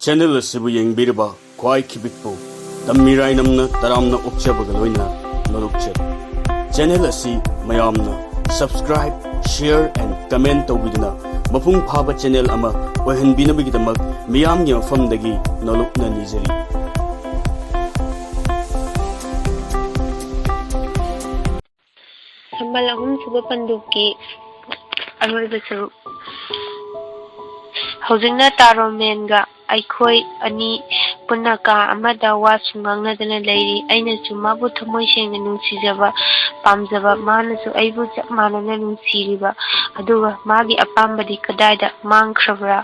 channel asibu yengbiriba kwai kibikpu Tammi Rainamna taramna okchabaga loina norukchet channel asi mayamna subscribe share and comment tawbiduna mapung phaba channel ama ohenbinabigdamak miyamgi mafamdagi nolokna nizari Sambal suba panduki aroiba saru Hojingna taro menga aikoi ani punaka amada wa sungangnadana leiri aina su mabu thamoi sengna nungsijaba pamjaba manasu aibu chap manana nungsiriba aduga magi apambadi kadaida mangkhrabra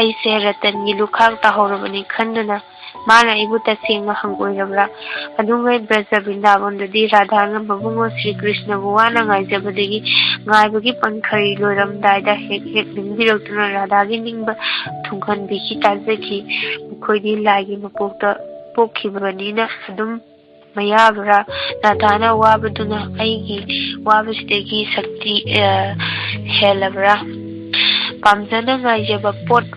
aise ratan gi lukhang tahorabani khandana mana aibu tasengna hangoirabra adungai braja bindavandadi radhana babungo Sri Krishna buwana ngaijabadagi ngaibagi pankhari loramdaida hek ningbiroktuna radhagi ningba thungkhan biki tajaki mukhoi lagi mapokta pokhibanina adum mayabra radhana wabaduna aigi wabastegi sakti helabra pamjana ngaijaba pot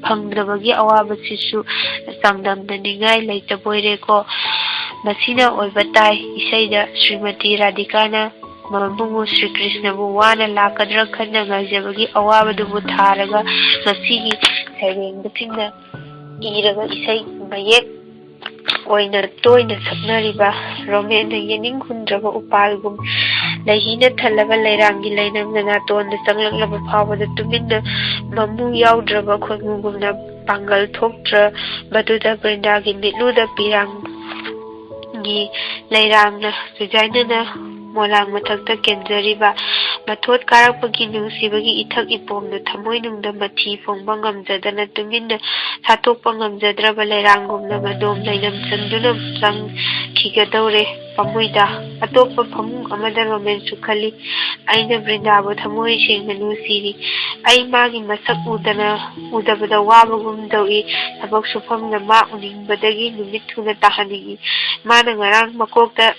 phangdrabagi awabasisu sangdamdanigai leitaboireko masina oibatai isaida Srimati Radhikana Mabungu Sri Krishna buwana lakadra khanna ngajabagi awabadubu tharaga masigi sairengdathingna iraga isai mayek oina toina saknariba romena yening hundraba upalgum lahina thalaga leirangi leinamna tonda changlaklaba phawada tuminna mamu yaudraba khongugumna pangal thoktra baduda brindagi mitluda pirang gi leirangna sujainana molang mathakta kenjariba mathot karakpagi nungsibagi ithak ipomna thamoi nungda mathi phongba ngamjadana tuminna satokpa ngamjadraba leirangumna madom leinam chanduna sang khigadore pamuida atoppa phamung amada romen sukhali aina brindabo thamoi sengna nusiri ai magi masak udabada wabagum dawi thabak sufamna ma uningbadagi numit thuna tahanigi mana ngarang makokta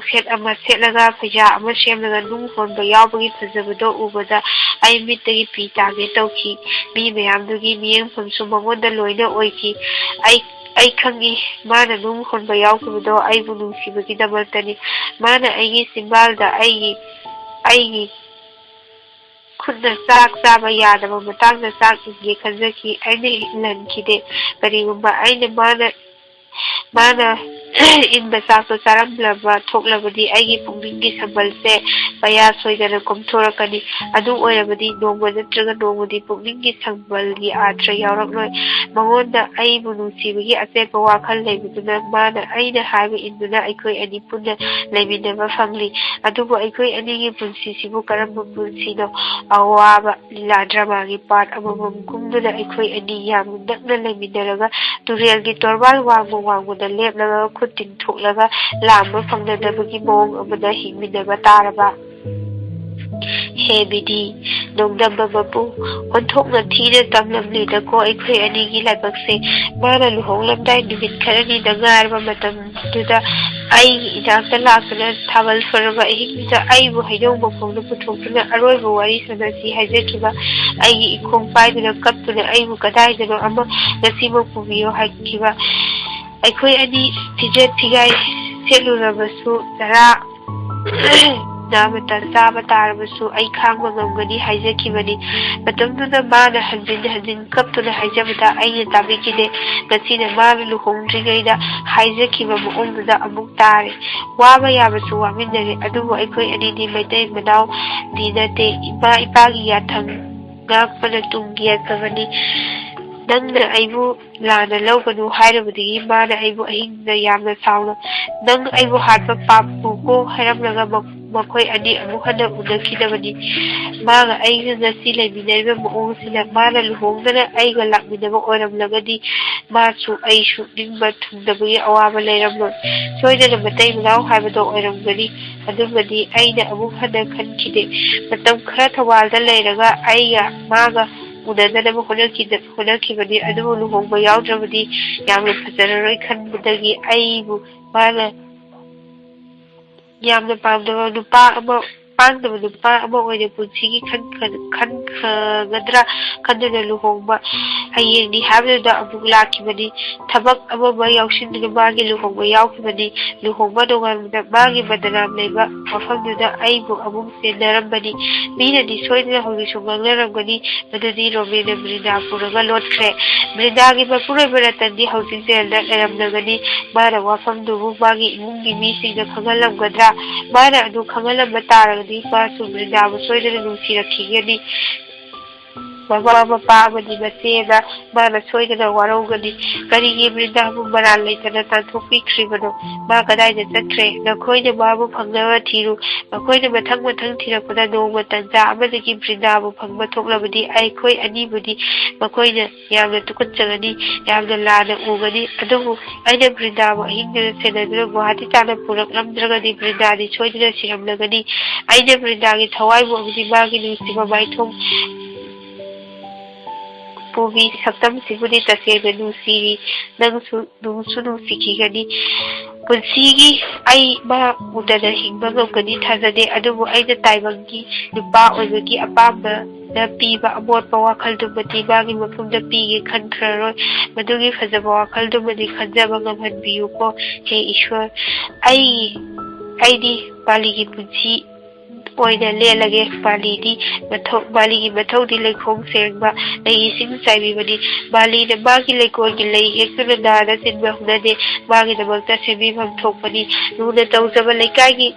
set ama setlaga phaja ama semlaga nung honba yawbagi phajabado ubada ai mittagi pi tage tawki mi mayamdugi miyeng phomsu mangonda loina oiki ai khangi mana nung honba yawkibado aibu nungsibagi damaltani mana aigi simbalda aigi khudna sak saba yadaba matangna sak inge khanjaki aina lankhide karigumba aina mana inba sakto charamlaba thoklabadi aigi pungningi sambalse paya soidana komthorakani adu oirabadi nongma natraga nongmadi pungningi sambalgi atra yauraknoi mangonda aibu nungsibagi achepa wakhal leibiduna mana aina haiba induna aikoi ani punna leiminaba fangli adubu aikoi anigi punsisibu karamba punsino awaba lila dramagi part amamam kumduna aikoi ani yamna nakna leiminaraga turelgi torbal wangmada lepnaga khutin thoklaga lamba fangnadabagi mong amada hingminaba taraba he bidi nongdamba babu onthokna thina tamlamlida ko aikoi anigi laibakse mana luhonglamdai numit kharani da ngarba matam duda ai idakta lakna thabal faraba hingda aibu haidong bokongna puthokna aroiba wari sanasi haijakiba ai ikhong paiduna kaptuna aibu kadaidano ama nasimo pubiyo hakiba aikoi ani fijet figai selurabasu tara namata saba tarabasu ai khangba ngamgani haijakibani matamduna mana hanjin kaptuna haijabada aina tabikide nasina mana luhongdrigaida haijakiba maongda amuk tare waba yabasu waminare adubu aikoi ani di maitai manaw dinate ipagi yathang ngakpana tungi yakabani nangna aibu lana lawganu hairabadigi mana aibu ahingna yamna sauna nang aibu hatpa papu ko hairamlaga makhoi ani amuk hana unakhinabani maga aiga ngasi leiminariba maongsina mana luhongdana aiga lakminaba oiramlagadi masu aisu ningba thungdabagi awaba leiramloi soidana matai manaw haibado oiramgani adumadi aina amuk hana khankide matam khara thawalda leiraga aiga maga unadana honakibani adubu luhongba yawdrabadi yamna fajararoi khanbadagi aibu mana yamna pamdaba nupa ama ꯄꯥꯡꯗꯕ ꯅꯨꯄꯥ ꯑꯃ ꯑꯣꯏꯅ ꯄꯨꯟꯁꯤꯒꯤ ꯈꯟꯈꯒꯗ꯭ꯔꯥ ꯈꯟꯗꯨꯅ ꯂꯨꯍꯣꯡꯕ ꯍꯌꯦꯡꯅꯤ ꯍꯥꯏꯕꯗꯨꯗ ꯑꯃꯨꯛ ꯂꯥꯛꯈꯤꯕꯅꯤ ꯊꯕꯛ ꯑꯃ ꯌꯥꯎꯁꯤꯟꯗꯨꯅ ꯃꯥꯒꯤ ꯂꯨꯍꯣꯡꯕ ꯌꯥꯎꯈꯤꯕꯅꯤ ꯂꯨꯍꯣꯡꯕ ꯅꯣꯡꯉꯥꯟꯕꯗ ꯃꯥꯒꯤ ꯕꯗꯅꯥꯝ ꯂꯩꯕ ꯃꯐꯝꯗꯨꯗ ꯑꯩꯕꯨ ꯑꯃꯨꯛ ꯆꯦꯟꯅꯔꯝꯕꯅꯤ ꯃꯤꯅꯗꯤ ꯁꯣꯏꯗꯅ ꯍꯧꯖꯤꯛꯁꯨ ꯉꯥꯡꯅꯔꯝꯒꯅꯤ ꯃꯗꯨꯗꯤ ꯔꯣꯃꯦꯟꯅ ꯕ꯭ꯔꯤꯟꯗꯥ ꯄꯨꯔꯒ ꯂꯣꯠꯈ꯭ꯔꯦ ꯕ꯭ꯔꯤꯟꯗꯥꯒꯤ ꯃꯄꯨꯔꯣꯏꯕ ꯔꯇꯟꯗꯤ ꯍꯧꯖꯤꯛ ꯖꯦꯜꯗ ꯂꯩꯔꯝꯂꯒꯅꯤ ꯃꯥꯅ ꯋꯥꯐꯝꯗꯨꯕꯨ ꯃꯥꯒꯤ ꯏꯃꯨꯡꯒꯤ ꯃꯤꯁꯤꯡꯗ ꯈꯪꯍꯜꯂꯝꯒꯗ꯭ꯔꯥ ꯃꯥꯅ ꯑꯗꯨ ꯈꯪꯍꯜꯂꯝꯕ ꯇꯥꯔꯒꯗꯤ ꯃꯥꯁꯨ ꯕ꯭ꯔꯤꯟꯗꯥꯕꯨ ꯁꯣꯏꯗꯅ ꯅꯨꯡꯁꯤꯔꯛꯈꯤꯒꯅꯤ mama mapa amadi masena mana soidana warogani karigi brindabu maral leitana tanthokpikribano ma kadai chatre nakoina babu phangnawa thiru nakoina mathang thirapada nongma tanja amadagi brindabu phangma thoklabadi aikoi anibudi makoina yamna tukutchagani yamna lana ugani adubu aina brindabu hingna senaduna guhati tana puraklamdragani brindadi soidana siramlagani aina brindagi thawaibu amadi magi nusiba maithong Puvi saktam sibudi tasega nusiri nangsu nusikigani punsigi ai ba udana hingba ngomgani thazade adubu aina taibangi nupa oibagi apamba na piba amotpa wakhaldumbati magi mafumda pige khankraroi madugi fajaba wakhaldumbati khanjaba ngamhanbiyuko he ishwar aidi baligi punsi oina lelage baligi mathodi lekhong sengba lei sing saibibani bali na magi lekogi lei hekuna nada sinba hunade magi damakta sebibam thokpani nuna tawjaba leikagi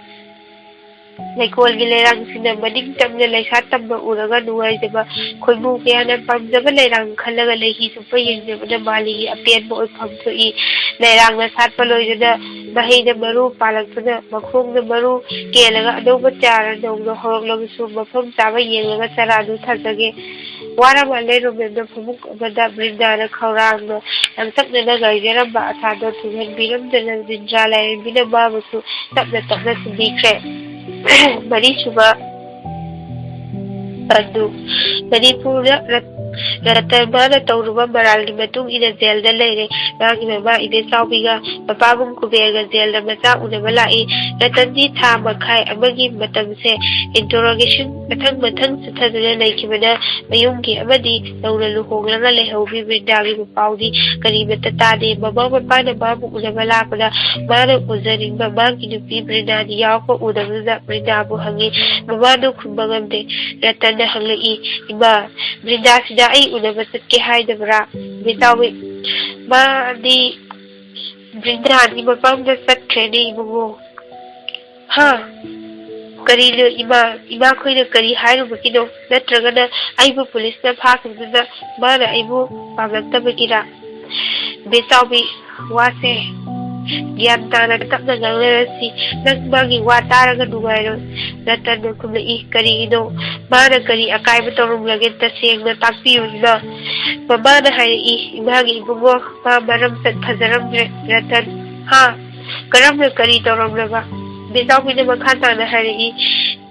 lekolgi lerang sina maning tamna leisa tamba uraga nuaijaba khoimu kayana pamjaba lerang khalaga lehi supa yengjabana baligi apenba oifam thoi lerang na satpa loidana mahina maru palaktuna makhongna maru kelaga adoba chara dongna horoglabusu mafam chaba yenglaga charadu thajage warama leromemna phumuk amada brindana khaurangna lamsakna gaijaramba asado thuhanbiramdana dindra lairambina babusu tapna sindikre Manipur Bandu Manipura Ratamana Tauruba Maralgi Matung in a Zelda Lady, Rangi Mama in the Saubiga, Babam Kubega Zelda Mata Unamalai, Ratandi Tamakai, Amagi Matamse, interrogation, Matang Satana Nakimana, Mayungi Amadi, Laura Luhonga Lehobi, Vindagi Paudi, Karimatati, Mama Pana Babu Unamalapana, Mana Uzaring Mamaki to be Brinadi Yako Udamuna Brindabu Hangi, Mamado Kumbangamde, Ratanda Hangi, Ima, Brindasida. Ay unaba satke haidabra bitawi ma di brindani mapamda satkre ne ibugo ha kari lo ima khoina kari hairu bakino natragana aibu police na phakuduna mana aibu pamlaktabakira bitawi wase Gian tana tapna nganglasi nang magi wataraga nugairo natana kumlai karido mana kari akaiba torumlage tasengna takpiyuna mamana hairi imagi ibungo ma maram sat phajaramre ratan ha karamna kari torumlaga bisawina makhatana hairi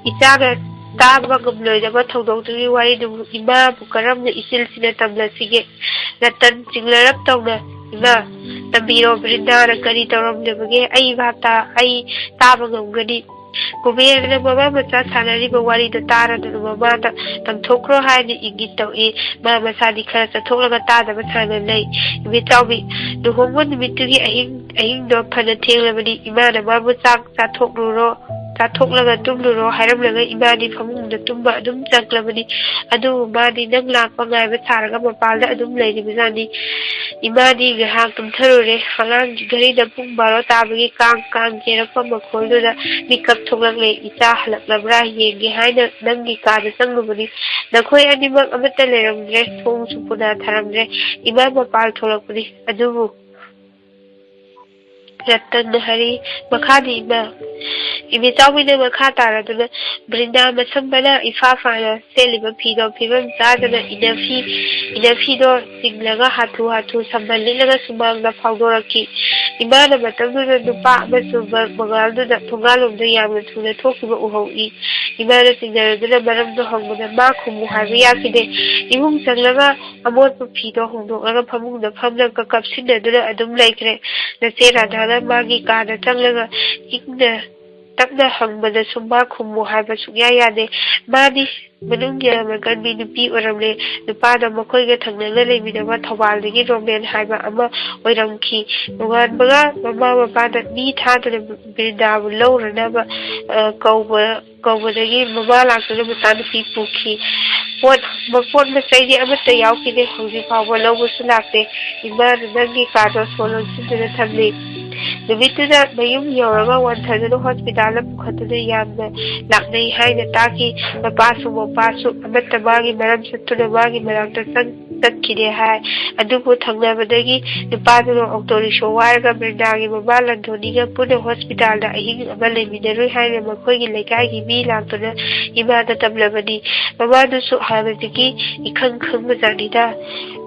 ichaga taba gumloidaba thodoktugi wari du ima bu karamna isilsina tamlasige ratan chinglarap tawna ima Tambiro Brindana Kari Torom Nebage, Aivata, Ai Tabagam Kubir the Mama Sanari Bawari the Tara the Mamata, Tam Tokro Hide Igito E, Mama Sadika, the Tolagata, the Matana Lay, Vitabi, the woman Mituri, a him do Panatela, Imana, Mama Sak, Tokro. Tatokla Dumuro, Haramla, Imani from the Tumba, Dum Janklamani, Adu Madi, Nangla, Panga, Taragama, Pala, Adum Lady Bizani, Imani, the Hakum Terror, Halan, Garida Pumba, Tabi, Kang, Jerapam, Kolda, Mikap Togla, Ita, Labra, behind the Nangika, the Sangubani, the Koi animal of the Telegram dress, Home Supuna, Taramre, Imama Pal Tolopoli, Adu. Ratan Hari Makadi Ima. Imitawina Makata, Brinda Masambala, Ifafana, Seliba Pido, Pivam Zadana, Inafido, Singlaga Hatu, Sambalina Sumanga Paudoraki, Imana Matamuna, Dupa, Magaldo, Tungalum, the Yamatuna, Tokiba Uho, Imana Singla, Madame the Hong, the Makum, Haviakide, Imum Sanglaga, Amor Pido, Hondo, Pamu, the Pamla Capsina, Adum Lake, the Sera Dana Magika, the Tanglaga, Igna. ꯇꯞꯅ ꯍꯪꯕꯗꯁꯨ ꯃꯥ ꯈꯨꯝꯃꯨ ꯍꯥꯏꯕ ꯁꯨꯛꯌꯥ ꯌꯥꯗꯦ ꯃꯥꯗꯤ ꯃꯅꯨꯡꯒꯤ ꯃꯒꯟꯕꯤ ꯅꯨꯄꯤ ꯑꯣꯏꯔꯝꯂꯦ ꯅꯨꯄꯥꯗ ꯃꯈꯣꯏꯒ ꯊꯪꯅꯅ ꯂꯩꯃꯤꯟꯅꯕ ꯊꯧꯕꯥꯜꯗꯒꯤ ꯔꯣꯃꯦꯟ ꯍꯥꯏꯕ ꯑꯃ ꯑꯣꯏꯔꯝꯈꯤ ꯅꯣꯡꯉꯥꯟꯕꯒ ꯃꯃꯥ ꯃꯄꯥꯗ ꯃꯤ ꯊꯥꯗꯨꯅ ꯕ꯭ꯔꯤꯟꯗꯥꯕꯨ ꯂꯧꯔꯅꯕ ꯀꯧꯕꯗꯒꯤ ꯃꯃꯥ ꯂꯥꯛꯇꯨꯅ ꯃꯆꯥꯅꯨꯄꯤ ꯄꯨꯈꯤ ꯃꯄꯣꯠ ꯃꯆꯩꯗꯤ ꯑꯃꯠꯇ ꯌꯥꯎꯈꯤꯗꯦ ꯍꯧꯖꯤꯛ ꯐꯥꯎꯕ ꯂꯧꯕꯁꯨ ꯂꯥꯛꯇꯦ ꯏꯃꯥꯅ ꯅꯪꯒꯤ ꯀꯥꯔꯗꯣ ꯁꯣ ꯂꯣꯟꯁꯤꯟꯗꯨꯅ ꯊꯝꯂꯤ ꯅꯨꯃꯤꯠꯇꯨꯗ ꯃꯌꯨꯝ ꯌꯧꯔꯒ ꯋꯥꯟꯊꯗꯨꯅ ꯍꯣꯁꯄꯤꯇꯥꯜꯗ ꯄꯨꯈꯠꯇꯨꯅ ꯌꯥꯝꯅ ꯂꯥꯛꯅꯩ ꯍꯥꯏꯅ ꯇꯥꯈꯤ ꯃꯄꯥꯁꯨ ꯃꯄꯥꯁꯨ ꯑꯃꯠꯇ ꯃꯥꯒꯤ ꯃꯔꯝ ꯆꯠꯇꯨꯅ ꯃꯥꯒꯤ ꯃꯅꯥꯛꯇ ꯆꯠꯈꯤꯗꯦ ꯍꯥꯏ ꯑꯗꯨꯕꯨ ꯊꯪꯅꯕꯗꯒꯤ ꯅꯨꯄꯥꯗꯨꯅ ꯑꯣꯛꯇꯣ ꯔꯤꯛꯁꯣ ꯋꯥꯏꯔꯒ ꯕ꯭ꯔꯤꯟꯗꯥꯒꯤ ꯃꯃꯥ ꯂꯟꯊꯣꯅꯤꯒ ꯄꯨꯟꯅ ꯍꯣꯁꯄꯤꯇꯥꯜꯗ ꯑꯍꯤꯡ ꯑꯃ ꯂꯩꯃꯤꯟꯅꯔꯨꯏ ꯍꯥꯏꯅ ꯃꯈꯣꯏꯒꯤ ꯂꯩꯀꯥꯏꯒꯤ ꯃꯤ ꯂꯥꯛꯇꯨꯅ ꯏꯃꯥꯗ ꯇꯝꯂꯕꯅꯤ ꯃꯃꯥꯗꯨꯁꯨ ꯍꯥꯟꯅꯗꯒꯤ ꯏꯈꯪ ꯈꯪꯕꯖꯥꯠꯅꯤꯗ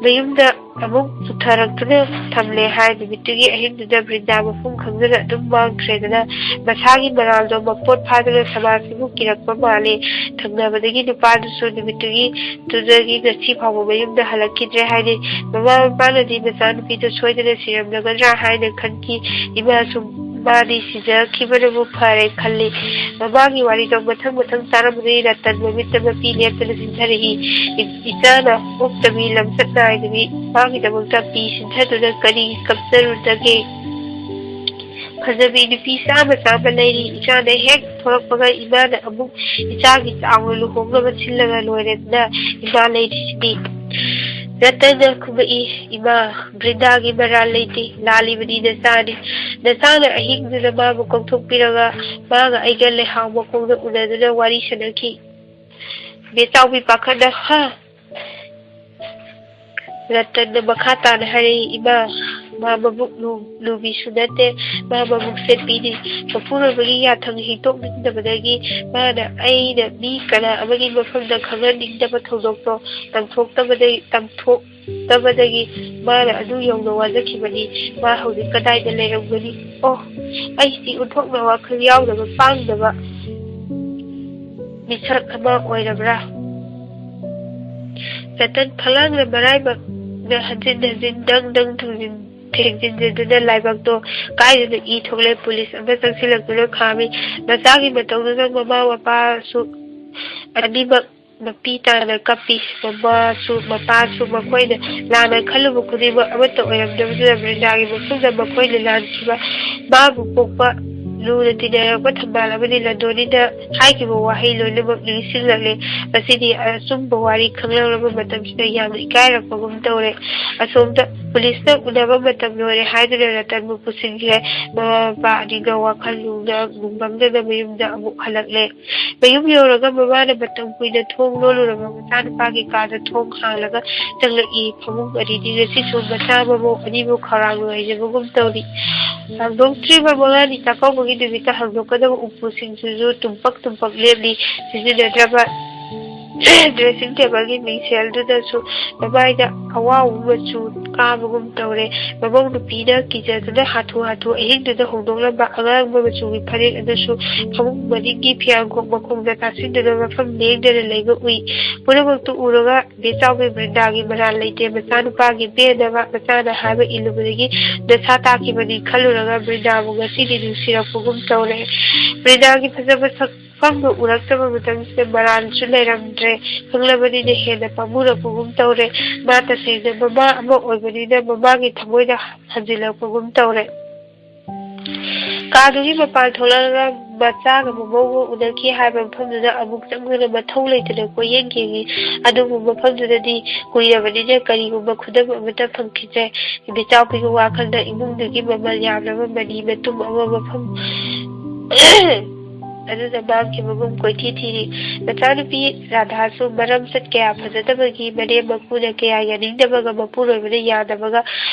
ꯃꯌꯨꯝꯗ ꯑꯃꯨꯛ ꯄꯨꯊꯔꯛꯇꯨꯅ ꯊꯝꯂꯦ ꯍꯥꯏ ꯅꯨꯃꯤꯠꯇꯨꯒꯤ ꯑꯍꯤꯡꯗꯨꯗ ꯕ꯭ꯔꯤꯟꯗꯥ ꯃꯐꯝ ꯈꯪꯗꯅ ꯑꯗꯨꯝ ꯃꯥꯡꯈ꯭ꯔꯦꯗꯅ ꯃꯁꯥꯒꯤ ꯃꯔꯥꯜꯗꯣ ꯃꯄꯣꯠ ꯐꯥꯗꯨꯅ ꯁꯃꯥꯖꯁꯤꯕꯨ ꯀꯤꯔꯛꯄ ꯃꯥꯜꯂꯤ ꯊꯪꯅꯕꯗꯒꯤ ꯅꯨꯄꯥꯗꯨꯁꯨ ꯅꯨꯃꯤꯠꯇꯨꯗꯒꯤ ꯉꯁꯤ ꯐꯥꯎꯕ ꯃꯌꯨꯝꯗ ꯍꯜꯂꯛꯈꯤꯗ꯭ꯔꯦ ꯍꯥꯏꯅꯤ ꯃꯃꯥ ꯃꯄꯥꯅꯗꯤ ꯃꯆꯥꯅꯨꯄꯤꯗꯨ ꯁꯣꯏꯗꯅ ꯁꯤꯔꯝꯂꯒꯗ꯭ꯔꯥ ꯍꯥꯏꯅ ꯈꯟꯈꯤ ꯏꯃꯥꯁꯨ ꯃꯥꯗꯤ ꯁꯤꯖꯈꯤꯕꯅꯕꯨ ꯐꯔꯦ ꯈꯜꯂꯤ ꯃꯃꯥꯒꯤ ꯋꯥꯔꯤꯗꯣ ꯃꯊꯪ ꯇꯥꯔꯝꯕꯗꯒꯤ ꯔꯇꯟ ꯃꯃꯤꯠꯇ ꯃꯄꯤ ꯂꯦꯞꯇꯅ ꯁꯤꯟꯊꯔꯛꯏ ꯏꯆꯥꯅ ꯑꯣꯛꯇꯕꯤ ꯂꯝꯆꯠ ꯅꯥꯏꯗꯕꯤ ꯃꯥꯒꯤꯗꯃꯛꯇ ꯄꯤ ꯁꯤꯟꯊꯗꯨꯅ ꯀꯔꯤ ꯀꯞꯆꯔꯨꯗꯒꯦ ꯐꯖꯕꯤ ꯅꯨꯄꯤ ꯆꯥꯝꯃ ꯂꯩꯔꯤ ꯏꯆꯥꯅ ꯍꯦꯛ ꯊꯣꯛꯂꯛꯄꯒ ꯏꯃꯥꯅ ꯑꯃꯨꯛ ꯏꯆꯥꯒꯤ ꯆꯥꯎꯅ ꯂꯨꯍꯣꯡꯅꯕ ꯁꯤꯜꯂꯒ ꯂꯣꯏꯔꯦꯗꯅ ꯏꯃꯥ ꯂꯩꯔꯤꯁꯤꯗꯤ ꯔꯇꯟꯅ ꯈꯨꯝꯃꯛꯏ ꯏꯃꯥ ꯕ꯭ꯔꯤꯟꯗꯥꯒꯤ ꯃꯔꯥꯜ ꯂꯩꯇꯦ ꯂꯥꯜꯂꯤꯕꯗꯤ ꯅꯆꯥꯅꯤ ꯅꯆꯥꯅ ꯑꯍꯤꯡꯗꯨꯗ ꯃꯥꯕꯨ ꯀꯧꯊꯣꯛꯄꯤꯔꯒ ꯃꯥꯒ ꯑꯩꯒ ꯂꯩꯍꯥꯎ ꯃꯈꯣꯡꯗ ꯎꯅꯗꯨꯅ ꯋꯥꯔꯤ ꯁꯥꯟꯅꯈꯤ ꯕꯦꯆꯥꯎꯕꯤ ꯄꯥꯈꯠꯅ ꯔꯇꯟꯅ ꯃꯈꯥ ꯇꯥꯅ ꯍꯥꯏꯔꯛꯏ ꯏꯃꯥ ꯃꯥ ꯃꯕꯨꯛ ꯂꯨꯕꯤꯁꯨ ꯅꯠꯇꯦ ꯃꯥ ꯃꯕꯨꯛ ꯁꯦꯠꯄꯤꯅꯤ ꯃꯄꯨꯔꯣꯏꯕꯒꯤ ꯌꯥꯊꯪ ꯍꯤꯛꯇꯣꯛꯅꯤꯡꯗꯕꯗꯒꯤ ꯃꯥꯅ ꯑꯩꯅ ꯃꯤ ꯀꯅꯥ ꯑꯃꯒꯤ ꯃꯐꯝꯗ ꯈꯪꯍꯟꯅꯤꯡꯗꯕ ꯊꯧꯗꯣꯛꯇꯣ ꯇꯝꯊꯣꯛꯇꯕꯗꯒꯤ ꯃꯥꯅ ꯑꯗꯨ ꯌꯧꯅ ꯋꯥꯖꯈꯤꯕꯅꯤ ꯃꯥ ꯍꯧꯖꯤꯛ ꯀꯗꯥꯏꯗ ꯂꯩꯔꯝꯒꯅꯤ ꯑꯣ ꯑꯩꯁꯤ ꯎꯟꯊꯣꯛꯅ ꯋꯥꯈꯜ ꯌꯥꯎꯗꯕ ꯄꯥꯡꯗꯕ ꯃꯤꯁꯛ ꯑꯃ ꯑꯣꯏꯔꯕ꯭ꯔꯥ ꯔꯇꯟ ꯐꯂꯥꯡꯅ ꯃꯔꯥꯏꯕꯛꯅ ꯍꯟꯖꯤꯟ ꯗꯪ ꯊꯦꯡꯖꯤꯟꯖꯗꯨꯅ ꯂꯥꯏꯕꯛꯇꯣ ꯀꯥꯏꯗꯨꯅ ꯏ ꯊꯣꯛꯂꯦ ꯄꯨꯂꯤꯁ ꯑꯃ ꯆꯪꯁꯤꯜꯂꯛꯇꯨꯅ ꯈꯥꯝꯃꯤ ꯃꯆꯥꯒꯤ ꯃꯇꯧꯗꯨꯅ ꯃꯃꯥ ꯃꯄꯥꯁꯨ ꯑꯅꯤꯃꯛ ꯃꯄꯤ ꯇꯥꯅ ꯀꯞꯄꯤ ꯃꯃꯥꯁꯨ ꯃꯄꯥꯁꯨ ꯃꯈꯣꯏꯅ ꯂꯥꯟꯅ ꯈꯜꯂꯨꯕ ꯈꯨꯗꯤꯡꯃꯛ ꯑꯃꯠꯇ ꯑꯣꯏꯔꯝꯗꯕꯗꯨꯅ ꯕ꯭ꯔꯤꯟꯗꯥꯒꯤ ꯃꯐꯝꯗ ꯃꯈꯣꯏꯅ ꯂꯥꯟꯈꯤꯕ ꯃꯥꯕꯨ ꯄꯣꯛꯄ ꯂꯨꯅ ꯇꯤꯟꯅꯔꯛꯄ ꯊꯝꯕꯥꯜ ꯑꯃꯗꯤ ꯂꯟꯗꯣꯅꯤꯗ ꯍꯥꯏꯈꯤꯕ ꯋꯥꯍꯩ ꯂꯣꯏꯅꯃꯛ ꯅꯤꯡꯁꯤꯡꯂꯛꯂꯦ ꯃꯁꯤꯗꯤ ꯑꯆꯨꯝꯕ ꯋꯥꯔꯤ ꯈꯪꯂꯛꯂꯕ ꯃꯇꯝꯁꯤꯗ ꯌꯥꯝꯅ ꯏꯀꯥꯏꯔꯛꯄꯒꯨꯝ ꯇꯧꯔꯦ ꯑꯁꯣꯝꯗ ꯄꯨꯂꯤꯁꯅ ꯎꯅꯕ ꯃꯇꯝ ꯂꯣꯏꯔꯦ ꯍꯥꯏꯗꯨꯅ ꯔꯇꯟꯕꯨ ꯄꯨꯁꯤꯟꯈ꯭ꯔꯦ ꯃꯃꯥ ꯃꯄꯥ ꯑꯅꯤꯒ ꯋꯥꯈꯜ ꯅꯨꯡꯃꯪꯗꯅ ꯃꯌꯨꯝꯗ ꯑꯃꯨꯛ ꯍꯜꯂꯛꯂꯦ ꯃꯌꯨꯝ ꯌꯧꯔꯒ ꯃꯃꯥꯅ ꯃꯇꯝ ꯀꯨꯏꯅ ꯊꯣꯡ ꯂꯣꯜꯂꯨꯔꯕ ꯃꯆꯥꯅꯨꯄꯥꯒꯤ ꯀꯥꯗ ꯊꯣꯡ ꯍꯥꯡꯂꯒ ꯆꯪꯂꯛꯏ ꯐꯃꯨꯡ ꯑꯅꯤꯗꯤ ꯉꯁꯤꯁꯨ ꯃꯆꯥ ꯃꯃꯧ ꯑꯅꯤꯕꯨ ꯈꯧꯔꯥꯡ ꯅꯨꯡꯉꯥꯏꯖꯕꯒꯨꯝ ꯇꯧꯔꯤ ꯍꯥꯡꯗꯣꯛꯇ꯭ꯔꯤꯕ ꯃꯉꯥꯅꯤ ꯆꯥꯛꯀꯧꯕꯒꯤ ꯅꯨꯃꯤꯠꯇ ꯍꯥꯡꯗꯣꯛꯀꯗꯕ ꯎꯄꯨꯁꯤꯡꯁꯤꯁꯨ ꯇꯨꯝꯄꯛ ꯂꯦꯞꯂꯤ ꯁꯤꯖꯤꯟꯅꯗ꯭ꯔꯕ ꯗ꯭ꯔꯦꯁꯤꯡ ꯇꯦꯕꯜꯒꯤ ꯃꯤꯡꯁꯦꯜꯗꯨꯗꯁꯨ ꯃꯃꯥꯏꯗ ꯑꯋꯥꯎꯕ ꯃꯆꯨ ꯀꯥꯕꯒꯨm ꯇꯧꯔꯦ ꯃꯃꯧ ꯅꯨꯄꯤꯅ ꯀꯤꯖꯗꯨꯅ ꯍꯥꯊꯨ ꯑꯍꯤꯡꯗꯨꯗ ꯍꯣꯡꯗꯣꯛꯂꯝꯕ ꯑꯉꯥꯡꯕ ꯃꯆꯨꯒꯤ ꯐꯅꯦꯛ ꯑꯗꯨꯁꯨ ꯐꯃꯨꯡ ꯃꯅꯤꯡꯒꯤ ꯐꯤꯌꯥꯡꯈꯣꯛ ꯃꯈꯣꯡꯗ ꯇꯥꯁꯤꯟꯗꯨꯅ ꯃꯐꯝ ꯂꯦꯡꯗꯅ ꯂꯩꯕ ꯎꯏ ꯄꯨꯝꯅꯃꯛꯇꯨ ꯎꯔꯒ ꯕꯦꯆꯥꯎꯕꯤ ꯕ꯭ꯔꯤꯟꯗꯥꯒꯤ ꯃꯔꯥꯜ ꯂꯩꯇꯦ ꯃꯆꯥꯅꯨꯄꯥꯒꯤ ꯄꯦꯟꯅꯕ ꯃꯆꯥꯅ ꯍꯥꯏꯕ ꯏꯜꯂꯨꯕꯗꯒꯤ ꯗꯁꯥ ꯇꯥꯈꯤꯕꯅꯤ ꯈꯜꯂꯨꯔꯒ ꯕ꯭ꯔꯤꯟꯗꯥꯕꯨ ꯉꯁꯤꯗꯤ ꯅꯨꯡꯁꯤꯔꯛꯄꯒꯨꯝ ꯇꯧꯔꯦ ꯕ꯭ꯔꯤꯟꯗꯥꯒꯤ ꯐꯖꯕ ꯁꯛꯐꯝꯗꯨ ꯎꯔꯛꯇꯕ ꯃꯇꯝꯁꯤꯗ ꯃꯔꯥꯜꯁꯨ ꯂꯩꯔꯝꯗ꯭ꯔꯦ ꯈꯪꯂꯕꯅꯤꯅ ꯍꯦꯟꯅ ꯄꯥꯝꯃꯨꯔꯛꯄꯒꯨꯝ ꯇꯧꯔꯦ ꯃꯥ ꯇꯁꯦꯡꯅ ꯃꯃꯥ ꯑꯃ ꯑꯣꯏꯕꯅꯤꯅ ꯃꯃꯥꯒꯤ ꯊꯃꯣꯏꯗ ꯍꯟꯖꯤꯜꯂꯛꯄꯒꯨm ꯇꯧꯔꯦ ꯀꯥꯗꯨꯒꯤ ꯃꯄꯥꯟ ꯊꯣꯛꯂꯛꯂꯒ ꯃꯆꯥꯒ ꯃꯃꯧꯒ ꯎꯅꯈꯤ ꯍꯥꯏꯕ ꯃꯐꯝꯗꯨꯗ ꯑꯃꯨꯛ ꯆꯪꯗꯨꯅ ꯃꯊꯧ ꯂꯩꯇꯅ ꯀꯣꯏꯌꯦꯡ ꯌꯦꯡꯉꯤ ꯑꯗꯨꯕꯨ ꯃꯐꯝꯗꯨꯗꯗꯤ ꯀꯨꯏꯔꯕꯅꯤꯅ ꯀꯔꯤꯒꯨꯝꯕ ꯈꯨꯗꯝ ꯑꯃꯠꯇ ꯐꯪꯈꯤꯗ꯭ꯔꯦ ꯕꯦꯆꯥꯎꯕꯤꯒꯤ ꯋꯥꯈꯜꯗ ꯏꯃꯨꯡꯗꯨꯒꯤ ꯃꯃꯜ ꯌꯥꯝꯂꯕ ꯃꯅꯤ ꯃꯇꯨꯝ ꯑꯃ ꯃꯐꯝ ꯑꯗꯨꯅ ꯃꯥꯡꯈꯤꯕꯒꯨꯝ ꯀꯣꯏꯊꯤ ꯊꯤꯔꯤ ꯃꯆꯥꯅꯨꯄꯤ ꯔꯥꯙꯥꯁꯨ ꯃꯔꯝꯆꯠ ꯀꯌꯥ ꯐꯖꯗꯕꯒꯤ ꯃꯅꯦꯝ ꯃꯀꯨꯅ ꯀꯌా ꯌꯥꯅꯤꯡꯗꯕꯒ ꯃꯄꯨꯔꯣꯏꯕꯅ ꯌꯥꯗꯕꯒ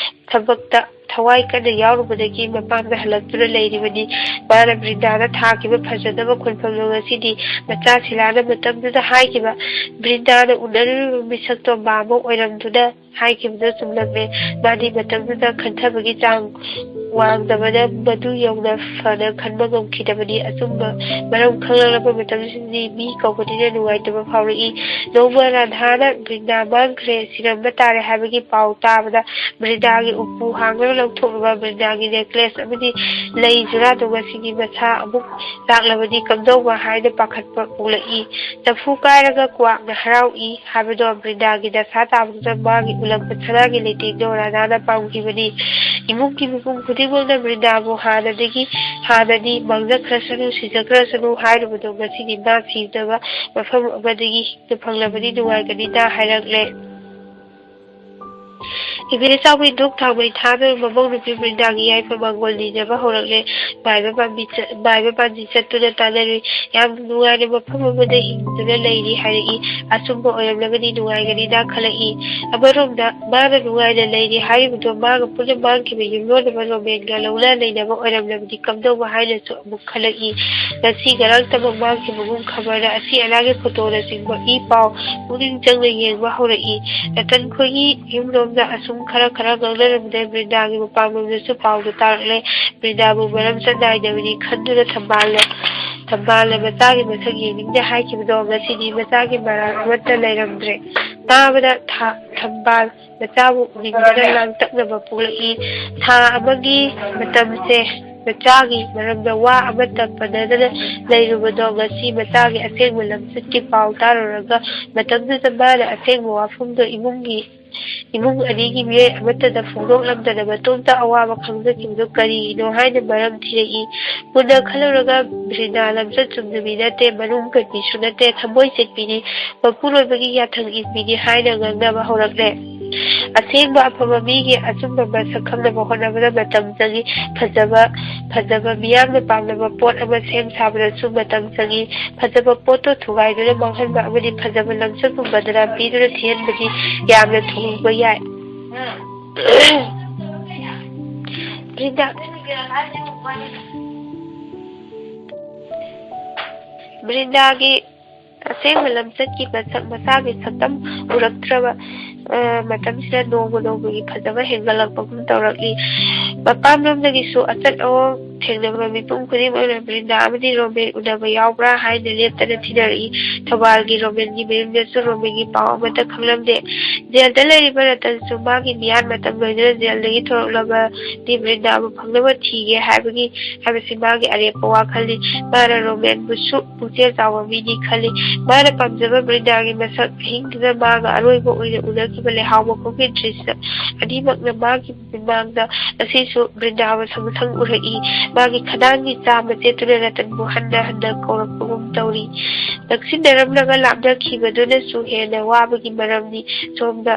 ꯊꯕꯛꯇ ꯊꯋꯥꯏ ꯀꯟꯅ ꯌꯥꯎꯔꯨꯕꯗꯒꯤ ꯃꯄꯥꯝꯗ ꯍꯜꯂꯛꯇꯨꯅ ꯂꯩꯔꯤꯕꯅꯤ ꯃꯥꯅ ꯕ꯭ꯔꯤꯟꯗꯥꯗ ꯊꯥꯈꯤꯕ ꯐꯖꯗꯕ ꯈꯣꯟꯐꯝꯗꯣ ꯉꯁꯤꯗꯤ ꯃꯆꯥ ꯁꯤꯂꯥꯅ ꯃꯇꯝꯗꯨꯗ ꯍꯥꯏꯈꯤꯕ ꯕ꯭ꯔꯤꯟꯗꯥꯅ ꯎꯅꯔꯨꯔꯤꯕ ꯃꯤꯁꯛꯇꯣ ꯃꯥꯃ ꯑꯣꯏꯔꯝꯗꯨꯅ ꯍꯥꯏꯈꯤꯕꯗꯨ ꯆꯨꯝꯂꯝꯃꯦ ꯃꯥꯗꯤ ꯃꯇꯝꯗꯨꯗ ꯈꯟꯊꯕꯒꯤ ꯆꯥꯡ ꯋꯥꯡꯗꯕꯅ ꯃꯗꯨ ꯌꯧꯅ ꯐꯅ ꯈꯟꯕ ꯉꯝꯈꯤꯗꯕꯅꯤ ꯑꯆꯨꯝꯕ ꯃꯔꯝ ꯈꯪꯂꯛꯂꯕ ꯃꯇꯝꯁꯤꯗꯤ ꯃꯤ ꯀꯧꯕꯅꯤꯅ ꯅꯨꯡꯉꯥꯏꯇꯕ ꯐꯥꯎꯔꯛꯏ ꯅꯣꯡꯃ ꯔꯥꯙꯥꯅ ꯕ꯭ꯔꯤꯟꯗꯥ ꯃꯥꯡꯈ꯭ꯔꯦ ꯁꯤꯔꯝꯕ ꯇꯥꯔꯦ ꯍꯥꯏꯕꯒꯤ ꯄꯥꯎ ꯇꯥꯕꯗ ꯕ꯭ꯔꯤꯟꯗꯥꯒꯤ ꯎꯄꯨ ꯍꯥꯡꯂꯒ ꯂꯧꯊꯣꯛꯂꯒ ꯕ꯭ꯔꯤꯟꯗꯥꯒꯤ ꯅꯦꯀ꯭ꯂꯦꯁ ꯑꯃꯗꯤ ꯂꯩ ꯖꯨꯔꯥꯗꯨ ꯉꯁꯤꯒꯤ ꯃꯁꯥ ꯑꯃꯨꯛ ꯂꯥꯛꯂꯕꯗꯤ ꯀꯝꯗꯧꯕ ꯍꯥꯏꯅ ꯄꯥꯈꯠꯄ ꯄꯣꯛꯂꯛꯏ ꯆꯐꯨ ꯀꯥꯏꯔꯒ ꯀ꯭ꯋꯥꯛꯅ ꯍꯔꯥꯎꯏ ꯍꯥꯏꯕꯗꯣ ꯕ꯭ꯔꯤꯟꯗꯥꯒꯤ ꯗꯁꯥ ꯇꯥꯕꯗꯨꯗ ꯃꯥꯒꯤ ꯎꯂꯛꯄ ꯁꯅꯥꯒꯤ ꯂꯩꯇꯦꯡꯗꯣ ꯔꯥꯙꯥꯅ ꯄꯥꯝꯈꯤꯕꯅꯤ ꯏꯃꯨꯡꯒꯤ ꯃꯤꯄꯨꯝ ꯈꯨꯗꯤꯡꯃꯛꯅ ꯕ꯭ꯔꯤꯟꯗꯥꯕꯨ ꯍꯥꯟꯅꯗꯤ ꯃꯥꯡꯖꯈ꯭ꯔꯁꯅꯨ ꯁꯤꯖꯈ꯭ꯔꯁꯅு ꯍꯥꯏꯔꯨꯕꯗꯣ ꯉꯁꯤꯗꯤ ꯃꯥ ꯁꯤꯗꯕ ꯃꯐꯝ ꯑꯃꯗꯒꯤ ꯍꯤꯡꯅ ꯐꯪꯂꯕꯗꯤ ꯅꯨꯡꯉꯥꯏꯒꯅꯤꯗ ꯍꯥꯏꯔꯛꯂꯦ ꯏꯕꯦ ꯆꯥꯎꯕꯤ ꯙꯨꯛ ꯊꯥꯎꯃꯩ ꯊꯥꯗꯨꯅ ꯃꯃꯧ ꯅꯨꯄꯤ ꯕ꯭ꯔꯤꯟꯗꯥꯒꯤ ꯌꯥꯏꯐ ꯃꯥꯡꯒꯣꯜ ꯅꯤꯖꯕ ꯍꯧꯔꯛꯂꯦ ꯃꯥꯏꯕ ꯄꯥꯟꯖꯤ ꯆꯠꯇꯨꯅ ꯇꯥꯟꯅꯔꯨꯏ ꯌꯥꯝꯅ ꯅꯨꯡꯉꯥꯏꯅ ꯃꯐꯝ ꯑꯃꯗ ꯍꯤꯡꯗꯨꯅ ꯂꯩꯔꯤ ꯍꯥꯏꯔꯛꯏ ꯑꯆꯨꯝꯕ ꯑꯣꯏꯔꯝꯂꯒꯗꯤ ꯅꯨꯡꯉꯥꯏꯒꯅꯤꯗ ꯈꯜꯂꯛꯏ ꯑꯃꯔꯣꯝꯗ ꯃꯥꯅ ꯅꯨꯡꯉꯥꯏꯅ ꯂꯩꯔꯤ ꯍꯥꯏꯔꯤꯕꯗꯣ ꯃꯥꯒ ꯄꯨꯟꯅ ꯃꯥꯡꯈꯤꯕ ꯌꯨꯝꯂꯣꯟꯅꯕ ꯔꯣꯃꯦꯟꯒ ꯂꯧꯅ ꯂꯩꯅꯕ ꯑꯣꯏꯔꯝꯂꯕꯗꯤ ꯀꯝꯗꯧꯕ ꯍꯥꯏꯅꯁꯨ ꯑꯃꯨꯛ ꯈꯜꯂꯛꯏ ꯉꯁꯤ ꯉꯔꯥꯡꯇꯃꯛ ꯃꯥꯡꯈꯤꯕꯒꯨꯝ ꯈꯕꯔꯗ ꯑꯁꯤ ꯑꯅꯥꯒꯤ ꯐꯣꯇꯣꯅꯆꯤꯡꯕ ꯏ ꯄꯥꯎ ꯄꯨꯛꯅꯤꯡ ꯆꯪꯅ ꯌꯦꯡꯕ ꯍꯧꯔꯛꯏ ꯔꯇꯟ ꯈꯣꯏꯒꯤ ꯌꯨꯝꯂꯣꯝꯗ ꯑꯁꯨꯝ ꯈꯔ ꯉꯥꯡꯅꯔꯝꯕꯗ ꯕ꯭ꯔꯤꯟꯗꯥꯒꯤ ꯃꯄꯥꯝꯂꯣꯝꯗꯁꯨ ꯄꯥꯎꯗꯨ ꯇꯥꯔꯛꯂꯦ ꯕ꯭ꯔꯤꯟꯗꯥꯕꯨ ꯃꯔꯝ ꯆꯠ ꯅꯥꯏꯗꯕꯅꯤ ꯈꯟꯗꯨꯅ ꯊꯝꯕꯥꯜꯅ ꯃꯆꯥꯒꯤ ꯃꯁꯛ ꯌꯦꯡꯅꯤꯡꯗꯦ ꯍꯥꯏꯈꯤꯕꯗꯣ ꯉꯁꯤꯗꯤ ꯃꯆꯥꯒꯤ ꯃꯔꯥꯜ ꯑꯃꯠꯇ ꯂꯩꯔꯝꯗ꯭ꯔꯦ ꯇꯥꯕꯗ ꯊꯝꯕꯥꯜ ꯃꯆꯥꯕꯨ ꯎꯅꯤꯡꯗꯅ ꯂꯥꯡꯇꯛꯅꯕ ꯄꯣꯛꯂꯛꯏ ꯊꯥ ꯑꯃꯒꯤ ꯃꯇꯝꯁꯦ ꯃꯆꯥꯒꯤ ꯃꯔꯝꯗ ꯋꯥ ꯑꯃꯠꯇ ꯄꯟꯅꯗꯅ ꯂꯩꯔꯨꯕꯗꯣ ꯉꯁꯤ ꯃꯆꯥꯒꯤ ꯑꯁꯦꯡꯕ ꯂꯝꯆꯠꯀꯤ ꯄꯥꯎ ꯇꯥꯔꯨꯔꯒ ꯃꯇꯝꯗꯨꯗ ꯃꯥꯅ ꯑꯁꯦꯡꯕ ꯋꯥꯐꯝꯗꯣ ꯏꯃꯨꯡ ꯑꯅꯤꯒꯤ ꯃꯤꯑꯣꯏ ꯑꯃꯠꯇꯗ ꯐꯣꯡꯗꯣꯛꯂꯝꯗꯅ ꯃꯇꯣꯝꯇ ꯑꯋꯥꯕ ꯈꯪꯖꯈꯤꯕꯗꯨ ꯀꯔꯤꯒꯤꯅꯣ ꯍꯥꯏꯅ ꯃꯔꯝ ꯊꯤꯔꯛꯏ ꯃꯨꯟꯅ ꯈꯜꯂꯨꯔꯒ ꯕ꯭ꯔꯤꯟꯗꯥ ꯂꯝꯆꯠ ꯆꯨꯝꯗꯕꯤ ꯅꯠꯇꯦ ꯃꯅꯨꯡ ꯀꯟꯕꯤꯁꯨ ꯅꯠꯇꯦ ꯊꯃꯣꯏ ꯆꯦꯠꯄꯤꯅꯤ ꯃꯄꯨꯔꯣꯏꯕꯒꯤ ꯌꯥꯊꯪ ꯏꯟꯕꯤꯅꯤ ꯍꯥꯏꯅ ꯉꯥꯡꯅꯕ ꯍꯧꯔꯛꯂꯦ ꯑꯁꯦꯡꯕ ꯑꯐꯕ ꯃꯤꯒꯤ ꯑꯆꯨꯝꯕ ꯃꯁꯛ ꯈꯪꯅꯕ ꯍꯣꯠꯅꯕꯗ ꯃꯇꯝ ꯆꯪꯏ ꯐꯖꯕ ꯃꯤꯌꯥꯝꯅ ꯄꯥꯝꯅꯕ ꯄꯣꯠ ꯑꯃ ꯁꯦꯝ ꯁꯥꯕꯗꯁꯨ ꯃꯇꯝ ꯆꯪꯏ ꯐꯖꯕ ꯄꯣꯠꯇꯣ ꯊꯨꯒꯥꯏꯗꯨꯅ ꯃꯥꯡꯍꯟꯕ ꯑꯃꯗꯤ ꯐꯖꯕ ꯂꯝꯆꯠꯄꯨ ꯕꯗꯅꯥ ꯄꯤꯗꯨꯅ ꯊꯤꯍꯟꯕꯗꯤ ꯌꯥꯝꯅ ꯊꯨꯕ ꯌꯥꯏ ꯕ꯭ꯔꯤꯟꯗꯥꯒꯤ ꯑꯁꯦꯡꯕ ꯂꯝꯆꯠꯀꯤ ꯃꯁꯛ ꯃꯆꯥꯒꯤ ꯁꯛꯇꯝ ꯎꯔꯛꯇ꯭ꯔꯕ ꯃꯇꯝꯁꯤꯗ ꯅꯣꯡꯃꯒꯤ ꯐꯖꯕ ꯍꯦꯟꯒꯠꯂꯛꯄꯒꯨꯝ ꯇꯧꯔꯛꯂꯤ ꯃꯄꯥꯟꯂꯣꯝꯗꯒꯤꯁꯨ ꯑꯆꯠ ꯑꯋꯣꯡ ꯊꯦꯡꯅꯕ ꯃꯤꯄꯨꯝ ꯈꯨꯗꯤꯡꯃꯛꯅ ꯕ꯭ꯔꯤꯟꯗꯥ ꯑꯃꯗꯤ ꯔꯣꯃꯦꯟ ꯎꯅꯕ ꯌꯥꯎꯕ꯭ꯔꯥ ꯍꯥꯏꯅ ꯂꯦꯞꯇꯅ ꯊꯤꯅꯔꯛꯏ ꯊꯧꯕꯥꯜꯒꯤ ꯔꯣꯃꯦꯟꯒꯤ ꯃꯌꯨꯝꯗꯁꯨ ꯔꯣꯃꯦꯟꯒꯤ ꯄꯥꯎ ꯑꯃꯠꯇ ꯈꯪꯂꯝꯗꯦ ꯖꯦꯜꯗ ꯂꯩꯔꯤꯕ ꯔꯇꯟꯁꯨ ꯃꯥꯒꯤ ꯃꯤꯌꯥꯟ ꯃꯇꯝ ꯂꯣꯏꯗꯨꯅ ꯖꯦꯜꯗꯒꯤ ꯊꯣꯔꯛꯂꯕꯗꯤ ꯕ꯭ꯔꯤꯟꯗꯥꯕꯨ ꯐꯪꯅꯕ ꯊꯤꯒꯦ ꯍꯥꯏꯕꯁꯤ ꯃꯥꯒꯤ ꯑꯔꯦꯞꯄ ꯋꯥꯈꯜꯅꯤ ꯃꯥꯅ ꯔꯣꯃꯦꯟꯕꯨꯁꯨ ꯄꯨꯛꯆꯦꯜ ꯆꯥꯎꯕ ꯃꯤꯅꯤ ꯈꯜꯂꯤ ꯃꯥꯅ ꯄꯥꯝꯖꯕ ꯕ꯭ꯔꯤꯟꯗꯥꯒꯤ ꯃꯁꯛ ꯑꯍꯤꯡꯗꯨꯗ ꯃꯥꯒ ꯑꯔꯣꯏꯕ ꯑꯣꯏꯅ ꯎꯅꯈꯤꯕ ꯂꯩꯍꯥꯎ ꯃꯈꯣꯡꯒꯤ ꯗ꯭ꯔꯤꯁ ꯑꯅꯤꯃꯛꯅ ꯃꯥꯒꯤ ꯃꯤꯃꯥꯡꯗ ꯉꯁꯤꯁꯨ ꯕ꯭ꯔꯤꯟꯗꯥꯕꯨ ꯃꯊꯪ ꯎꯔꯛꯏ ꯃꯥꯒꯤ ꯈꯗꯥꯡꯒꯤ ꯆꯥꯝꯕ ꯆꯦꯠꯇꯨꯅ ꯔꯇꯟꯕꯨ ꯍꯟꯅ ꯀꯧꯔꯛꯄꯒꯨꯝ ꯇꯧꯔꯤ ꯅꯛꯁꯤꯟꯅꯔꯝꯂꯒ ꯂꯥꯞꯅꯈꯤꯕꯗꯨꯅꯁꯨ ꯍꯦꯟꯅ ꯋꯥꯕꯒꯤ ꯃꯔꯝꯅꯤ ꯁꯣꯝꯗ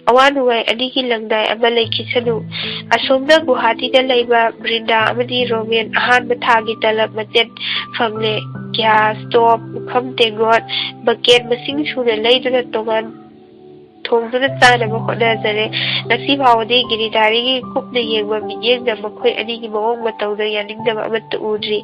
ꯑꯋꯥ ꯅꯨꯡꯉꯥꯏ ꯑꯅꯤꯒꯤ ꯂꯪꯗꯥꯏ ꯑꯃ ꯂꯩꯈꯤꯁꯅꯨ ꯑꯁꯣꯝꯗ ꯒꯨꯋꯥꯍꯥꯇꯤꯗ ꯂꯩꯕ ꯕ꯭ꯔꯤꯟꯗꯥ ꯑꯃꯗꯤ ꯔꯣꯃꯦꯟ ꯑꯍꯥꯟꯕ ꯊꯥꯒꯤ ꯇꯂꯕ ꯃꯆꯦꯠ ꯐꯪꯂꯦ ꯒ꯭ꯌꯥꯁ ꯁ꯭ꯇꯣꯞ ꯄꯨꯈꯝ ꯇꯦꯡꯀꯣꯠ ꯕꯀꯦꯠ ꯃꯁꯤꯡ ꯁꯨꯅ ꯂꯩꯗꯨꯅ ꯊꯣꯡꯗꯨꯅ ꯆꯥꯅꯕ ꯍꯣꯠꯅꯖꯔꯦ ꯉꯁꯤ ꯐꯥꯎꯕꯗꯤ ꯒꯤꯔꯤꯙꯥꯔꯤꯒꯤ ꯀꯨꯞꯅ ꯌꯦꯡꯕ ꯃꯤꯠꯌꯦꯡꯗ ꯃꯈꯣꯏ ꯑꯅꯤꯒꯤ ꯃꯑꯣꯡ ꯃꯇꯧꯗ ꯌꯥꯅꯤꯡꯗꯕ ꯑꯃꯠꯇ ꯎꯗ꯭ꯔꯤ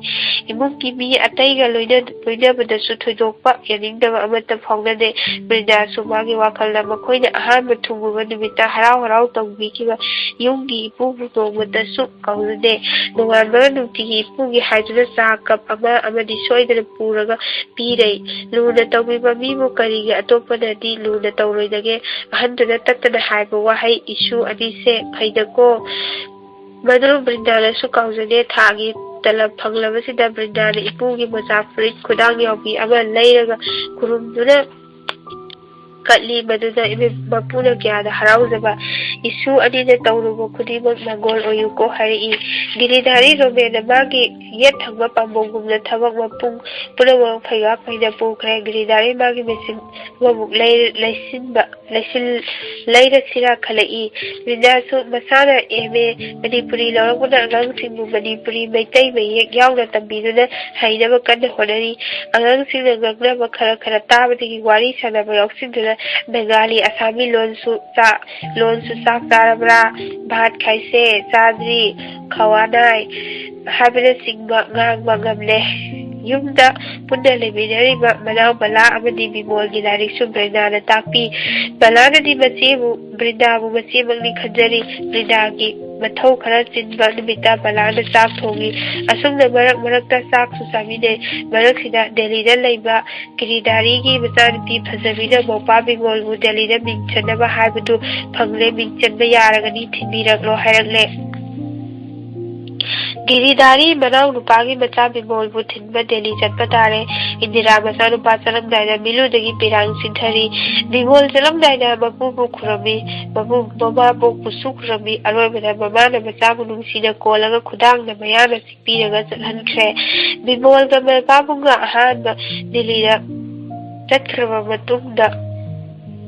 ꯏꯃꯨꯡꯒꯤ ꯃꯤ ꯑꯇꯩꯒ ꯂꯣꯏꯅꯕꯗꯁꯨ ꯊꯣꯏꯗꯣꯛꯄ ꯌꯥꯅꯤꯡꯗꯕ ꯑꯃꯠꯇ ꯐꯥꯎꯅꯗꯦ ꯕ꯭ꯔꯤꯟꯗꯥꯁꯨ ꯃꯥꯒꯤ ꯋꯥꯈꯜꯗ ꯃꯈꯣꯏꯅ ꯑꯍꯥꯟꯕ ꯊꯨꯡꯂꯨꯕ ꯅꯨꯃꯤꯠꯇ ꯍꯔꯥꯎ ꯇꯧꯕꯤꯈꯤꯕ ꯌꯨꯝꯒꯤ ꯏꯄꯨꯕꯨ ꯅꯣꯡꯃꯇꯁꯨ ꯀꯥꯎꯅꯗꯦ ꯅꯣꯡꯉꯥꯟꯕꯒ ꯅꯨꯡꯇꯤꯒꯤ ꯏꯄꯨꯒꯤ ꯍꯥꯏꯗꯨꯅ ꯆꯥ ꯀꯞ ꯑꯃ ꯑꯃꯗꯤ ꯁꯣꯏꯗꯅ ꯄꯨꯔꯒ ꯄꯤꯔꯩ ꯂꯨꯅ ꯇꯧꯕꯤꯕ ꯃꯤꯕꯨ ꯀꯔꯤꯒꯤ ꯑꯇꯣꯞꯄꯅꯗꯤ ꯂꯨꯅ ꯇꯧꯔꯣꯏꯗꯒꯦ ꯑꯍꯟꯗꯨꯅ ꯇꯠꯇꯅ ꯍꯥꯏꯕ ꯋꯥꯍꯩ ꯏꯁꯨ ꯑꯅꯤꯁꯦ ꯐꯩꯗꯀꯣ ꯃꯗꯨ ꯕ꯭ꯔꯤꯟꯗꯥꯅꯁꯨ ꯀꯥꯎꯖꯗꯦ ꯊꯥꯒꯤ ꯇꯂꯞ ꯐꯪꯂꯕꯁꯤꯗ ꯕ꯭ꯔꯤꯟꯗꯥꯅ ꯏꯄꯨꯒꯤ ꯃꯣꯖꯥ ꯐꯨꯔꯤꯠ ꯈꯨꯗꯥꯡ ꯌꯥꯎꯕꯤ ꯑꯃ ꯂꯩꯔꯒ ꯈꯨꯔꯨꯝꯗꯨꯅ ꯀꯠꯂꯤ ꯃꯗꯨꯗ ꯃꯄꯨꯅ ꯀꯌꯥꯗ ꯍꯔꯥꯎꯖꯕ ꯏꯁꯨ ꯑꯅꯤꯅ ꯇꯧꯔꯨꯕ ꯈꯨꯗꯤꯡꯃꯛ ꯃꯪꯒꯣꯜ ꯑꯣꯏꯌꯨꯀꯣ ꯍꯥꯏꯔꯛꯏ ꯒꯤꯔꯤꯙꯥꯔꯤ ꯔꯣꯃꯦꯟꯅ ꯃꯥꯒꯤ ꯌꯦꯠ ꯊꯪꯕ ꯄꯥꯝꯕꯣꯝꯒꯨꯝꯅ ꯊꯕꯛ ꯃꯄꯨꯡ ꯄꯨꯝꯅꯃꯛ ꯐꯩꯒꯥ ꯐꯩꯅ ꯄꯨꯈ꯭ꯔꯦ ꯒꯤꯔꯤꯙꯥꯔꯤ ꯃꯥꯒꯤ ꯃꯦꯆꯤꯟ ꯑꯃꯃꯨꯛ ꯂꯩꯔꯁꯤꯔꯥ ꯈꯜꯂꯛꯏ ꯕ꯭ꯔꯤꯟꯗꯥꯁꯨ ꯃꯁꯥꯅ M.A. ꯃꯅꯤꯄꯨꯔꯤ ꯂꯧꯔꯛꯄꯅ ꯑꯉꯥꯡꯁꯤꯡꯕꯨ ꯃꯅꯤꯄꯨꯔꯤ ꯃꯩꯇꯩ ꯃꯌꯦꯛ ꯌꯥꯎꯅ ꯇꯝꯕꯤꯗꯨꯅ ꯍꯩꯅꯕ ꯀꯟꯅ ꯍꯣꯠꯅꯔꯤ ꯑꯉꯥꯡꯁꯤꯡꯅ ꯉꯥꯡꯅꯕ ꯈꯔ ꯇꯥꯕꯗꯒꯤ ꯋꯥꯔꯤ ꯁꯥꯟꯅꯕ ꯌꯥꯎꯁꯤꯟꯗꯨꯅ ꯕꯦꯡꯒꯥꯂꯤ ꯑꯁꯥꯃꯤ ꯂꯣꯟꯁꯨ ꯆꯥꯛ ꯆꯥꯔꯕ꯭ꯔꯥ ꯚꯥꯠ ꯈꯥꯏꯁꯦ ꯆꯥꯗ꯭ꯔꯤ ꯈꯋꯥꯅꯥꯏ ꯍꯥꯏꯕꯅꯆꯤꯡꯕ ꯉꯥꯡꯕ ꯉꯝꯂꯦ ꯌꯨꯝꯗ ꯄꯨꯟꯅ ꯂꯩꯃꯤꯟꯅꯔꯤꯕ ꯃꯅꯥꯎ ꯕꯂꯥ ꯑꯃꯗꯤ ꯕꯤꯃꯣꯜꯒꯤ ꯂꯥꯏꯔꯤꯛꯁꯨ ꯕ꯭ꯔꯤꯟꯗꯥꯅ ꯇꯥꯛꯄꯤ ꯕꯂꯥꯅꯗꯤ ꯕ꯭ꯔꯤꯟꯗꯥꯕꯨ ꯃꯆꯦꯃꯛꯅꯤ ꯈꯟꯖꯔꯤ ꯕ꯭ꯔꯤꯟꯗꯥꯒꯤ mathau khara chinba numita balana chak thongi asumna marakta chak su samine maraksida Delhi da leiba Giridhari gi machanupi phajabina mopa bingol bu Delhi da mingchanaba haibadu phangle mingchanba yaragani thinbiraklo hairakle Giridhari manau nupagi macha bingol bu thinba Delhi chatpa tare Indira macha nupa chalamdaina miludagi pirang sinthari bingol chalamdaina mapu bu khurami mapu mama bu pusu khurami aroibada mamana macha bu nungsina kolaga khudangna mayana sikpiraga chathankhre bingol ga mapabunga ahanba Delhi da chatkraba matungda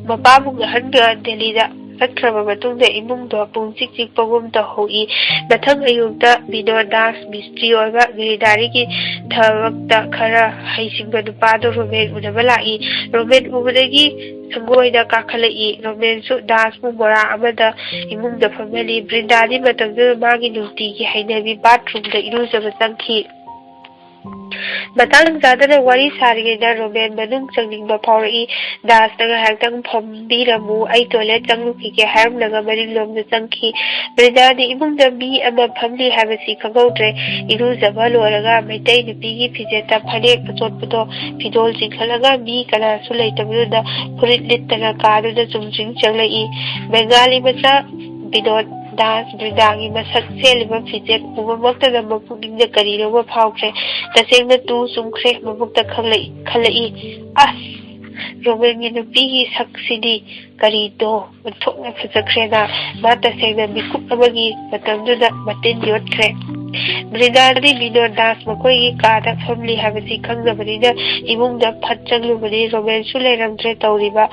mapabunga hanga Delhi da Sakraba matungda imungda pung chik chik pagum ta hoi mathang ayukta Binodas Mistri oiba Giridhari ki thabakta khara haisingba nupado Romen unaba lai Romen ubadagi sangoida kakhalai Romen su das mu mora amada imungda phamali Brindani matangda magi nuti ki hainabi bathroom da irujaba changki Matang zadana wari sarigena Romen manung changningba phawrai das naga haktang phambiramu ai toilet changluki ke haram naga maringlomda changki Brindani imungda mi ama phamli habasi khangautre irujaba loraga maitai nupigi phijeta phanek achotpudo fidol jingkhalaga mi kana su leitabruda furit littana kaduda chumjing changlai Bengali macha Binod Das Brindagi masak seliba fijet ubamakta da mapugingda karinoba phawkre tasengna tu sumkhre mabukta khalai as Romengi nupigi saksidi karito mathokna phajakrena ma tasengna mikup amagi matamduda matin yotkre Brindani Binodas makoigi kada family habasi khangnabanina imungda phat changlubani Romen su leiramtre tawriba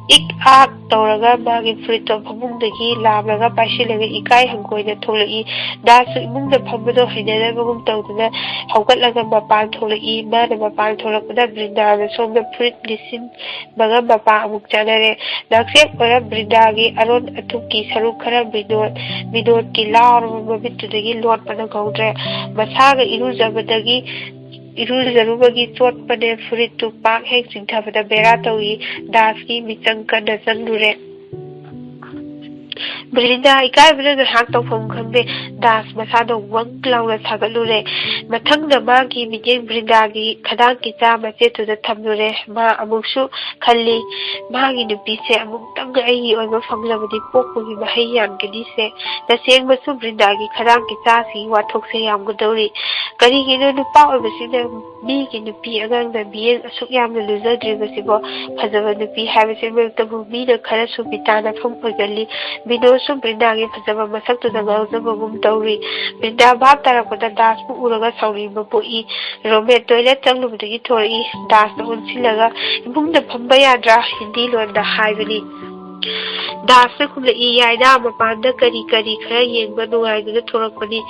Ik ak tauraga magi frito phamungdagi lamlaga paisilaga ikai hangkoina tholai dasu imungda phambado hainana bagum tawduna haugatlaga mapan tholai mana mapan tholakpada Brindana somda frit lisin baga mapa amuk chanare naksep ora Brindagi aron athukki saru khara Binod ki laurba mabitudagi lotpana gaudre masaga irujabadagi iruzarubagi chotpane furitu pak hek chingthabada bera tawi daski michang kana changlure Brinda ikai bina hak tawpham khangde das masado wang launa sagalure mathangda magi mijeng Brindagi khadang ki chama chetuda thamlure ma amuksu khalli magi nupi se amuk ai oiba phanglabadi pokpugi mahai yamgadi se taseng basu Brindagi khadang ki cha si wathok se yamgadori kari gino nupa oibasina mi ki nupi agang da bien asuk yamna luzadribasibo phajaba nupi habase meltabu mi na khara su bitana phum oigali bino su Brindagi phajaba masaktuda ngawjabagum tawri Brinda bhab tarakpada das bu uraga sauriba poi Romen toilet changlubadagi thori das na unsilaga imungda phamba yadra Hindi londa haibani das na khumlai yaida mapanda kari khara yengba nungaiduna thorakpani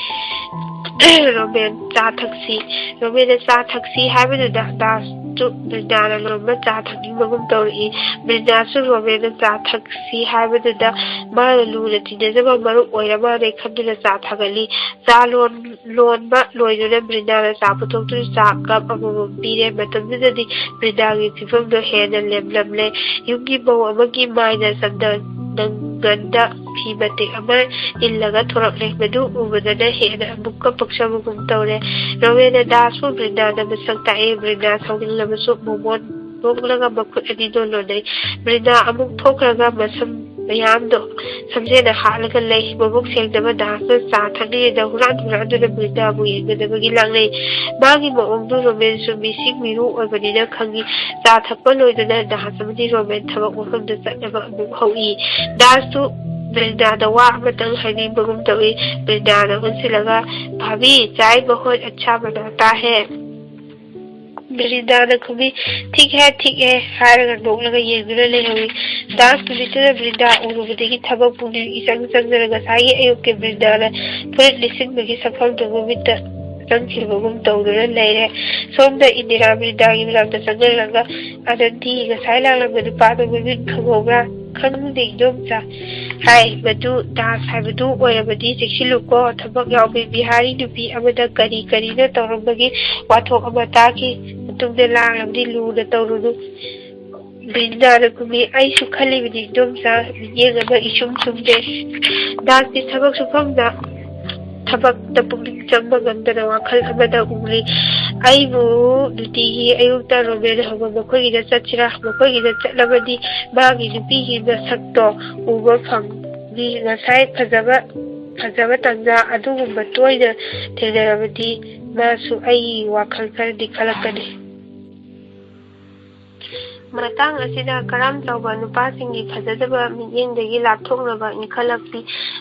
Romen cha thaksi haibaduna das tu Brindana lomba cha thakningmagum tawri Brinda su Romen cha thaksi haibaduna ma luna tinajaba maru oirama ne khanduna cha thagali cha lonba loiduna Brindana cha puthoktu cha kap amamam pire matamdudadi Brindagi phifamdo hena lemlamle yumgi baw amagi maina sandan nanganda phibate ama illaga thorakle madu ubadana hena amukka pakshamagum tawre Romena dasu Brindana masakta Brinda saunglamasu momon boglaga bakut ani dolonai Brinda amuk thokraga masam mayamdo samjena halaga lei babuk sengdaba dasu cha thakni da huran da Brinda bu yengadabagi langlei magi maongdu Romen su mising miru oibanina khangi cha thakpa loiduna dasamani Romen thabak mafamda chatnaba amuk hoi dasu Brinda da wa amatang haini bagum tawi Brinda da unsilaga bhabi chai bahut acha banata hai Brinda na khumi ठीक है हारगा नोकलगा येंगना लेहवी दास पुलिसना Brinda urubadagi thabak pungning isang changnaraga sai ayuk ke Brinda na furit lisinbagi safam dogumita changchilbagum tawduna leire somda Indira Brindagi milamda changnaraga adanti ga sai langlamga nupado mabit khangobra khangde domcha hai madu das haibadu oirabadi cheksiluko thabak yawbe bihari nupi amada kari na tawrambagi wathok amataki tungde langlamdi luna tawrudu Brinda kumi ai su khali bidi domsa yega ba isum sumde das di sabak sufamda tabak tapung chamba gandana wakhal amada uri ai bu diti ayukta robe haba bakoi da chachira bakoi da chalabadi bagi dupi hi da sakto uba phang di ngasai phajaba tanja adugumba toida thedarabadi masu ai wakhal kar di khalakani matang asida karam tawba nupasingi phajadaba miyengdagi lapthoknaba inkhalakpi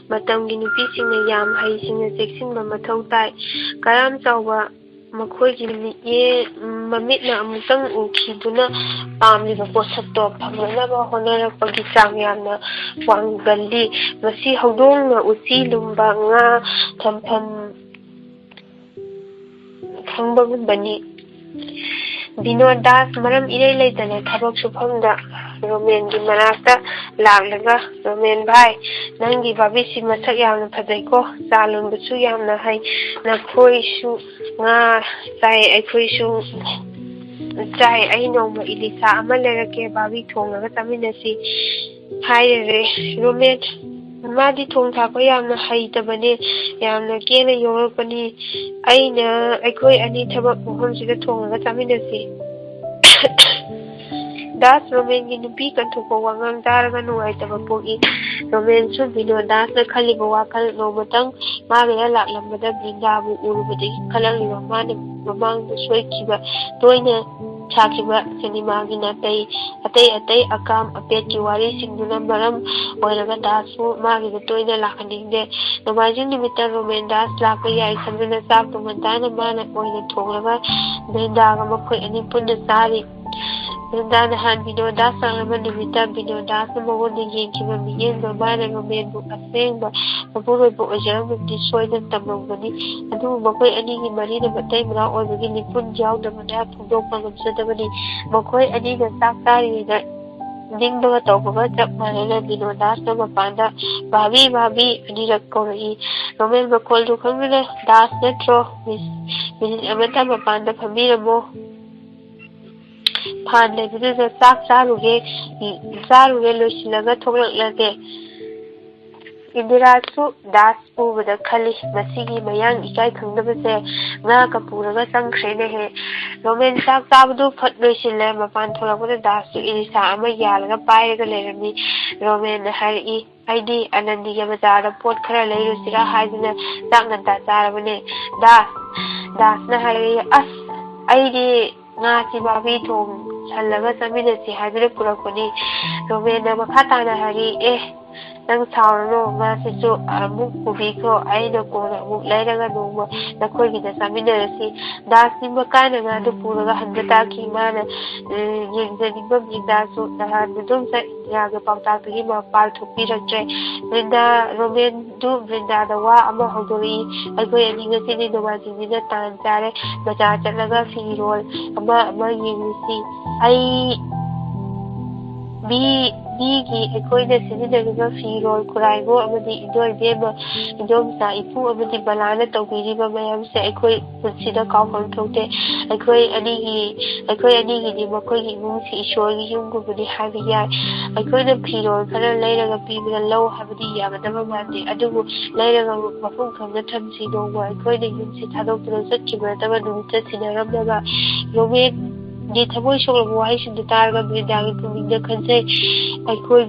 matamgi nupisingna yam haisingna cheksinba mathau tai karam tawba makhoigi miye mamitna amutang ukhiduna pamliba posakto phamnaba honarakpagi chang yamna wanggalli masi hodongna uchi lumba nga thampham khangbagunbani Binod Das maram irei leitana thabak sufamda Romen gi manakta laglaga Romen bhai nangi babisi masak yamna phajai ko chalun busu yamna hai nakhoi su nga chai aikhoi su chai ai noma ilisa ama lerake babi thongaga taminasi haire Romen madi thong thako yamna haitabane yamna kena yorapani aina aikhoi ani thabak muhomsida thongaga taminasi Das Romen gi nupi kanthoko wangang daraga nuaitaba pogi Romen su Binod Das na khaliba wakal nomatang magaya laklambada Brindabu urubadi khalaliba mane mamangda soikiba toina chakiba sinimagi natai atai akam apetki wari singduna maram oiraga dasu magi da toina lakhaningde nomajing nimita Romen Das lakpa yai khanduna chak tumantana mana oina thongraga Brindaga makhoi ani punna sari Brinda han Binod Das sanglama nimita Binod Das na magonda yengkiba miyengba mana Romen bu asengba maburoiba oijarambadi soida tamrambani adubu makhoi anigi marina matai mara oibagi lipun yaudabana phongdokpa ngamsadabani makhoi anina chak chariyeda ningbaga tawbaga chap manana Binod Das na mapanda babi anirak kaurai Romen makhol du khangna Das natro minit amata mapanda phamiramo phan lebiduda chak charuge loisilaga thoklaklage Indirasu Das ubada khali masigi mayang ikai khangdabase nga kapuraga changkhrene he Romen chak chabadu phat loisile mapan tholakbada Dasu irisa ama yalaga pairaga lerami Romen hari aidi anandiga bazarda pot khara leirusira haiduna chak nganta charabane Das na hari as aidi nga sibabi thong chalaga chaminasi haiduna purakoni Romen na makhatana hari nang saurano nga sisu amuk kubiko aina kona amuk lairaga noma nakhoi da saminarasi Das ni makana nga du puraga hangata ki mana yengjaningba mingdasu nahan dum sa yaga pawtaggi ma pal thupiraktre Brinda Romen du Brinda da wa ama hodori aigoi ani ngasini nomajingina tan chare bazaar chatlaga firol ama yengusi ai Bigi aikoida sininariba firol kuraigo amadi idoi bema idom sa ipu amadi balana tawbiriba mayamse aikoi punsida kawfam thokte aikoi anigi ni makhoi imungsi ishorgi yumgubudi haiba yai aikoina firol khara leiraga pibida lau habadi yamadaba mande adubu leiraga mafum khangna thamsi nongwa aikoina yumsi thadokpura chatkibadaba numita sinaramnaga Romen di thamoi soklabu wahaisinda taraga Brindagi pumingda khansai aikhoi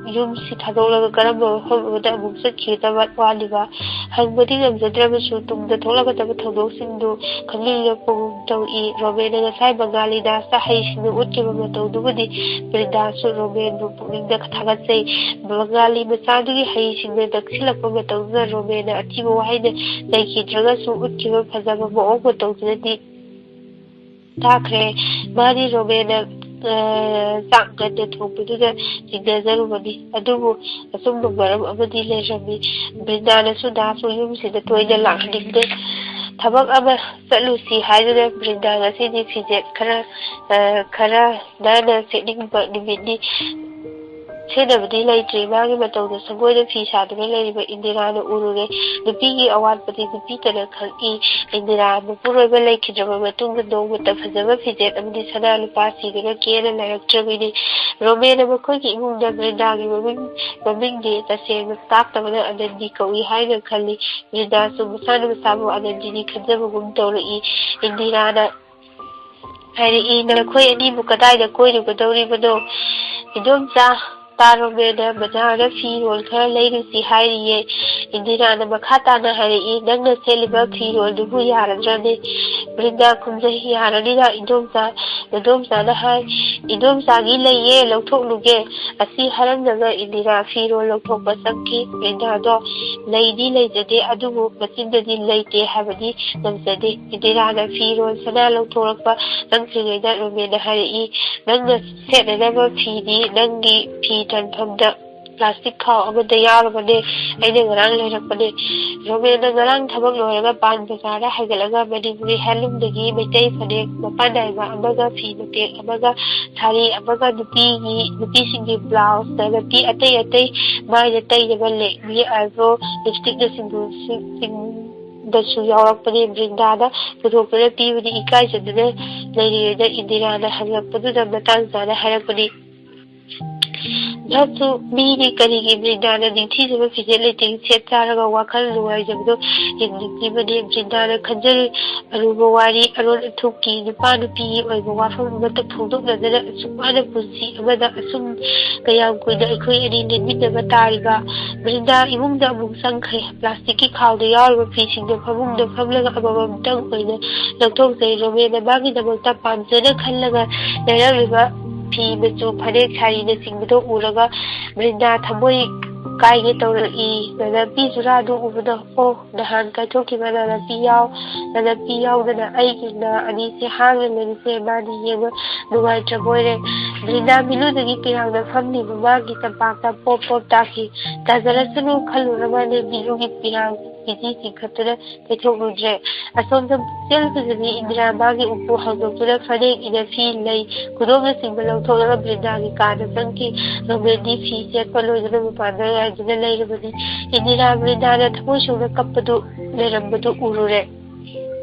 yum si thadolaga karamba mafam amada amuk chatkidaba waliba hangbadi ngamjadrabasu tungda tholagadaba thodoksindu khanglilapagum tawi Romen na ngasai Bengali Das ta haisingna utkiba matawdubudi Brindasu Romen bu pumingda thagatsai Bengali machadugi haisingna daksilakpa matawduna Romen na athiba wahaina leikidragasu utkiba phajaba maong matawdunadi takre mari Romen changkanda thokpaduda jingnazarubani adubu asumba maram amadi lerami Brindanasu Dasu yumsida toina lakhaningde thabak ama chatlusi haiduna Brinda ngasini fijet khara nana setningba nimitni ꯁꯦꯟꯅꯕꯗꯤ ꯂꯩꯇ꯭ꯔꯤ ꯃꯥꯒꯤ ꯃꯇꯧꯗ ꯁꯪꯒꯣꯏꯗ ꯐꯤ ꯁꯥꯗꯨꯅ ꯂꯩꯔꯤꯕ ꯏꯟꯗꯤꯔꯥꯅ ꯎꯔꯨꯔꯦ ꯅꯨꯄꯤꯒꯤ ꯑꯋꯥꯠꯄꯗꯤ ꯅꯨꯄꯤꯇꯅ ꯈꯪꯏ ꯏꯟꯗꯤꯔꯥ ꯃꯄꯨꯔꯣꯏꯕ ꯂꯩꯈꯤꯗ꯭ꯔꯕ ꯃꯇꯨꯡꯗ ꯅꯣꯡꯃꯇ ꯐꯖꯕ ꯐꯤꯖꯦꯠ ꯑꯃꯗꯤ ꯁꯅꯥ ꯂꯨꯄꯥ ꯁꯤꯗꯨꯅ ꯀꯦꯅ ꯂꯩꯔꯛꯇ꯭ꯔꯕꯅꯤ ꯔꯣꯃꯦꯟꯅ ꯃꯈꯣꯏꯒꯤ ꯏꯃꯨꯡꯗ ꯕ꯭ꯔꯤꯟꯗꯥꯒꯤ ꯃꯃꯤꯡꯗꯤ ꯇꯁꯦꯡꯅ ꯇꯥꯛꯇꯕꯅ ꯑꯅꯟꯗꯤ ꯀꯧꯏ ꯍꯥꯏꯅ ꯈꯜꯂꯤ ꯕ꯭ꯔꯤꯟꯗꯥꯁꯨ ꯃꯁꯥꯅ ꯃꯁꯥꯕꯨ ꯑꯅꯟꯗꯤꯅꯤ ꯈꯟꯖꯕꯒꯨm ꯇꯧꯔꯛꯏ ꯏꯟꯗꯤꯔꯥꯅ ꯍꯥꯏꯔꯛꯏ ꯅꯈꯣꯏ ꯑꯅꯤꯕꯨ ꯀꯗꯥꯏꯗ ꯀꯣꯏꯔꯨꯒꯗꯧꯔꯤꯕꯅꯣ ꯏꯗꯣꯝꯆꯥ ꯇꯥꯔꯣꯃꯦꯅ ꯕꯖꯥꯔꯗ ꯐꯤꯔꯣꯜ ꯈꯔ ꯂꯩꯔꯨꯁꯤ ꯍꯥꯏꯔꯤꯌꯦ ꯏꯟꯗꯤꯔꯥꯅ ꯃꯈꯥ ꯇꯥꯅ ꯍꯥꯏꯔꯛꯏ ꯅꯪꯅ ꯁꯦꯠꯂꯤꯕ ꯐꯤꯔꯣꯜꯗꯨꯕꯨ ꯌꯥꯔꯗ꯭ꯔꯅꯦ ꯕ꯭ꯔꯤꯟꯗꯥ ꯈꯨꯝꯖꯩ ꯌꯥꯔꯅꯤꯅ ꯏꯗꯣꯝꯆꯥꯅ ꯍꯥꯏ ꯏꯗꯣꯝꯆꯥꯒꯤ ꯂꯩꯌꯦ ꯂꯧꯊꯣꯛꯂꯨꯒꯦ ꯑꯁꯤ ꯍꯥꯏꯔꯝꯂꯒ ꯏꯟꯗꯤꯔꯥ ꯐꯤꯔꯣꯜ ꯂꯧꯊꯣꯛꯄ ꯆꯪꯈꯤ ꯕ꯭ꯔꯤꯟꯗꯥꯗꯣ ꯂꯩꯗꯤ ꯂꯩꯖꯗꯦ ꯑꯗꯨꯕꯨ ꯃꯆꯤꯟꯗꯗꯤ ꯂꯩꯇꯦ ꯍꯥꯏꯕꯗꯤ ꯉꯝꯖꯗꯦ ꯏꯟꯗꯤꯔꯥꯅ ꯐꯤꯔꯣꯜ ꯁꯅꯥ ꯂꯧꯊꯣꯔꯛꯄ ꯆꯪꯗ꯭ꯔꯤꯉꯩꯗ ꯔꯣꯃꯦꯟꯅ ꯍꯥꯏꯔꯛꯏ ꯅꯪꯅ ꯁꯦꯠꯅꯅꯕ ꯐꯤꯗꯤ ꯅꯪꯒꯤ ꯐꯤ ꯊꯝꯐꯝꯗ ꯄ꯭ꯂꯥꯁꯇꯤꯛ ꯈꯥꯎ ꯑꯃꯗ ꯌꯥꯎꯔꯕꯅꯦ ꯑꯩꯅ ꯉꯔꯥꯡ ꯂꯩꯔꯛꯄꯅꯦ ꯔꯣꯃꯦꯟꯅ ꯉꯔꯥꯡ ꯊꯕꯛ ꯂꯣꯏꯔꯒ ꯄꯥꯟ ꯕꯖꯥꯔꯗ ꯍꯥꯏꯒꯠꯂꯒ ꯃꯅꯤꯄꯨꯔꯤ ꯍꯦꯟꯂꯨꯝꯗꯒꯤ ꯃꯩꯇꯩ ꯐꯅꯦꯛ ꯃꯄꯥꯟ ꯅꯥꯏꯕ ꯑꯃꯒ ꯐꯤ ꯃꯇꯦꯛ ꯑꯃꯒ ꯁꯥꯔꯤ ꯑꯃꯒ ꯅꯨꯄꯤꯁꯤꯡꯒꯤ ꯕ꯭ꯂꯥꯎꯁ ꯅꯨꯄꯤ ꯑꯇꯩ ꯃꯥꯏꯗ ꯇꯩꯅꯕ ꯂꯦꯛꯃꯤ ꯑꯥꯏꯕ꯭ꯔꯣ ꯂꯤꯞꯁꯇꯤꯛꯅꯆꯤꯡꯕꯁꯤꯡꯗꯁꯨ ꯌꯥꯎꯔꯛꯄꯅꯦ ꯕ꯭ꯔꯤꯟꯗꯥꯗ ꯄꯨꯊꯣꯛꯇꯨꯅ ꯄꯤꯕꯗꯤ ꯏꯀꯥꯏꯖꯗꯨꯅ ꯂꯩꯔꯤꯉꯩꯗ ꯏꯟꯗꯤꯔꯥꯅ ꯍꯪꯂꯛꯄꯗꯨꯗ ꯃꯇꯥꯡ ꯆꯥꯅ ꯍꯥꯏꯔꯛꯄꯅꯤ ꯅꯪꯁꯨ ꯃꯤꯅꯤ ꯀꯔꯤꯒꯤ ꯕ꯭ꯔꯤꯟꯗꯥꯅ ꯅꯤꯡꯊꯤꯖꯕ ꯐꯤꯖꯦꯠ ꯂꯩꯇꯦꯡ ꯁꯦꯠ ꯆꯥꯔꯒ ꯋꯥꯈꯜ ꯅꯨꯡꯉꯥꯏꯖꯕꯗꯣ ꯌꯦꯡꯅꯤꯡꯂꯤꯕꯅꯤ ꯕ꯭ꯔꯤꯟꯗꯥꯅ ꯈꯟꯖꯔꯤ ꯑꯔꯨꯕ ꯋꯥꯔꯤ ꯑꯔꯣꯟ ꯑꯊꯨꯞꯀꯤ ꯅꯨꯄꯥ ꯅꯨꯄꯤꯒꯤ ꯑꯣꯏꯕ ꯋꯥꯐꯝ ꯑꯃꯠꯇ ꯐꯣꯡꯗꯣꯛꯅꯗꯅ ꯑꯁꯨꯛ ꯋꯥꯅ ꯄꯨꯟꯁꯤ ꯑꯃꯗ ꯑꯁꯨꯝ ꯀꯌꯥꯝ ꯀꯨꯏꯅ ꯑꯩꯈꯣꯏ ꯑꯅꯤ ꯂꯦꯟꯃꯤꯟꯅꯕ ꯇꯥꯔꯤꯕ ꯕ꯭ꯔꯤꯟꯗꯥ ꯏꯃꯨꯡꯗ ꯑꯃꯨꯛ ꯆꯪꯈ꯭ꯔꯦ ꯄ꯭ꯂꯥꯁꯇꯤꯛꯀꯤ ꯈꯥꯎꯗ ꯌꯥꯎꯔꯤꯕ ꯐꯤꯁꯤꯡꯗꯣ ꯐꯃꯨꯡꯗ ꯐꯝꯂꯒ ꯑꯃꯃꯝꯇꯪ ꯑꯣꯏꯅ ꯂꯧꯊꯣꯛꯆꯩ ꯔꯣꯃꯦꯟꯅ ꯃꯥꯒꯤꯗꯃꯛꯇ ꯄꯥꯝꯖꯅ ꯈꯜꯂꯒ ꯂꯩꯔꯛꯂꯤꯕ ꯐꯤ ꯃꯆꯨ ꯐꯅꯦꯛ ꯁꯥꯔꯤꯅꯆꯤꯡꯕꯗꯣ ꯎꯔꯒ ꯕ꯭ꯔꯤꯟꯗꯥ ꯊꯃꯣꯏ ꯀꯥꯏꯒꯦ ꯇꯧꯔꯛꯏ ꯅꯅꯥꯄꯤ ꯖꯨꯔꯥꯗꯨ ꯎꯕꯗ ꯑꯣ ꯅꯍꯥꯟ ꯀꯥꯏꯊꯣꯛꯈꯤꯕ ꯅꯅꯥꯄꯤ ꯌꯥꯎꯗꯅ ꯑꯩꯒꯤ ꯅꯥ ꯑꯅꯤꯁꯦ ꯍꯥꯡꯅ ꯂꯩꯔꯤꯁꯦ ꯃꯥꯗꯤ ꯌꯦꯡꯕ ꯅꯨꯡꯉꯥꯏꯇ꯭ꯔꯕꯣꯏꯔꯦ ꯕ꯭ꯔꯤꯟꯗꯥ ꯃꯤꯂꯨꯗꯒꯤ ꯄꯤꯔꯥꯡꯗ ꯐꯝꯂꯤꯕ ꯃꯥꯒꯤ ꯇꯝꯄꯥꯛꯇ ꯄꯣꯞ ꯄꯣꯞ ꯇꯥꯈꯤ ꯇꯥꯖꯔꯁꯅꯨ ꯈꯜꯂꯨꯔꯒꯅꯦ ꯃꯤꯂꯨꯒꯤ ꯄꯤꯔꯥꯡ ꯐꯤꯖꯤ ꯆꯤꯡꯈꯠꯇꯨꯅ ꯀꯩꯊꯣꯛꯂꯨꯗ꯭ꯔꯦ ꯑꯁꯣꯝꯗ ꯄꯨꯛꯆꯦꯜ ꯐꯖꯕꯤ ꯏꯟꯗꯤꯔꯥ ꯃꯥꯒꯤ ꯎꯄꯨ ꯍꯥꯡꯗꯣꯛꯇꯨꯅ ꯐꯅꯦꯛ ꯏꯅꯐꯤ ꯂꯩ ꯈꯨꯗꯣꯞꯅꯆꯤꯡꯕ ꯂꯧꯊꯣꯛꯂꯒ ꯕ꯭ꯔꯤꯟꯗꯥꯒꯤ ꯀꯥꯗ ꯆꯪꯈꯤ ꯔꯣꯃꯦꯟꯗꯤ ꯐꯤ ꯁꯦꯠꯄ ꯂꯣꯏꯗꯨꯅ ꯃꯄꯥꯟꯗ ꯉꯥꯏꯗꯨꯅ ꯂꯩꯔꯕꯅꯤ ꯏꯟꯗꯤꯔꯥ ꯕ꯭ꯔꯤꯟꯗꯥꯅ ꯊꯃꯣꯏ ꯁꯣꯛꯅ ꯀꯞꯄꯗꯨ ꯂꯩꯔꯝꯕꯗꯨ ꯎꯔꯨꯔꯦ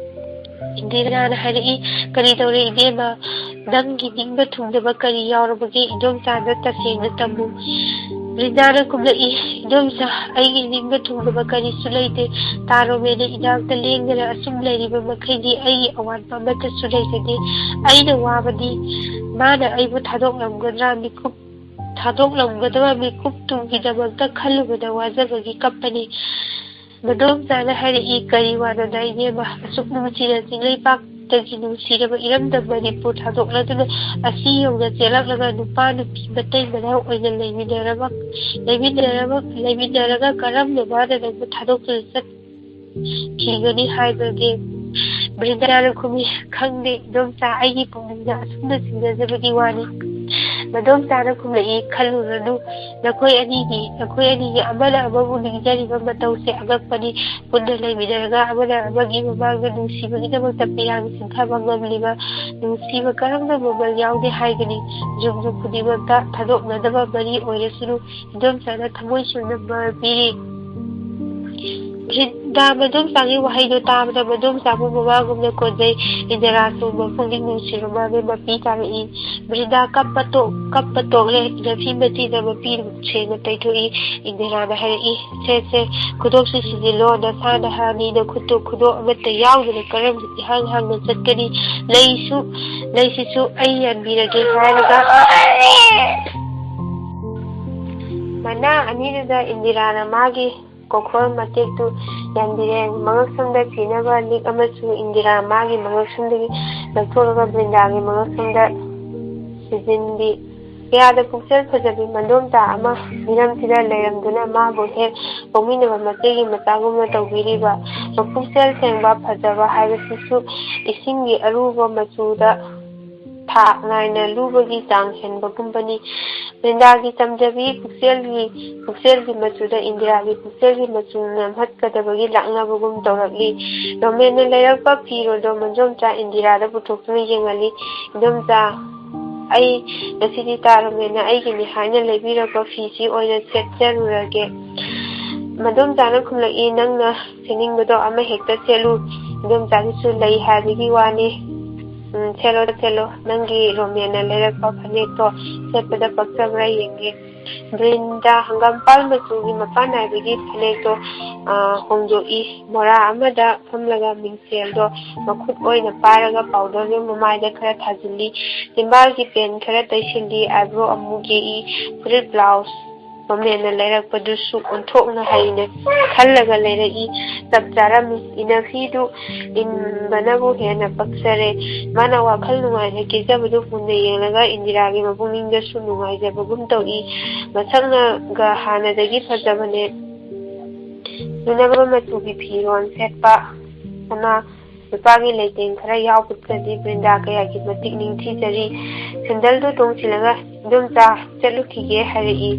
ꯏꯟꯗꯤꯔꯥꯅ ꯍꯥꯏꯔꯛꯏ ꯀꯔꯤ ꯇꯧꯔꯦ ꯏꯕꯦꯝꯃ ꯅꯪꯒꯤ ꯅꯤꯡꯕ ꯊꯨꯡꯗꯕ ꯀꯔꯤ ꯌꯥꯎꯔꯕꯒꯦ ꯏꯗꯣꯝꯆꯥꯗ ꯇꯁꯦꯡꯅ ꯇꯝꯃꯨ ꯕ꯭ꯔꯤꯟꯗꯥꯅ ꯀꯨꯝꯂꯛꯏ ꯏꯗꯣꯝꯆꯥ ꯑꯩꯒꯤ ꯅꯤꯡꯕ ꯊꯨꯡꯗꯕ ꯀꯔꯤꯁꯨ ꯂꯩꯇꯦ ꯇꯥꯔꯣꯃꯦꯟꯅ ꯏꯅꯥꯛꯇ ꯂꯦꯡꯗꯅ ꯑꯁꯨꯝ ꯂꯩꯔꯤꯕ ꯃꯈꯩꯗꯤ ꯑꯩꯒꯤ ꯑꯋꯥꯠꯄ ꯑꯃꯠꯇꯁꯨ ꯂꯩꯖꯗꯦ ꯑꯩꯅ ꯋꯥꯕꯗꯤ ꯃꯥꯅ ꯑꯩꯕꯨ ꯊꯥꯗꯣꯛꯂꯝꯒꯗꯕ ꯃꯤꯀꯨꯞ ꯇꯨꯡꯒꯤꯗꯃꯛꯇ ꯈꯜꯂꯨꯕꯗ ꯋꯥꯖꯕꯒꯤ ꯀꯞꯄꯅꯤ ꯃꯗꯣꯝꯆꯥꯅ ꯍꯥꯏꯔꯛꯏ ꯀꯔꯤ ꯋꯥꯅꯣꯗ ꯏꯕꯦꯝꯃ ꯑꯁꯨꯛ ꯅꯨꯡꯁꯤꯅ ꯆꯤꯡꯂꯩꯄꯥꯛꯇꯒꯤ ꯅꯨꯡꯁꯤꯔꯕ ꯏꯔꯝꯗꯝ ꯃꯅꯤꯄꯨꯔ ꯊꯥꯗꯣꯛꯂꯗꯨꯅ ꯑꯁꯤ ꯌꯧꯅ ꯆꯦꯜꯂꯛꯂꯒ ꯅꯨꯄꯥ ꯅꯨꯄꯤ ꯃꯇꯩ ꯃꯅꯥꯎ ꯑꯣꯏꯅ ꯂꯩꯃꯤꯟꯅꯔꯒ ꯀꯔꯝꯅ ꯃꯥꯅ ꯅꯪꯕꯨ ꯊꯥꯗꯣꯛꯇꯨꯅ ꯆꯠꯈꯤꯒꯅꯤ ꯍꯥꯏꯕꯒꯦ ꯕ꯭ꯔꯤꯟꯗꯥꯅ ꯈꯨꯝꯃꯤ ꯈꯪꯗꯦ ꯏꯗꯣꯝꯆꯥ ꯑꯩꯒꯤ ꯄꯨꯛꯅꯤꯡꯗ ꯑꯁꯨꯝꯅ ꯆꯤꯡꯅꯖꯕꯒꯤ ꯋꯥꯅꯤ ꯃꯗꯣꯝꯆꯥꯅ ꯈꯨꯝꯂꯛꯏ ꯈꯜꯂꯨꯔꯅꯨ ꯅꯈꯣꯏ ꯑꯅꯤꯒꯤ ꯑꯃꯅ ꯑꯃꯕꯨ ꯅꯤꯡꯖꯔꯤꯕ ꯃꯇꯧꯁꯦ ꯑꯉꯛꯄꯅꯤ ꯄꯨꯟꯅ ꯂꯩꯃꯤꯟꯅꯔꯒ ꯑꯃꯅ ꯑꯃꯒꯤ ꯃꯃꯥꯡꯗ ꯅꯨꯡꯁꯤꯕꯒꯤꯗꯃꯛꯇ ꯄꯤꯔꯥꯡ ꯆꯤꯡꯊꯕ ꯉꯝꯂꯤꯕ ꯅꯨꯡꯁꯤꯕ ꯀꯔꯝꯅ ꯃꯃꯜ ꯌꯥꯎꯗꯦ ꯍꯥꯏꯒꯅꯤ ꯌꯨꯝ ꯈꯨꯗꯤꯡꯃꯛꯇ ꯊꯥꯗꯣꯛꯅꯗꯕ ꯃꯔꯤ ꯑꯣꯏꯔꯁꯅꯨ ꯏꯗꯣꯝꯆꯥꯅ ꯊꯃꯣꯏ ꯁꯦꯡꯅ ꯕꯔ ꯄꯤꯔꯤ ꯕ꯭ꯔꯤꯟꯗꯥ ꯃꯗꯣꯝꯆꯥꯒꯤ ꯋꯥꯍꯩꯗꯨ ꯇꯥꯕꯗ ꯃꯗꯣꯝꯆꯥꯕꯨ ꯃꯃꯥꯒꯨꯝꯅ ꯀꯣꯟꯖꯩ ꯏꯟꯗꯤꯔꯥꯁꯨ ꯃꯄꯨꯛꯅꯤꯡ ꯅꯨꯡꯁꯤꯕ ꯃꯥꯒꯤ ꯃꯄꯤ ꯇꯥꯔꯛꯏ ꯕ꯭ꯔꯤꯟꯗꯥ ꯀꯞꯄ ꯇꯣꯛꯂꯦ ꯏꯅꯐꯤ ꯃꯆꯤꯅ ꯃꯄꯤ ꯁꯦꯡꯅ ꯇꯩꯊꯣꯛꯏ ꯏꯟꯗꯤꯔꯥꯅ ꯍꯥꯏꯔꯛꯏ ꯁꯦ ꯈꯨꯗꯣꯞꯁꯨ ꯁꯤꯖꯤꯜꯂꯣ ꯅꯁꯥ ꯅꯍꯥꯅꯤ ꯅꯈꯨꯠꯇꯨ ꯈꯨꯗꯣꯞ ꯑꯃꯠꯇ ꯌꯥꯎꯗꯅ ꯀꯔꯝꯅ ꯏꯍꯥꯡ ꯍꯥꯡꯅ ꯆꯠꯀꯅꯤ ꯂꯩꯁꯤꯁꯨ ꯑꯩ ꯌꯥꯟꯕꯤꯔꯒꯦ ꯍꯥꯏꯔꯒ ꯃꯅꯥ ꯑꯅꯤꯗꯨꯗ ꯏꯟꯗꯤꯔꯥꯅ ꯃꯥꯒꯤ ꯀꯣꯛꯈꯣꯜ ꯃꯇꯦꯛꯇꯨ ꯌꯥꯟꯕꯤꯔꯦ ꯃꯉꯛꯁꯝꯗ ꯊꯤꯅꯕ ꯂꯤꯛ ꯑꯃꯁꯨ ꯏꯟꯗꯤꯔꯥ ꯃꯥꯒꯤ ꯃꯉꯛꯁꯝꯗꯒꯤ ꯂꯧꯊꯣꯛꯂꯒ ꯕ꯭ꯔꯤꯟꯗꯥꯒꯤ ꯃꯉꯛꯁꯝꯗ ꯁꯤꯖꯤꯟꯕꯤ ꯀꯌꯥꯗ ꯄꯨꯛꯆꯦꯜ ꯐꯖꯕꯤ ꯃꯗꯣꯝꯆꯥ ꯑꯃ ꯃꯤꯔꯝꯁꯤꯗ ꯂꯩꯔꯝꯗꯨꯅ ꯃꯥꯕꯨ ꯍꯦꯛ ꯄꯣꯛꯃꯤꯟꯅꯕ ꯃꯆꯦꯒꯤ ꯃꯆꯥꯒꯨꯝꯅ ꯇꯧꯕꯤꯔꯤꯕ ꯃꯄꯨꯛꯆꯦꯜ ꯁꯦꯡꯕ ꯐꯖꯕ ꯍꯥꯏꯕꯁꯤꯁꯨ ꯏꯁꯤꯡꯒꯤ ꯑꯔꯨꯕ ꯃꯆꯨꯗ ꯊꯥꯛ ꯅꯥꯏꯅ ꯂꯨꯕꯒꯤ ꯆꯥꯡ ꯍꯦꯟꯕꯒꯨꯝꯕꯅꯤ ꯕ꯭ꯔꯤꯟꯗꯥꯒꯤ ꯆꯝꯖꯕꯤ ꯄꯨꯛꯆꯦꯜꯒꯤ ꯃꯆꯨꯗ ꯏꯟꯗꯤꯔꯥꯒꯤ ꯄꯨꯛꯆꯦꯜꯒꯤ ꯃꯆꯨ ꯅꯝꯍꯠꯀꯗꯕꯒꯤ ꯂꯥꯛꯅꯕꯒꯨꯝ ꯇꯧꯔꯛꯂꯤ ꯔꯣꯃꯦꯟꯅ ꯂꯩꯔꯛꯄ ꯐꯤꯔꯣꯜꯗꯣ ꯃꯗꯣꯝꯆꯥ ꯏꯟꯗꯤꯔꯥꯗ ꯄꯨꯊꯣꯛꯇꯨꯅ ꯌꯦꯡꯍꯜꯂꯤ ꯏꯗꯣꯝꯆꯥ ꯑꯩ ꯉꯁꯤꯗꯤ ꯇꯥꯔꯝꯃꯦꯅ ꯑꯩꯒꯤꯅꯤ ꯍꯥꯏꯅ ꯂꯩꯕꯤꯔꯛꯄ ꯐꯤꯁꯤ ꯑꯣꯏꯅ ꯁꯦꯠꯆꯔꯨꯔꯒꯦ꯫ ꯃꯗꯣꯝꯆꯥꯅ ꯈꯨꯝꯂꯛꯏ, ꯅꯪꯅ ꯁꯦꯠꯅꯤꯡꯕꯗꯣ ꯑꯃ ꯍꯦꯛꯇ ꯁꯦꯠꯂꯨ, ꯏꯗꯣꯝꯆꯥꯒꯤꯁꯨ ꯂꯩ ꯍꯥꯏꯕꯒꯤ ꯋꯥꯅꯤ꯫ ꯁꯦꯠꯂꯣ, ꯅꯪꯒꯤ ꯔꯣꯃꯦꯟꯅ ꯂꯩꯔꯛꯄ ꯐꯅꯦꯛꯇꯣ ꯁꯦꯠꯄꯗ ꯄꯛꯆꯕ꯭ꯔꯥ ꯌꯦꯡꯒꯦ꯫ ꯕ꯭ꯔꯤꯟꯗꯥ ꯍꯪꯒꯥꯝꯄꯥꯜ ꯃꯆꯨꯒꯤ ꯃꯄꯥꯟ ꯅꯥꯏꯕꯒꯤ ꯐꯅꯦꯛꯇꯣ ꯍꯣꯡꯗꯣꯛꯏ꯫ ꯃꯣꯔꯥ ꯑꯃꯗ ꯐꯝꯂꯒ ꯃꯤꯡꯁꯦꯜꯗꯣ ꯃꯈꯨꯠ ꯑꯣꯏꯅ ꯄꯥꯏꯔꯒ ꯄꯥꯎꯗꯔꯗꯨ ꯃꯃꯥꯏꯗ ꯈꯔ ꯊꯥꯖꯤꯜꯂꯤ, ꯆꯤꯝꯕꯥꯜꯒꯤ ꯄꯦꯟ ꯈꯔ ꯇꯩꯁꯤꯜꯂꯤ, ꯑꯥꯏꯕ꯭ꯔꯣ ꯑꯃꯨꯛ ꯌꯦꯛꯏ꯫ ꯐꯨꯔꯤꯠ ꯕ꯭ꯂꯥꯎꯁ ꯔꯣꯃꯦꯟꯅ ꯂꯩꯔꯛꯄꯗꯨꯁꯨ ꯑꯣꯟꯊꯣꯛꯅ ꯍꯩꯅ ꯈꯜꯂꯒ ꯂꯩꯔꯛꯏ꯫ ꯆꯞ ꯆꯥꯔꯝꯃꯤ, ꯏꯅꯐꯤꯗꯨ ꯏꯟꯕꯅꯕꯨ ꯍꯦꯟꯅ ꯄꯛꯆꯔꯦ꯫ ꯃꯥꯅ ꯋꯥꯈꯜ ꯅꯨꯡꯉꯥꯏꯅ ꯀꯦꯖꯕꯗꯨ ꯃꯨꯟꯅ ꯌꯦꯡꯂꯒ ꯏꯟꯗꯤꯔꯥꯒꯤ ꯃꯄꯨꯛꯅꯤꯡꯗꯁꯨ ꯅꯨꯡꯉꯥꯏꯖꯕꯒꯨꯝ ꯇꯧꯏ꯫ ꯃꯁꯛꯅꯒ ꯍꯥꯟꯅꯗꯒꯤ ꯐꯖꯕꯅꯦ꯫ ꯂꯨꯅꯕ ꯃꯆꯨꯒꯤ ꯐꯤꯔꯣꯜ ꯁꯦꯠꯄ ꯁꯅꯥ ꯂꯨꯄꯥꯒꯤ ꯂꯩꯇꯦꯡ ꯈꯔ ꯌꯥꯎꯕꯗꯗꯤ ꯕ꯭ꯔꯤꯟꯗꯥ ꯀꯌꯥꯒꯤ ꯃꯇꯤꯛ ꯅꯤꯡꯊꯤꯖꯔꯤ꯫ ꯁꯦꯟꯗꯜꯗꯨ ꯇꯣꯡꯁꯤꯜꯂꯒ ꯏꯗꯣꯝꯆꯥ ꯆꯠꯂꯨꯈꯤꯒꯦ ꯍꯥꯏꯔꯛꯏ꯫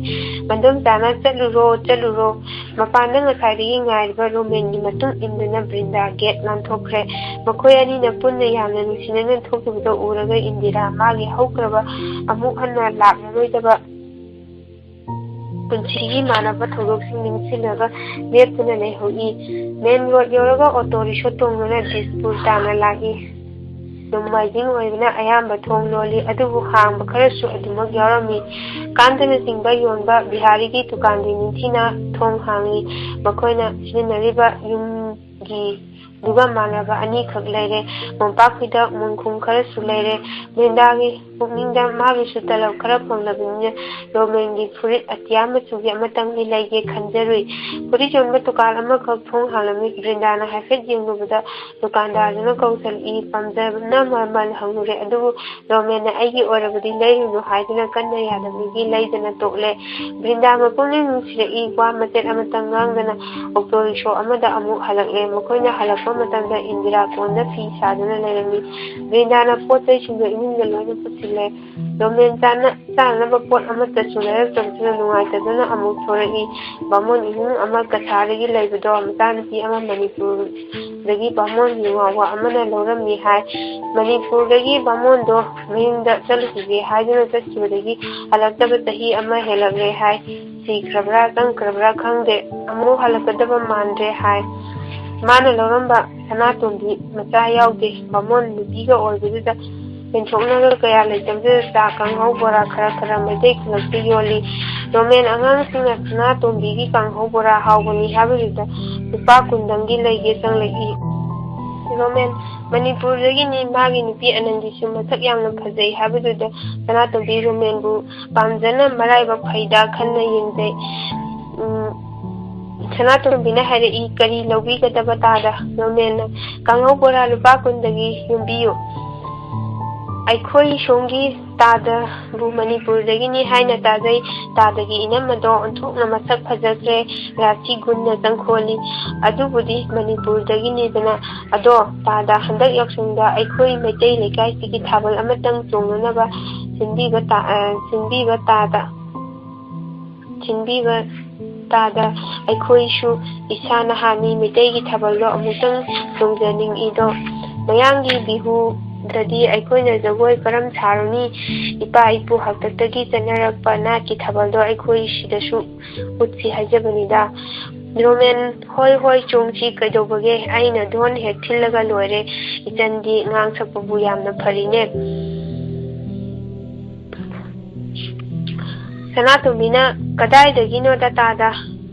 ꯃꯗꯣꯝꯆꯥꯅ ꯆꯠꯂꯨꯔꯣ, ꯃꯄꯥꯟꯗ ꯉꯁꯥꯏꯗꯒꯤ ꯉꯥꯏꯔꯤꯕ ꯔꯣꯃꯦꯟꯒꯤ ꯃꯇꯨꯡ ꯏꯟꯗꯨꯅ ꯕ꯭ꯔꯤꯟꯗꯥ ꯒꯦꯠ ꯂꯥꯟꯊꯣꯛꯈ꯭ꯔꯦ꯫ ꯃꯈꯣꯏ ꯑꯅꯤꯅ ꯄꯨꯟꯅ ꯌꯥꯝꯅ ꯅꯨꯡꯁꯤꯅꯅ ꯊꯣꯛꯈꯤꯕꯗꯨ ꯎꯔꯒ ꯏꯟꯗꯤꯔꯥ ꯃꯥꯒꯤ ꯍꯧꯈ꯭ꯔꯕ ꯑꯃꯨꯛ ꯍꯟꯅ ꯂꯥꯛꯂꯔꯣꯏꯗꯕ ꯄꯨꯟꯁꯤꯒꯤ ꯃꯥꯟꯅꯕ ꯊꯧꯗꯣꯛꯁꯤꯡ ꯅꯤꯡꯁꯤꯡꯂꯒ ꯂꯦꯞꯇꯨꯅ ꯂꯩꯍꯧꯏ꯫ ꯃꯦꯟ ꯔꯣꯗ ꯌꯧꯔꯒ ꯑꯣꯇꯣ ꯔꯤꯛꯁꯣ ꯇꯣꯡꯗꯨꯅ ꯗꯤꯁꯄꯨꯔ ꯇꯥꯟꯅ ꯂꯥꯛꯏ꯫ ꯅꯣꯡꯃꯥꯏꯖꯤꯡ ꯑꯣꯏꯕꯅ ꯑꯌꯥꯝꯕ ꯊꯣꯡ ꯂꯣꯜꯂꯤ, ꯑꯗꯨꯕꯨ ꯍꯥꯡꯕ ꯈꯔꯁꯨ ꯑꯗꯨꯃꯛ ꯌꯥꯎꯔꯝꯃꯤ꯫ ꯀꯥꯟꯇꯅꯆꯤꯡꯕ ꯌꯣꯟꯕ ꯕꯤꯍꯥꯔꯤꯒꯤ ꯗꯨꯀꯥꯟꯗꯤ ꯅꯤꯡꯊꯤꯅ ꯊꯣꯡ ꯍꯥꯡꯏ꯫ ꯃꯈꯣꯏꯅ ꯁꯤꯖꯤꯟꯅꯔꯤꯕ ꯌꯨꯝꯒꯤꯗꯨꯒ ꯃꯥꯟꯅꯕ ꯑꯅꯤꯈꯛ ꯂꯩꯔꯦ꯫ ꯃꯣꯝꯄꯥꯛꯐꯤꯗꯛ ꯃꯣꯟꯈꯨꯝ ꯈꯔꯁꯨ ꯂꯩꯔꯦ꯫ ꯕ꯭ꯔꯤꯟꯗꯥꯒꯤ ꯄꯨꯛꯅꯤꯡꯗ ꯃꯥꯒꯤꯁꯨ ꯇꯂꯕ ꯈꯔ ꯐꯪꯂꯕꯅꯤꯅ ꯔꯣꯃꯦꯟꯒꯤ ꯐꯨꯔꯤꯠ ꯑꯇꯤꯌꯥ ꯃꯆꯨꯒꯤ ꯑꯃꯇꯪꯗꯤ ꯂꯩꯒꯦ ꯈꯟꯖꯔꯨꯏ꯫ ꯐꯨꯔꯤꯠ ꯌꯣꯟꯕ ꯗꯨꯀꯥꯟ ꯑꯃꯈꯛ ꯊꯣꯡ ꯍꯥꯡꯂꯝꯃꯤ꯫ ꯕ꯭ꯔꯤꯟꯗꯥꯅ ꯍꯥꯏꯐꯦꯠ ꯌꯦꯡꯂꯨꯕꯗ ꯗꯨꯀꯥꯟꯗꯥꯔꯗꯨꯅ ꯀꯧꯁꯤꯜꯂꯛꯏ꯫ ꯄꯥꯝꯖꯕꯅ ꯃꯃꯜ ꯍꯪꯂꯨꯔꯦ, ꯑꯗꯨꯕꯨ ꯔꯣꯃꯦꯟꯅ ꯑꯩꯒꯤ ꯑꯣꯏꯔꯕꯗꯤ ꯂꯩꯔꯨꯅꯨ ꯍꯥꯏꯗꯨꯅ ꯀꯟꯅ ꯌꯥꯗꯕꯗꯒꯤ ꯂꯩꯗꯅ ꯇꯣꯛꯂꯦ꯫ ꯕ꯭ꯔꯤꯟꯗꯥ ꯃꯄꯨꯛꯅꯤꯡ ꯅꯨꯡꯁꯤꯔꯛꯏ꯫ ꯋꯥ ꯃꯆꯦꯠ ꯑꯃꯇꯪ ꯉꯥꯡꯗꯅ ꯑꯣꯇꯣ ꯔꯤꯛꯁꯣ ꯑꯃꯗ ꯑꯃꯨꯛ ꯍꯜꯂꯛꯂꯦ꯫ ꯃꯈꯣꯏꯅ ꯍꯜꯂꯛꯄ ꯃꯇꯝꯗ ꯏꯟꯗꯤꯔꯥ ꯀꯣꯟꯗ ꯐꯤ ꯁꯥꯗꯨꯅ ꯂꯩꯔꯝꯃꯤ꯫ ꯕ꯭ꯔꯤꯟꯗꯥꯅ ꯄꯣꯠ ꯆꯩꯁꯤꯡꯗꯨ ꯏꯃꯨꯡꯗ ꯂꯣꯏꯅ ꯄꯨꯁꯤꯜꯂꯦ꯫ ꯔꯣꯃꯦꯟ ꯆꯥꯅꯅꯕ ꯄꯣꯠ ꯑꯃꯠꯇꯁꯨ ꯂꯩꯔꯛꯇꯕꯗꯨꯅ ꯅꯨꯡꯉꯥꯏꯇꯗꯨꯅ ꯑꯃꯨꯛ ꯊꯣꯔꯛꯏ꯫ ꯕꯥꯃꯣꯟ ꯏꯃꯨꯡ ꯑꯃ ꯀꯁꯥꯔꯗꯒꯤ ꯂꯩꯕꯗꯣ ꯃꯆꯥꯅꯨꯄꯤ ꯑꯃ ꯃꯅꯤꯄꯨꯔꯗꯒꯤ ꯕꯥꯃꯣꯟ ꯌꯨꯉꯥꯎꯕ ꯑꯃꯅ ꯂꯧꯔꯝꯃꯤ ꯍꯥꯏ꯫ ꯃꯅꯤꯄꯨꯔꯗꯒꯤ ꯕꯥꯃꯣꯟꯗꯣ ꯃꯌꯨꯝꯗ ꯆꯠꯂꯨꯈꯤꯒꯦ ꯍꯥꯏꯗꯨꯅ ꯆꯠꯈꯤꯕꯗꯒꯤ ꯍꯜꯂꯛꯇꯕ ꯆꯍꯤ ꯑꯃ ꯍꯦꯜꯂꯛꯂꯦ ꯍꯥꯏ꯫ ꯁꯤꯈ꯭ꯔꯕ꯭ꯔꯥ ꯆꯪꯈ꯭ꯔꯕ꯭ꯔꯥ ꯈꯪꯗꯦ, ꯑꯃꯨꯛ ꯍꯜꯂꯛꯀꯗꯕ ꯃꯥꯟꯗ꯭ꯔꯦ ꯍꯥꯏ꯫ ꯃꯥꯅ ꯂꯧꯔꯝꯕ ꯁꯅꯥꯇꯣꯝꯕꯤ ꯃꯆꯥ ꯌꯥꯎꯗꯦ꯫ ꯕꯥꯃꯣꯟ ꯅꯨꯄꯤꯒ ꯑꯣꯏꯕꯗꯨꯗ ꯄꯦꯟꯊꯣꯛꯅꯒ ꯀꯌꯥ ꯂꯩꯇꯕꯗꯨꯗ ꯆꯥ, ꯀꯥꯡꯍꯧ, ꯕꯣꯔꯥ ꯈꯔ ꯃꯩꯇꯩ ꯈꯨꯜꯂꯛꯇ ꯌꯣꯜꯂꯤ꯫ ꯔꯣꯃꯦꯟ ꯑꯉꯥꯡꯁꯤꯡꯅ ꯁꯅꯥꯇꯣꯝꯕꯤꯒꯤ ꯀꯥꯡꯍꯧ ꯕꯣꯔꯥ ꯍꯥꯎꯕꯅꯤ ꯍꯥꯏꯕꯗꯨꯗ ꯂꯨꯄꯥ 10ꯗꯪꯒꯤ ꯂꯩꯒꯦ ꯆꯪꯂꯛꯏ꯫ ꯔꯣꯃꯦꯟ ꯃꯅꯤꯄꯨꯔꯗꯒꯤꯅꯤ, ꯃꯥꯒꯤ ꯅꯨꯄꯤ ꯑꯅꯟꯗꯤꯁꯨ ꯃꯁꯛ ꯌꯥꯝꯅ ꯐꯖꯩ ꯍꯥꯏꯕꯗꯨꯗ ꯁꯅꯥꯇꯣꯝꯕꯤ ꯔꯣꯃꯦꯟꯕꯨ ꯄꯥꯝꯖꯅ ꯃꯔꯥꯏꯕꯛ ꯐꯩꯗ ꯈꯟꯅ ꯌꯦꯡꯖꯩ꯫ ꯁꯅꯥꯇꯣꯝꯕꯤꯅ ꯍꯥꯏꯔꯛꯏ, ꯀꯔꯤ ꯂꯧꯕꯤꯒꯗꯕ ꯇꯥꯗ? ꯔꯣꯃꯦꯟꯅ, ꯀꯥꯡꯍꯧ ꯕꯣꯔꯥ ꯂꯨꯄꯥ 10ꯗꯒꯤ ꯌꯣꯝꯕꯤꯌꯨ꯫ ꯑꯩꯈꯣꯏ ꯁꯣꯝꯒꯤ ꯇꯥꯗꯕꯨ ꯃꯅꯤꯄꯨꯔꯗꯒꯤꯅꯤ ꯍꯥꯏꯅ ꯇꯥꯖꯩ꯫ ꯇꯥꯗꯒꯤ ꯏꯅꯝꯃꯗꯣ ꯑꯣꯟꯊꯣꯛꯅ ꯃꯁꯛ ꯐꯖꯈ꯭ꯔꯦ, ꯔꯥꯁꯤ ꯒꯨꯟꯅ ꯆꯪꯈꯣꯜꯂꯤ꯫ ꯑꯗꯨꯕꯨꯗꯤ ꯃꯅꯤꯄꯨꯔꯗꯒꯤꯅꯤꯗꯅ, ꯑꯗꯣ ꯇꯥꯗ, ꯍꯟꯗꯛ ꯌꯥꯎꯁꯪꯗ ꯑꯩꯈꯣꯏ ꯃꯩꯇꯩ ꯂꯩꯀꯥꯏꯁꯤꯒꯤ ꯊꯥꯕꯜ ꯑꯃꯇꯪ ꯆꯣꯡꯅꯅꯕ ꯁꯤꯟꯕꯤꯕ ꯇꯥꯗ, ꯑꯩꯈꯣꯏꯁꯨ ꯏꯁꯥ ꯅꯍꯥꯟꯅꯤ ꯃꯩꯇꯩꯒꯤ ꯊꯥꯕꯜꯗꯣ ꯑꯃꯨꯛꯇꯪ ꯆꯣꯡꯖꯅꯤꯡꯏꯗꯣ꯫ ꯃꯌꯥꯡꯒꯤ ꯕꯤꯍꯨꯗꯗꯤ ꯑꯩꯈꯣꯏꯅ ꯖꯒꯣꯏ ꯀꯔꯝ ꯁꯥꯔꯨꯅꯤ? ꯏꯄꯥ ꯏꯄꯨ ꯍꯥꯛꯇꯛꯇꯒꯤ ꯆꯠꯅꯔꯛꯄ ꯅꯥꯠꯀꯤ ꯊꯥꯕꯜꯗꯣ ꯑꯩꯈꯣꯏ ꯁꯤꯗꯁꯨ ꯎꯠꯁꯤ ꯍꯥꯏꯖꯕꯅꯤꯗ꯫ ꯔꯣꯃꯦꯟ, ꯍꯣꯏ ꯆꯣꯡꯁꯤ, ꯀꯩꯗꯧꯕꯒꯦ? ꯑꯩꯅ ꯙꯣꯟ ꯍꯦꯛ ꯊꯤꯜꯂꯒ ꯂꯣꯏꯔꯦ꯫ ꯏꯆꯟꯗꯤ ꯉꯥꯡ ꯁꯛꯄꯕꯨ ꯌꯥꯝꯅ ꯐꯔꯤꯅꯦ꯫ ꯁꯅꯥꯇꯣꯝꯕꯤꯅ, ꯀꯗꯥꯏꯗꯒꯤꯅꯣꯗ ꯇꯥꯗ,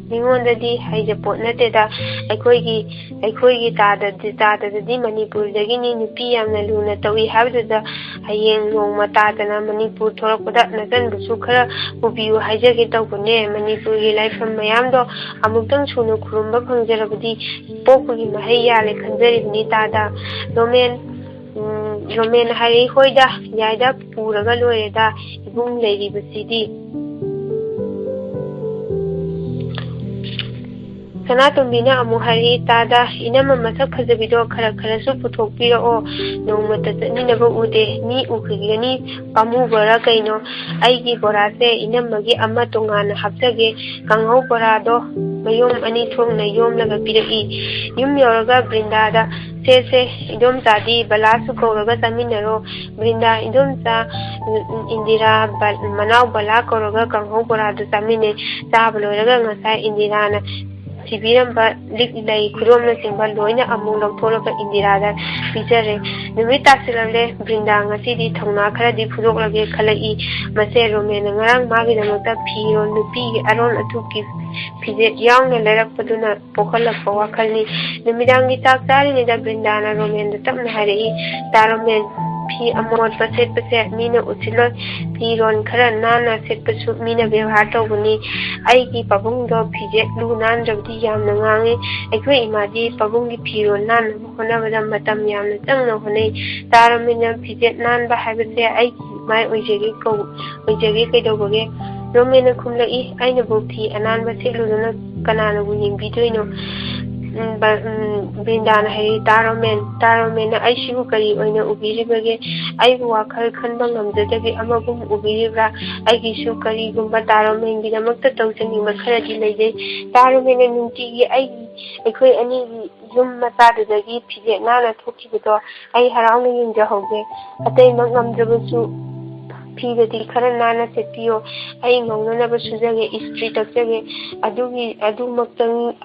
ꯃꯤꯉꯣꯟꯗꯗꯤ ꯍꯩꯖꯄꯣꯠ ꯅꯠꯇꯦꯗ꯫ ꯑꯩꯈꯣꯏꯒꯤ ꯇꯥꯗꯗꯤ ꯃꯅꯤꯄꯨꯔꯗꯒꯤꯅꯤ, ꯅꯨꯄꯤ ꯌꯥꯝꯅ ꯂꯨꯅ ꯇꯧꯏ ꯍꯥꯏꯕꯗꯨꯗ ꯍꯌꯦꯡ ꯅꯣꯡꯃ ꯇꯥꯗꯅ ꯃꯅꯤꯄꯨꯔ ꯊꯣꯔꯛꯄꯗ ꯅꯆꯟꯕꯨꯁꯨ ꯈꯔ ꯄꯨꯕꯤꯌꯨ ꯍꯥꯏꯖꯒꯦ ꯇꯧꯕꯅꯦ꯫ ꯃꯅꯤꯄꯨꯔꯒꯤ ꯂꯥꯏꯐꯝ ꯃꯌꯥꯝꯗꯣ ꯑꯃꯨꯛꯇꯪ ꯁꯨꯅ ꯈꯨꯔꯨꯝꯕ ꯐꯪꯖꯔꯕꯗꯤ ꯄꯣꯛꯄꯒꯤ ꯃꯍꯩ ꯌꯥꯜꯂꯦ ꯈꯟꯖꯔꯤꯕꯅꯤ ꯇꯥꯗ꯫ ꯔꯣꯃꯦꯟ ꯍꯥꯏꯔꯛꯏ, ꯍꯣꯏꯗ, ꯌꯥꯏꯗ, ꯄꯨꯔꯒ ꯂꯣꯏꯔꯦꯗ, ꯏꯕꯨꯡ ꯂꯩꯔꯤꯕꯁꯤꯗꯤ꯫ ꯁꯅꯥꯇꯣꯝꯕꯤꯅ ꯑꯃꯨꯛ ꯍꯥꯏꯔꯛꯏ, ꯇꯥꯗ, ꯏꯅꯝꯃ ꯃꯁꯛ ꯐꯖꯕꯤꯗꯣ ꯈꯔꯁꯨ ꯄꯨꯊꯣꯛꯄꯤꯔꯛꯑꯣ, ꯅꯣꯡꯃꯇ ꯆꯠꯃꯤꯟꯅꯕ ꯎꯗꯦ, ꯃꯤ ꯎꯈꯤꯒꯅꯤ ꯄꯥꯝꯃꯨꯕꯔꯥ ꯀꯩꯅꯣ? ꯑꯩꯒꯤ ꯕꯣꯔꯥꯁꯦ ꯏꯅꯝꯃꯒꯤ ꯑꯃ ꯇꯣꯉꯥꯟꯅ ꯍꯥꯞꯆꯒꯦ꯫ ꯀꯥꯡꯍꯧ ꯕꯣꯔꯥꯗꯣ ꯃꯌꯣꯝ 2 ꯊꯣꯛꯅ ꯌꯣꯝꯂꯒ ꯄꯤꯔꯛꯏ꯫ ꯌꯨꯝ ꯌꯧꯔꯒ ꯕ꯭ꯔꯤꯟꯗꯥꯗ ꯁꯦ ꯏꯗꯣꯝꯆꯥꯗꯤ ꯕꯂꯥꯁꯨ ꯀꯧꯔꯒ ꯆꯥꯃꯤꯟꯅꯔꯣ ꯕ꯭ꯔꯤꯟꯗꯥ ꯏꯗꯣꯝꯆꯥ ꯏꯟꯗꯤꯔꯥ ꯃꯅꯥꯎ ꯕꯂꯥ ꯀꯧꯔꯒ ꯀꯥꯡꯍꯧ ꯕꯣꯔꯥꯗꯨ ꯆꯥꯃꯤꯟꯅꯩ ꯆꯥꯕ ꯂꯣꯏꯔꯒ ꯉꯁꯥꯏ ꯏꯟꯗꯤꯔꯥꯅ ꯊꯤꯕꯤꯔꯝꯕ ꯂꯤꯛ ꯂꯩ ꯈꯨꯗꯣꯝꯅꯆꯤꯡꯕ ꯂꯣꯏꯅ ꯑꯃꯨꯛ ꯂꯧꯊꯣꯛꯂꯒ ꯏꯟꯗꯤꯔꯥꯗ ꯄꯤꯖꯔꯦ ꯅꯨꯃꯤꯠ ꯇꯥꯁꯤꯜꯂꯛꯂꯦ ꯕ꯭ꯔꯤꯟꯗꯥ ꯉꯁꯤꯗꯤ ꯊꯧꯅꯥ ꯈꯔꯗꯤ ꯐꯨꯗꯣꯛꯂꯒꯦ ꯈꯜꯂꯛꯏ ꯃꯁꯦ ꯔꯣꯃꯦꯟꯅ ꯉꯔꯥꯡ ꯃꯥꯒꯤꯗꯃꯛꯇ ꯐꯤꯔꯣꯜ ꯅꯨꯄꯤꯒꯤ ꯑꯔꯣꯟ ꯑꯊꯨꯞꯀꯤ ꯐꯤꯖꯦꯠ ꯌꯥꯎꯅ ꯂꯩꯔꯛꯄꯗꯨꯅ ꯄꯣꯛꯍꯜꯂꯛꯄ ꯋꯥꯈꯜꯅꯤ ꯅꯨꯃꯤꯗꯥꯡꯒꯤ ꯆꯥꯛ ꯆꯥꯔꯤꯉꯩꯗ ꯕ꯭ꯔꯤꯟꯗꯥꯅ ꯔꯣꯃꯦꯟꯗ ꯇꯞꯅ ꯍꯥꯏꯔꯛꯏ ꯔꯣꯃꯦꯟ ꯐꯤ ꯑꯃꯣꯠꯄ ꯁꯦꯠꯄꯁꯦ ꯃꯤꯅ ꯎꯠꯁꯤꯜꯂꯣꯏ ꯐꯤꯔꯣꯜ ꯈꯔ ナꯅ ꯁꯦꯠꯄꯁꯨ ꯃꯤꯅ ꯕꯦꯕꯍꯥꯔ ꯇꯧꯕꯅꯤ ꯑꯩꯒꯤ ꯄꯥꯕꯨꯡꯗꯣ ꯐꯤꯖꯦꯠ ꯂꯨ ꯅꯥꯟꯗ꯭ꯔꯕꯗꯤ ꯌꯥꯝꯅ ꯉꯥꯡꯉꯤ ꯑꯩꯈꯣꯏ ꯏꯃꯥꯗꯤ ꯄꯥꯕꯨꯡꯒꯤ ꯐꯤꯔꯣꯜ ꯅꯥꯟꯅꯕ ꯍꯣꯠꯅꯕꯗ ꯃꯇꯝ ꯌꯥꯝꯅ ꯆꯪꯅ ꯍꯣꯠꯅꯩ ꯔꯣꯃꯦꯟꯅ ꯐꯤꯖꯦꯠ ꯅꯥꯟꯕ ꯍꯥꯏꯕꯁꯦ ꯑꯩꯒꯤ ꯏꯃꯥꯏ ꯑꯣꯏꯖꯒꯦ ꯀꯩꯗꯧꯕꯒꯦ ꯔꯣꯃꯦꯟꯅ ꯈꯨꯝꯂꯛꯏ ꯑꯩꯅꯕꯨ ꯐꯤ ꯑꯅꯥꯟꯕ ꯁꯦꯠꯂꯨꯗꯅ ꯀꯅꯥꯅꯕꯨ ꯌꯦꯡꯕꯤꯗꯣꯏꯅꯣ ꯕ꯭ꯔꯤꯟꯗꯥꯅ ꯍꯥꯏꯔꯤ ꯔꯣꯃꯦꯟꯅ ꯑꯩꯁꯤꯕꯨ ꯀꯔꯤ ꯑꯣꯏꯅ ꯎꯕꯤꯔꯤꯕꯒꯦ ꯑꯩꯕꯨ ꯋꯥꯈꯜ ꯈꯟꯕ ꯉꯝꯖꯗꯕꯤ ꯑꯃꯒꯨꯝ ꯎꯕꯤꯔꯤꯕ꯭ꯔꯥ ꯑꯩꯒꯤꯁꯨ ꯀꯔꯤꯒꯨꯝꯕ ꯔꯣꯃꯦꯟꯒꯤꯗꯃꯛꯇ ꯇꯧꯖꯅꯤꯡꯕ ꯈꯔꯗꯤ ꯂꯩꯖꯩ ꯔꯣꯃꯦꯟꯅ ꯅꯨꯡꯇꯤꯒꯤ ꯑꯩꯈꯣꯏ ꯑꯅꯤꯒꯤ ꯌꯨꯝ ꯃꯆꯥꯗꯨꯗꯒꯤ ꯐꯤꯖꯦꯠ ꯅꯥꯟꯅ ꯊꯣꯛꯈꯤꯕꯗꯣ ꯑꯩ ꯍꯔꯥꯎꯅ ꯌꯦꯡꯖꯍꯧꯒꯦ ꯑꯇꯩꯃꯛ ꯉꯝꯗ꯭ꯔꯕꯁꯨ ꯐꯤꯗꯗꯤ ꯈꯔ ꯅꯥꯟꯅ ꯁꯦꯠꯄꯤꯌꯣ ꯑꯩ ꯉꯧꯅꯅꯕ ꯁꯨꯖꯒꯦ ꯏꯁꯇ꯭ꯔꯤ ꯇꯛꯆꯒꯦ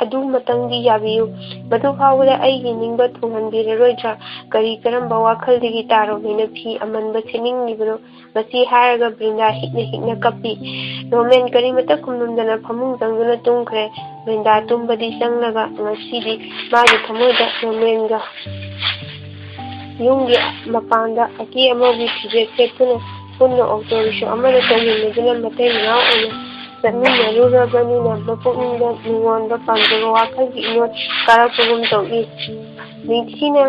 ꯑꯗꯨꯃꯇꯪꯗꯤ ꯌꯥꯕꯤꯌꯨ ꯃꯗꯨ ꯐꯥꯎꯕꯗ ꯑꯩꯒꯤ ꯅꯤꯡꯕ ꯊꯨꯡꯍꯟꯕꯤꯔꯔꯣꯏꯗ꯭ꯔꯥ ꯀꯔꯝꯕ ꯋꯥꯈꯜꯗꯒꯤ ꯔꯣꯃꯦꯟꯅ ꯐꯤ ꯑꯃꯟꯕ ꯁꯦꯠꯅꯤꯡꯂꯤꯕꯅꯣ ꯃꯁꯤ ꯍꯥꯏꯔꯒ ꯕ꯭ꯔꯤꯟꯗꯥ ꯍꯤꯛꯅ ꯀꯞꯄꯤ ꯔꯣꯃꯦꯟ ꯀꯔꯤꯃꯠꯇ ꯈꯨꯝꯂꯝꯗꯅ ꯐꯃꯨꯡ ꯆꯪꯗꯨꯅ ꯇꯨꯝꯈ꯭ꯔꯦ ꯕ꯭ꯔꯤꯟꯗꯥ ꯇꯨꯝꯕꯗꯤ ꯆꯪꯂꯒ ꯉꯁꯤꯗꯤ ꯃꯥꯒꯤ ꯊꯃꯣꯏꯗ ꯔꯣꯃꯦꯟꯒ ꯌꯨꯝꯒꯤ ꯃꯄꯥꯟꯗ ꯑꯀꯦ ꯑꯃꯧꯒꯤ ꯐꯤꯖꯦꯠ ꯁꯦꯠꯇꯨꯅ ꯄꯨꯟꯅ ꯑꯣꯛꯇꯣ ꯔꯤꯛꯁꯣ ꯑꯃꯗ ꯇꯣꯡꯃꯤꯟꯅꯗꯨꯅ ꯃꯇꯩ ꯃꯅꯥꯎ ꯑꯣꯏꯅ ꯆꯠꯃꯤꯟꯅꯔꯨꯔꯕꯅꯤꯅ ꯃꯄꯨꯛꯅꯤꯡꯗ ꯃꯤꯉꯣꯟꯗ ꯄꯥꯝꯖꯕ ꯋꯥꯈꯜꯒꯤ ꯏꯅꯣꯠ ꯀꯥꯔꯛꯄꯒꯨꯝ ꯇꯧꯏ ꯅꯤꯡꯊꯤꯅ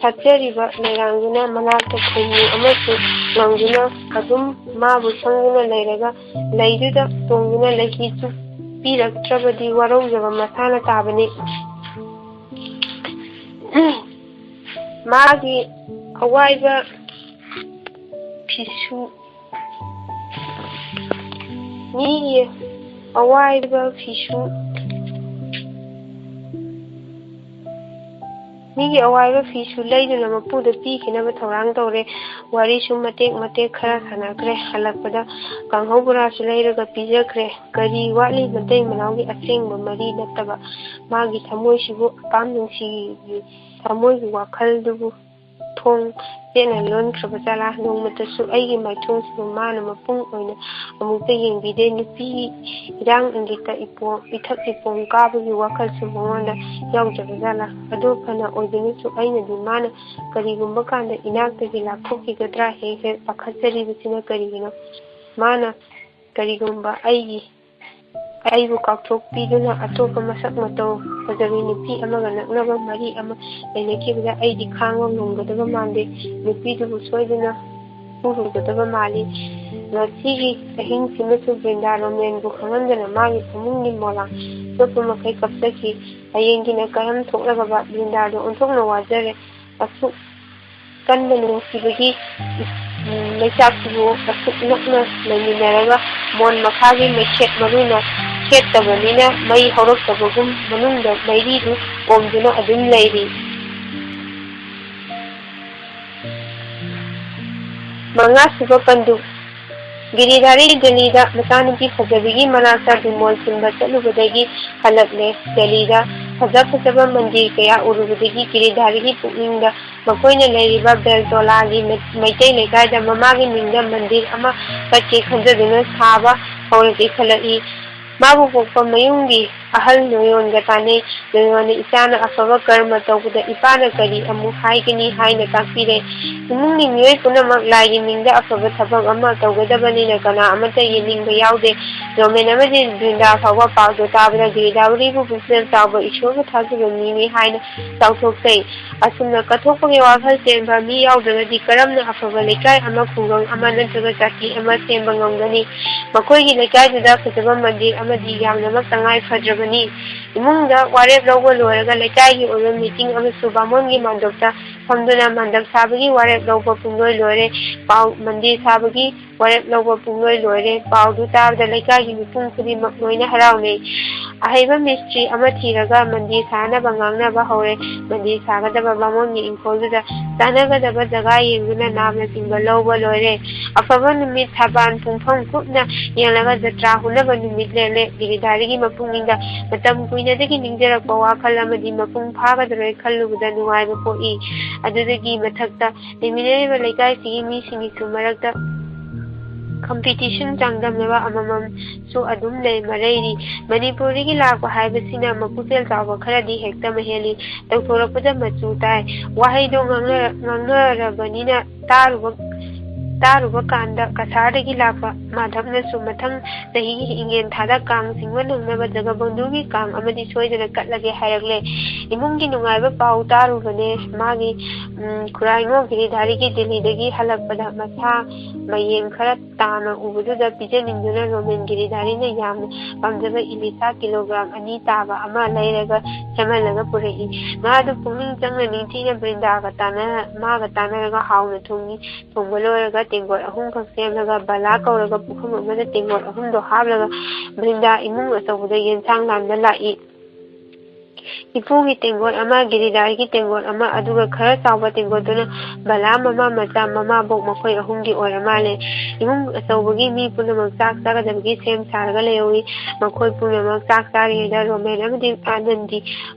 ꯊꯥꯆꯔꯤꯕ ꯂꯩꯔꯥꯡꯗꯨꯅ ꯃꯅꯥꯛꯇ ꯈꯨꯝꯃꯤ ꯑꯃꯁꯨꯡ ꯉꯪꯗꯨꯅ ꯑꯗꯨꯝ ꯃꯥꯕꯨ ꯁꯪꯗꯨꯅ ꯂꯩꯔꯒ ꯂꯩꯗꯨꯗ ꯇꯣꯡꯗꯨꯅ ꯂꯩꯍꯤ ꯆꯨꯞꯄꯤꯔꯛꯇ꯭ꯔꯕꯗꯤ ꯋꯥꯔꯧꯖꯕ ꯃꯁꯥꯅ ꯇꯥꯕꯅꯤ ꯃꯥꯒꯤ ꯑꯋꯥꯏꯕ ꯐꯤꯁꯨ ꯃꯤꯒꯤ ꯑꯋꯥꯏꯕ ꯐꯤꯁꯨ ꯂꯩꯗꯨꯅ ꯃꯄꯨꯗ ꯄꯤꯈꯤꯅꯕ ꯊꯧꯔꯥꯡ ꯇꯧꯔꯦ ꯋꯥꯔꯤꯁꯨ ꯃꯇꯦꯛ ꯈꯔ ꯁꯥꯟꯅꯈ꯭ꯔꯦ ꯍꯜꯂꯛꯄꯗ ꯀꯥꯡꯍꯧ ꯕꯣꯔꯥꯁꯨ ꯂꯩꯔꯒ ꯄꯤꯖꯈ꯭ꯔꯦ ꯀꯔꯤ ꯋꯥꯠꯂꯤ ꯃꯇꯩ ꯃꯅꯥꯎꯒꯤ ꯑꯁꯦꯡꯕ ꯃꯔꯤ ꯅꯠꯇꯕ ꯃꯥꯒꯤ ꯊꯃꯣꯏꯁꯤꯕꯨ ꯑꯄꯥꯝ ꯅꯨꯡꯁꯤꯒꯤ ꯊꯃꯣꯏꯒꯤ ꯋꯥꯈꯜꯗꯨꯕꯨ ꯊꯣꯡ ꯆꯦꯠꯅ ꯂꯣꯟꯈ꯭ꯔꯕ ꯖꯥꯠꯂꯥ ꯅꯣꯡꯃꯇꯁꯨ ꯑꯩꯒꯤ ꯃꯥꯏꯊꯣꯡꯁꯤꯕꯨ ꯃꯥꯅ ꯃꯄꯨꯡ ꯑꯣꯏꯅ ꯑꯃꯨꯛꯇ ꯌꯦꯡꯕꯤꯗꯦ ꯅꯨꯄꯤ ꯏꯔꯥꯡ ꯏꯪꯒꯤꯠꯇ ꯏꯊꯛ ꯏꯄꯣꯝ ꯀꯥꯕꯒꯤ ꯋꯥꯈꯜꯁꯨ ꯃꯉꯣꯟꯗ ꯌꯥꯎꯖꯕ ꯖꯥꯠꯂꯥ ꯑꯗꯨ ꯐꯅ ꯑꯣꯏꯗꯨꯅꯁꯨ ꯑꯩꯅꯗꯤ ꯃꯥꯅ ꯀꯔꯤꯒꯨꯝꯕ ꯀꯥꯟꯗ ꯏꯅꯥꯛꯇꯒꯤ ꯂꯥꯞꯊꯣꯛꯈꯤꯒꯗ꯭ꯔꯥ ꯍꯦꯛ ꯄꯥꯈꯠꯆꯔꯤꯕꯁꯤꯅ ꯀꯔꯤꯒꯤꯅꯣ ꯃꯥꯅ ꯀꯔꯤꯒꯨꯝꯕ ꯑꯩꯕꯨ ꯀꯥꯎꯊꯣꯛꯄꯤꯗꯨꯅ ꯑꯇꯣꯞꯄ ꯃꯁꯛ ꯃꯇꯧ ꯐꯖꯕꯤ ꯅꯨꯄꯤ ꯑꯃꯒ ꯅꯛꯅꯕ ꯃꯔꯤ ꯑꯃ ꯂꯩꯅꯈꯤꯕꯗ ꯑꯩꯗꯤ ꯈꯥꯡꯕ ꯉꯝꯒꯗꯕ ꯃꯥꯟꯗꯦ ꯅꯨꯄꯤꯗꯨꯕꯨ ꯁꯣꯏꯗꯅ ꯄꯨꯔꯨꯒꯗꯕ ꯃꯥꯜꯂꯤ ꯉꯁꯤꯒꯤ ꯑꯍꯤꯡꯁꯤꯃꯁꯨ ꯕ꯭ꯔꯤꯟꯗꯥ ꯔꯣꯃꯦꯟꯕꯨ ꯈꯪꯍꯟꯗꯅ ꯃꯥꯒꯤ ꯐꯃꯨꯡꯒꯤ ꯃꯣꯂꯥꯡ ꯆꯣꯠꯄ ꯃꯈꯩ ꯀꯞꯆꯈꯤ ꯍꯌꯦꯡꯒꯤꯅ ꯀꯔꯝ ꯊꯣꯛꯂꯒꯕ ꯕ꯭ꯔꯤꯟꯗꯥꯗꯣ ꯑꯣꯟꯊꯣꯛꯅ ꯋꯥꯖꯔꯦ ꯑꯁꯨꯛ ꯀꯟꯅ ꯅꯨꯡꯁꯤꯕꯒꯤ ꯃꯩꯆꯥꯛꯁꯤꯕꯨ ꯑꯁꯨꯛ ꯅꯛꯅ ꯂꯩꯃꯤꯟꯅꯔꯒ ꯃꯣꯟ ꯃꯈꯥꯒꯤ ꯃꯩꯈꯦꯠ ꯃꯔꯨꯅ ꯈꯦꯠꯇꯕꯅꯤꯅ ꯃꯩ ꯍꯧꯔꯛꯇꯕꯒꯨꯝ ꯃꯅꯨꯡꯗ ꯃꯩꯔꯤꯗꯨ ꯑꯣꯝꯗꯨꯅ ꯑꯗꯨꯝ ꯂꯩꯔꯤ ꯃꯉꯥꯁꯨꯕ ꯄꯟꯗꯨ ꯒꯤꯔꯤꯙꯥꯔꯤ ꯗꯦꯜꯂꯤꯗ ꯃꯆꯥꯅꯨꯄꯤ ꯐꯖꯕꯤꯒꯤ ꯃꯅꯥꯛꯇ ꯕꯤꯃꯣꯜ ꯊꯤꯟꯕ ꯆꯠꯂꯨꯕꯗꯒꯤ ꯍꯜꯂꯛꯂꯦ ꯗꯦꯜꯂꯤꯗ ꯐꯖꯕ ꯃꯟꯗꯤꯔ ꯀꯌꯥ ꯎꯔꯨꯕꯗꯒꯤ ꯒꯤꯔꯤꯙꯥꯔꯤꯒꯤ ꯄꯨꯛꯅꯤꯡꯗ ꯃꯈꯣꯏꯅ ꯂꯩꯔꯤꯕ ꯕꯦꯜꯇꯣꯂꯥꯒꯤ ꯃꯩꯇꯩ ꯂꯩꯀꯥꯏꯗ ꯃꯃꯥꯒꯤ ꯃꯤꯡꯗ ꯃꯟꯗꯤꯔ ꯑꯃ ꯀꯠꯀꯦ ꯈꯟꯖꯗꯨꯅ ꯁꯥꯕ ꯍꯧꯔꯒꯦ ꯈꯜꯂꯛꯏ ꯃꯥꯕꯨ ꯄꯣꯛꯄ ꯃꯌꯨꯝꯒꯤ ꯑꯍꯜ ꯅꯣꯌꯣꯟꯒ ꯇꯥꯟꯅꯩ ꯅꯣꯌꯣꯟꯅ ꯏꯆꯥꯅ ꯑꯐꯕ ꯀꯔꯃ ꯇꯧꯕꯗ ꯏꯄꯥꯅ ꯀꯔꯤ ꯑꯃꯨꯛ ꯍꯥꯏꯒꯅꯤ ꯍꯥꯏꯅ ꯇꯥꯛꯄꯤꯔꯦ ꯏꯃꯨꯡꯒꯤ ꯃꯤꯑꯣꯏ ꯄꯨꯝꯅꯃꯛ ꯂꯥꯏꯒꯤ ꯃꯤꯡꯗ ꯑꯐꯕ ꯊꯕꯛ ꯑꯃ ꯇꯧꯒꯗꯕꯅꯤꯅ ꯀꯅꯥ ꯑꯃꯠꯇ ꯌꯦꯡꯅꯤꯡꯕ ꯌꯥꯎꯗꯦ ꯔꯣꯃꯦꯟ ꯑꯃꯗꯤ ꯕ꯭ꯔꯤꯟꯗꯥ ꯐꯥꯎꯕ ꯄꯥꯎꯗꯨ ꯇꯥꯕꯗ ꯒꯤꯔꯤꯙꯥꯔꯤꯕꯨ ꯄꯨꯛꯆꯦꯜ ꯆꯥꯎꯕ ꯏꯁꯣꯔꯕꯨ ꯊꯥꯖꯕ ꯃꯤꯅꯤ ꯍꯥꯏꯅ ꯆꯥꯎꯊꯣꯛꯆꯩ ꯑꯁꯨꯝꯅ ꯀꯠꯊꯣꯛꯄꯒꯤ ꯋꯥꯈꯜ ꯆꯦꯟꯕ ꯃꯤ ꯌꯥꯎꯗ꯭ꯔꯒꯗꯤ ꯀꯔꯝꯅ ꯑꯐꯕ ꯂꯩꯀꯥꯏ ꯑꯃ ꯈꯨꯡꯒꯪ ꯑꯃ ꯅꯠꯇ꯭ꯔꯒ ꯖꯥꯇꯤ ꯑꯃ ꯁꯦꯝꯕ ꯉꯝꯒꯅꯤ ꯃꯈꯣꯏꯒꯤ ꯂꯩꯀꯥꯏꯗꯨꯗ ꯐꯖꯕ ꯃꯟꯗꯤꯔ ꯑꯃꯗꯤ ꯌꯥꯝꯅꯃꯛ ꯇꯉꯥꯏ ꯐꯗ꯭ꯔꯕꯅꯤ ꯏꯃꯨꯡꯗ ꯋꯥꯔꯦꯞ ꯂꯧꯕ ꯂꯣꯏꯔꯒ ꯂꯩꯀꯥꯏꯒꯤ ꯑꯣꯏꯕ ꯃꯤꯇꯤꯡ ꯑꯃꯁꯨ ꯕꯥꯃꯣꯟꯒꯤ ꯃꯥꯟꯗꯣꯞꯇ ꯐꯝꯗꯨꯅ ꯃꯟꯗꯞ ꯁꯥꯕꯒꯤ ꯋꯥꯔꯦꯞ ꯂꯧꯕ ꯄꯨꯡꯂꯣꯏ ꯂꯣꯏꯔꯦ ꯄꯥꯎ ꯃꯟꯗꯤꯔ ꯁꯥꯕꯒꯤ ꯋꯥꯔꯦꯞ ꯂꯧꯕ ꯄꯨꯡꯂꯣꯏ ꯂꯣꯏꯔꯦ ꯄꯥꯎꯗꯨ ꯇꯥꯕꯗ ꯂꯩꯀꯥꯏꯒꯤ ꯃꯤꯄꯨꯝ ꯈꯨꯗꯤꯡꯃꯛ ꯂꯣꯏꯅ ꯍꯔꯥꯎꯅꯩ ꯑꯍꯩꯕ ꯃꯤꯁꯇ꯭ꯔꯤ ꯑꯃ ꯊꯤꯔꯒ ꯃꯟꯗꯤꯔ ꯁꯥꯅꯕ ꯉꯥꯡꯅꯕ ꯍꯧꯔꯦ ꯃꯟꯗꯤꯔ ꯁꯥꯒꯗꯕ ꯕꯥꯃꯣꯟꯒꯤ ꯏꯪꯈꯣꯜꯗꯨꯗ ꯆꯥꯟꯅꯒꯗꯕ ꯖꯒꯥ ꯌꯦꯡꯗꯨꯅ ꯅꯥꯝꯅꯆꯤꯡꯕ ꯂꯧꯕ ꯂꯣꯏꯔꯦ ꯑꯐꯕ ꯅꯨꯃꯤꯠ ꯊꯕꯥꯟ ꯄꯨꯡꯐꯝ ꯀꯨꯞꯅ ꯌꯦꯡꯂꯒ ꯖꯇ꯭ꯔꯥ ꯍꯨꯅꯕ ꯅꯨꯃꯤꯠ ꯂꯦꯜꯂꯦ ꯒꯤꯔꯤꯙꯥꯔꯤꯒꯤ ꯃꯄꯨꯛꯅꯤꯡꯗ ꯃꯇꯝ ꯀꯨꯏꯅꯗꯒꯤ ꯅꯤꯡꯖꯔꯛꯄ ꯋꯥꯈꯜ ꯑꯃꯗꯤ ꯃꯄꯨꯡ ꯐꯥꯒꯗꯧꯔꯦ ꯈꯜꯂꯨꯕꯗ ꯅꯨꯡꯉꯥꯏꯕ ꯄꯣꯛꯏ ꯑꯗꯨꯗꯒꯤ ꯃꯊꯛꯇ ꯂꯩꯃꯤꯟꯅꯔꯤꯕ ꯂꯩꯀꯥꯏꯁꯤꯒꯤ ꯃꯤꯁꯤꯡꯒꯤꯁꯨ ꯃꯔꯛꯇ ꯀꯝꯄꯤꯇꯤꯁꯟ ꯆꯥꯡꯗꯝꯅꯕ ꯑꯃꯃꯝꯁꯨ ꯑꯗꯨꯝ ꯃꯔꯩꯔꯤ ꯃꯅꯤꯄꯨꯔꯗꯒꯤ ꯂꯥꯛꯄ ꯍꯥꯏꯕꯁꯤꯅ ꯃꯄꯨꯆꯦꯜ ꯆꯥꯎꯕ ꯈꯔꯗꯤ ꯍꯦꯛꯇ ꯃꯍꯦꯜꯂꯤ ꯇꯧꯊꯣꯔꯛꯄꯗ ꯃꯆꯨ ꯇꯥꯏ ꯋꯥꯍꯩꯗꯣ ꯉꯥꯡꯅꯔꯕꯅꯤꯅ ꯇꯥꯔꯨꯕ ꯀꯥꯟꯗ ꯀꯁꯥꯔꯗꯒꯤ ꯂꯥꯛꯄ ꯃꯥꯙꯕꯅꯁꯨ ꯃꯊꯪ ꯆꯍꯤꯒꯤ ꯏꯉꯦꯟ ꯊꯥꯗ ꯀꯥꯡ ꯆꯤꯡꯕ ꯅꯪꯅꯕ ꯖꯒꯕꯣꯟꯙꯨꯒꯤ ꯀꯥꯡ ꯑꯃꯗꯤ ꯁꯣꯏꯗꯅ ꯀꯠꯂꯒꯦ ꯍꯥꯏꯔꯛꯂꯦ ꯏꯃꯨꯡꯒꯤ ꯅꯨꯡꯉꯥꯏꯕ ꯄꯥꯎ ꯇꯥꯔꯨꯕꯅꯦ ꯃꯥꯒꯤ ꯈꯨꯔꯥꯏꯉꯣ ꯒꯤꯔꯤꯙꯥꯔꯤꯒꯤ ꯗꯤꯜꯂꯤꯗꯒꯤ ꯍꯜꯂꯛꯄꯗ ꯃꯁꯥ ꯃꯌꯦꯡ ꯈꯔ ꯇꯥꯅ ꯎꯕꯗꯨꯗ ꯄꯤꯖꯅꯤꯡꯗꯨꯅ ꯔꯣꯃꯦꯟ ꯒꯤꯔꯤꯙꯥꯔꯤꯅ ꯌꯥꯝꯅ ꯄꯥꯝꯖꯕ ꯏꯂꯤꯁꯥ ꯀꯤꯂꯣꯒ꯭ꯔꯥꯝ 2 ꯇꯥꯕ ꯑꯃ ꯂꯩꯔꯒ ꯁꯦꯝꯍꯜꯂꯒ ꯄꯨꯔꯛꯏ ꯉꯥꯗꯨ ꯄꯨꯛꯅꯤꯡ ꯆꯪꯅ ꯅꯤꯡꯊꯤꯅ ꯃꯥꯒ ꯇꯥꯟꯅꯔꯒ ꯍꯥꯎꯅ ꯊꯣꯡꯕ ꯂꯣꯏꯔꯒ ꯇꯦꯡꯀꯣꯠ 3 ꯈꯛ ꯁꯦꯝꯂꯒ ꯕꯂꯥ ꯀꯧꯔꯒ ꯄꯨꯈꯝ ꯑꯃꯗ ꯇꯦꯡꯀꯣꯠ 3ꯗꯣ ꯍꯥꯞꯂꯒ ꯕ꯭ꯔꯤꯟꯗꯥ ꯏꯃꯨꯡ ꯑꯆꯧꯕꯗ ꯌꯦꯟꯁꯥꯡ ꯂꯥꯟꯕ ꯂꯥꯛꯏ ꯏꯄꯨꯒꯤ ꯇꯦꯡꯀꯣꯠ ꯑꯃ ꯒꯤꯔꯤꯙꯥꯔꯤꯒꯤ ꯇꯦꯡꯀꯣꯠ ꯑꯃ ꯑꯗꯨꯒ ꯈꯔ ꯆꯥꯎꯕ ꯇꯦꯡꯀꯣꯠꯇꯨꯅ ꯕꯂꯥ ꯃꯃꯥ ꯃꯆꯥ ꯃꯃꯥꯕꯣꯛ ꯃꯈꯣꯏ 3ꯒꯤ ꯑꯣꯏꯔ ꯃꯥꯜꯂꯦ ꯏꯃꯨꯡ ꯑꯆꯧꯕꯒꯤ ꯃꯤ ꯄꯨꯝꯅꯃꯛ ꯆꯥꯛ ꯆꯥꯒꯗꯕꯒꯤ ꯁꯦꯝ ꯁꯥꯔꯒ ꯂꯩꯍꯧꯏ ꯃꯈꯣꯏ ꯄꯨꯝꯅꯃꯛ ꯆꯥꯛ ꯆꯥꯔꯤꯉꯩꯗ ꯔꯣꯃꯦꯟ ꯑꯃꯗꯤ ꯑꯥꯅꯟꯗꯤ